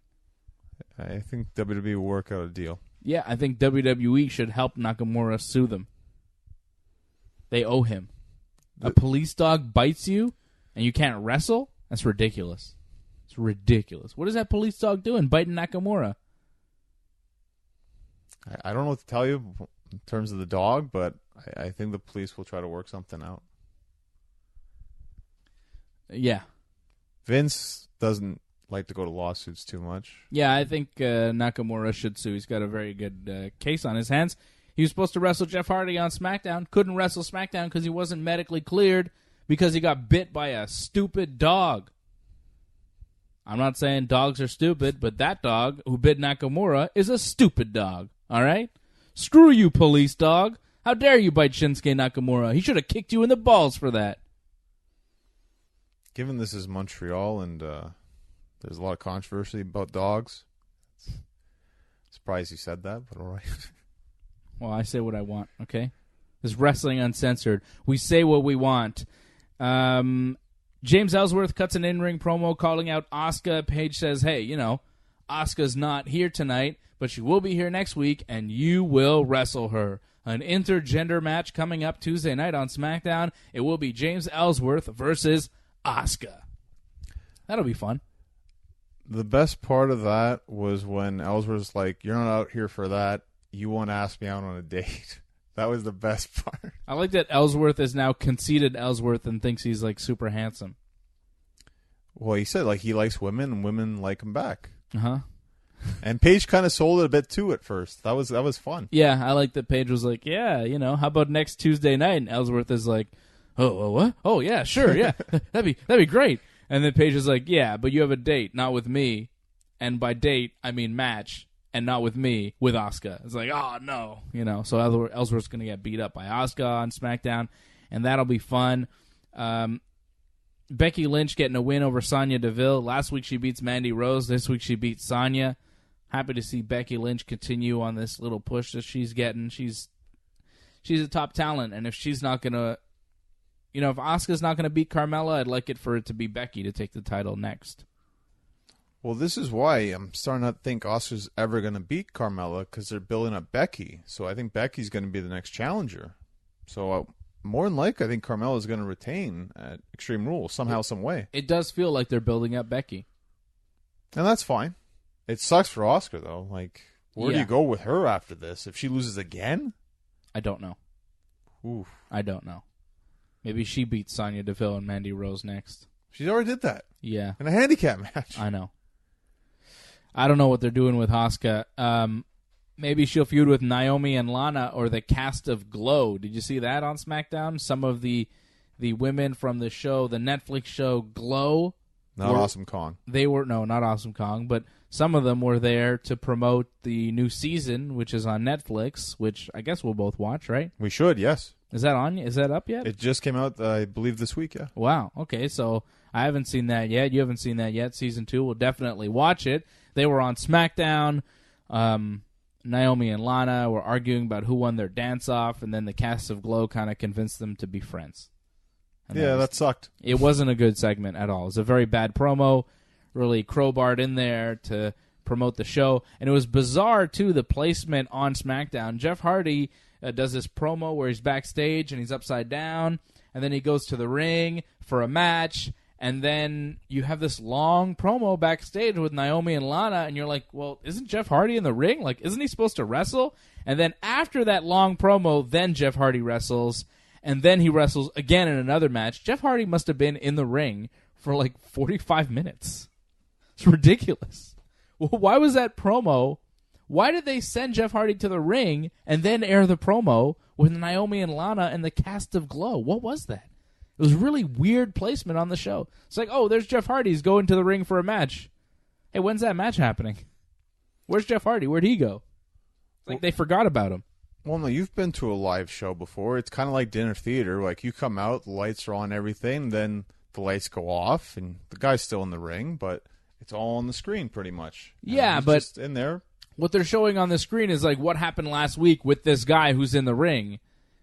Speaker 2: I think WWE will work out a deal.
Speaker 1: Yeah, I think WWE should help Nakamura sue them. They owe him. A police dog bites you and you can't wrestle? That's ridiculous. It's ridiculous. What is that police dog doing biting Nakamura?
Speaker 2: I don't know what to tell you in terms of the dog, but I think the police will try to work something out.
Speaker 1: Yeah.
Speaker 2: Vince doesn't like to go to lawsuits too much.
Speaker 1: Yeah, I think Nakamura should sue. He's got a very good case on his hands. He was supposed to wrestle Jeff Hardy on SmackDown. Couldn't wrestle SmackDown because he wasn't medically cleared because he got bit by a stupid dog. I'm not saying dogs are stupid, but that dog who bit Nakamura is a stupid dog. All right? Screw you, police dog. How dare you bite Shinsuke Nakamura? He should have kicked you in the balls for that.
Speaker 2: Given this is Montreal and there's a lot of controversy about dogs, surprised you said that, but all right.
Speaker 1: Well, I say what I want, okay? This is Wrestling Uncensored. We say what we want. James Ellsworth cuts an in-ring promo calling out Asuka. Paige says, hey, you know, Asuka's not here tonight, but she will be here next week, and you will wrestle her. An intergender match coming up Tuesday night on SmackDown. It will be James Ellsworth versus Asuka. That'll be fun.
Speaker 2: The best part of that was when Ellsworth's like, you're not out here for that. You won't ask me out on a date. That was the best part.
Speaker 1: I like that Ellsworth is now conceited Ellsworth and thinks he's like super handsome.
Speaker 2: Well, he said like he likes women and women like him back.
Speaker 1: Uh-huh.
Speaker 2: And Paige kind of sold it a bit too at first. That was fun.
Speaker 1: Yeah, I like that Paige was like, yeah, you know, how about next Tuesday night? And Ellsworth is like, oh, what? Oh, yeah, sure, yeah. that'd be great. And then Paige is like, yeah, but you have a date, not with me. And by date, I mean match, and not with me, with Asuka. It's like, oh, no. You know, so Ellsworth's going to get beat up by Asuka on SmackDown, and that'll be fun. Becky Lynch getting a win over Sonya Deville. Last week she beats Mandy Rose. This week she beats Sonya. Happy to see Becky Lynch continue on this little push that she's getting. She's a top talent, and if she's not going to, you know, if Asuka's not going to beat Carmella, I'd like it for it to be Becky to take the title next.
Speaker 2: Well, this is why I'm starting to think Asuka's ever going to beat Carmella because they're building up Becky. So I think Becky's going to be the next challenger. So more than likely, I think Carmella is going to retain at Extreme Rules somehow, some way.
Speaker 1: It does feel like they're building up Becky.
Speaker 2: And that's fine. It sucks for Asuka, though. Like, where do you go with her after this? If she loses again?
Speaker 1: I don't know.
Speaker 2: Oof.
Speaker 1: I don't know. Maybe she beats Sonya Deville and Mandy Rose next.
Speaker 2: She already did that.
Speaker 1: Yeah.
Speaker 2: In a handicap match.
Speaker 1: I know. I don't know what they're doing with Asuka. Maybe she'll feud with Naomi and Lana or the cast of Glow. Did you see that on SmackDown? Some of the women from the show, the Netflix show Glow.
Speaker 2: Not Awesome Kong.
Speaker 1: They were, no, not Awesome Kong, but some of them were there to promote the new season, which is on Netflix, which I guess we'll both watch, right?
Speaker 2: We should, yes.
Speaker 1: Is that on? Is that up yet?
Speaker 2: It just came out, I believe, this week, yeah.
Speaker 1: Wow. Okay, so I haven't seen that yet. You haven't seen that yet. Season 2, we'll definitely watch it. They were on SmackDown. Naomi and Lana were arguing about who won their dance-off, and then the cast of Glow kind of convinced them to be friends. And
Speaker 2: that sucked.
Speaker 1: It wasn't a good segment at all. It was a very bad promo, really crowbarred in there to promote the show. And it was bizarre, too, the placement on SmackDown. Jeff Hardy does this promo where he's backstage and he's upside down, and then he goes to the ring for a match, and then you have this long promo backstage with Naomi and Lana, and you're like, well, isn't Jeff Hardy in the ring? Like, isn't he supposed to wrestle? And then after that long promo, then Jeff Hardy wrestles, and then he wrestles again in another match. Jeff Hardy must have been in the ring for like 45 minutes. It's ridiculous. Well, why was that promo? Why did they send Jeff Hardy to the ring and then air the promo with Naomi and Lana and the cast of Glow? What was that? It was really weird placement on the show. It's like, oh, there's Jeff Hardy. He's going to the ring for a match. Hey, when's that match happening? Where's Jeff Hardy? Where'd he go? It's like they forgot about him.
Speaker 2: Well, no, you've been to a live show before. It's kind of like dinner theater. Like, you come out, the lights are on, everything, then the lights go off, and the guy's still in the ring, but it's all on the screen pretty much.
Speaker 1: Yeah,
Speaker 2: but
Speaker 1: but
Speaker 2: just in there.
Speaker 1: What they're showing on the screen is like what happened last week with this guy who's in the ring,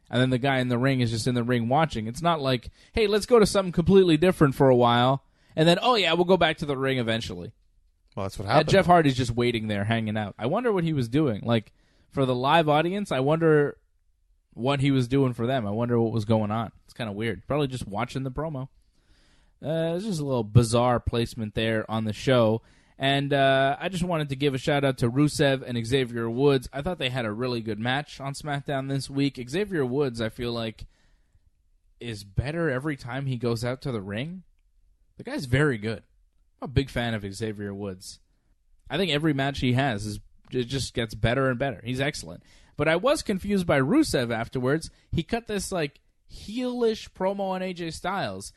Speaker 1: and then the guy in the ring is just in the ring watching. It's not like, hey, let's go to something completely different for a while, and then, oh, yeah, we'll go back to the ring eventually.
Speaker 2: Well, that's what happened.
Speaker 1: Jeff Hardy's just waiting there, hanging out. I wonder what he was doing. Like, for the live audience, I wonder what he was doing for them. I wonder what was going on. It's kind of weird. Probably just watching the promo. It's just a little bizarre placement there on the show. And I just wanted to give a shout-out to Rusev and Xavier Woods. I thought they had a really good match on SmackDown this week. Xavier Woods, I feel like, is better every time he goes out to the ring. The guy's very good. I'm a big fan of Xavier Woods. I think every match he has it just gets better and better. He's excellent. But I was confused by Rusev afterwards. He cut this, like, heelish promo on AJ Styles.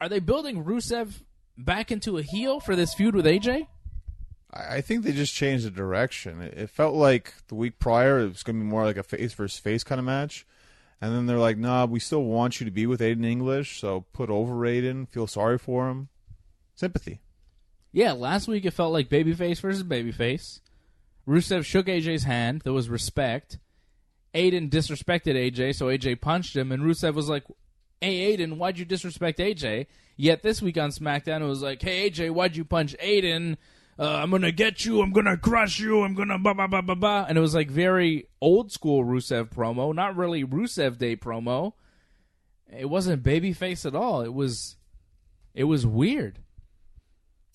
Speaker 1: Are they building Rusev back into a heel for this feud with AJ?
Speaker 2: I think they just changed the direction. It felt like the week prior it was going to be more like a face versus face kind of match. And then they're like, nah, we still want you to be with Aiden English, so put over Aiden, feel sorry for him. Sympathy. Yeah,
Speaker 1: last week it felt like babyface versus babyface. Rusev shook AJ's hand. There was respect. Aiden disrespected AJ, so AJ punched him, and Rusev was like, hey, Aiden, why'd you disrespect AJ? Yet this week on SmackDown, it was like, hey, AJ, why'd you punch Aiden? I'm going to get you. I'm going to crush you. I'm going to ba-ba-ba-ba-ba. And it was like very old-school Rusev promo, not really Rusev Day promo. It wasn't babyface at all. It was weird.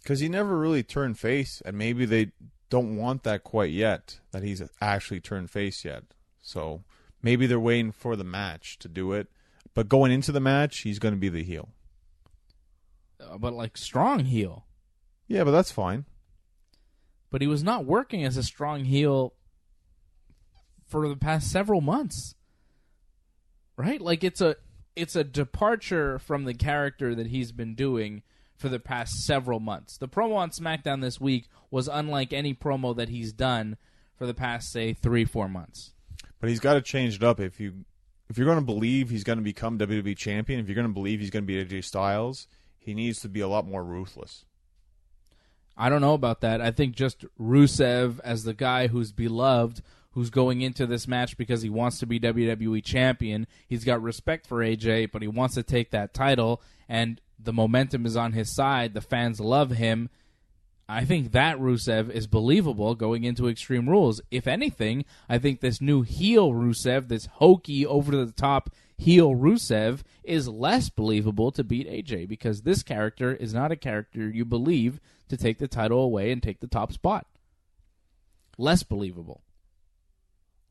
Speaker 2: Because he never really turned face, and maybe they don't want that quite yet, that he's actually turned face yet. So maybe they're waiting for the match to do it. But going into the match, he's going to be the heel.
Speaker 1: But like strong heel.
Speaker 2: Yeah, but that's fine.
Speaker 1: But he was not working as a strong heel for the past several months. Right? Like it's a departure from the character that he's been doing for the past several months. The promo on SmackDown this week was unlike any promo that he's done for the past, say, 3-4 months.
Speaker 2: But he's got to change it up. If you're going to believe he's going to become WWE champion, if you're going to believe he's going to be AJ Styles, he needs to be a lot more ruthless.
Speaker 1: I don't know about that. I think just Rusev as the guy who's beloved, who's going into this match because he wants to be WWE champion. He's got respect for AJ, but he wants to take that title, and the momentum is on his side. The fans love him. I think that Rusev is believable going into Extreme Rules. If anything, I think this new heel Rusev, this hokey, over-the-top heel Rusev, is less believable to beat AJ because this character is not a character you believe to take the title away and take the top spot. Less believable.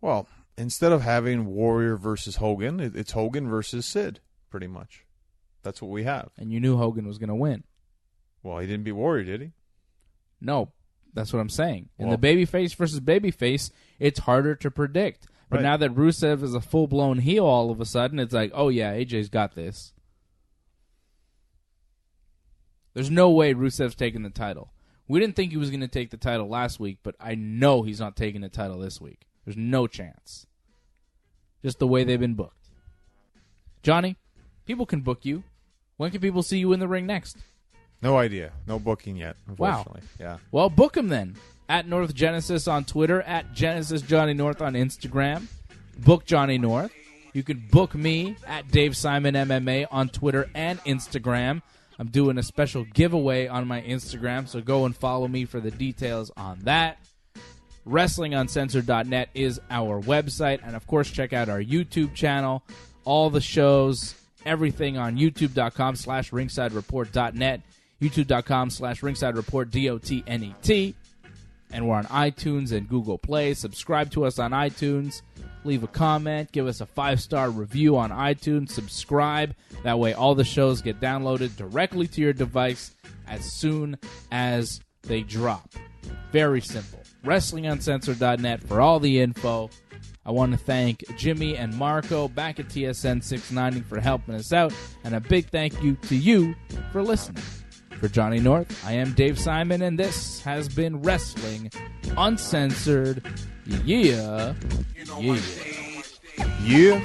Speaker 2: Well, instead of having Warrior versus Hogan, it's Hogan versus Sid, pretty much. That's what we have.
Speaker 1: And you knew Hogan was going to win.
Speaker 2: Well, he didn't beat Warrior, did he?
Speaker 1: No, that's what I'm saying. In the babyface versus babyface, it's harder to predict. But now that Rusev is a full-blown heel all of a sudden, it's like, oh yeah, AJ's got this. There's no way Rusev's taking the title. We didn't think he was going to take the title last week, but I know he's not taking the title this week. There's no chance. Just the way they've been booked. Johnny, people can book you. When can people see you in the ring next?
Speaker 2: No idea. No booking yet, unfortunately.
Speaker 1: Wow.
Speaker 2: Yeah.
Speaker 1: Well, book him then. At North Genesis on Twitter. At Genesis Johnny North on Instagram. Book Johnny North. You can book me at Dave Simon MMA on Twitter and Instagram. I'm doing a special giveaway on my Instagram, so go and follow me for the details on that. WrestlingUncensored.net is our website. And, of course, check out our YouTube channel. All the shows, everything on youtube.com/ringsidereport.net, youtube.com/ringsidereport.net. And we're on iTunes and Google Play. Subscribe to us on iTunes. Leave a comment. Give us a 5-star review on iTunes. Subscribe. That way all the shows get downloaded directly to your device as soon as they drop. Very simple. WrestlingUncensored.net for all the info. I want to thank Jimmy and Marco back at TSN 690 for helping us out. And a big thank you to you for listening. For Johnny North, I am Dave Simon, and this has been Wrestling Uncensored. Yeah. Yeah.
Speaker 2: Yeah.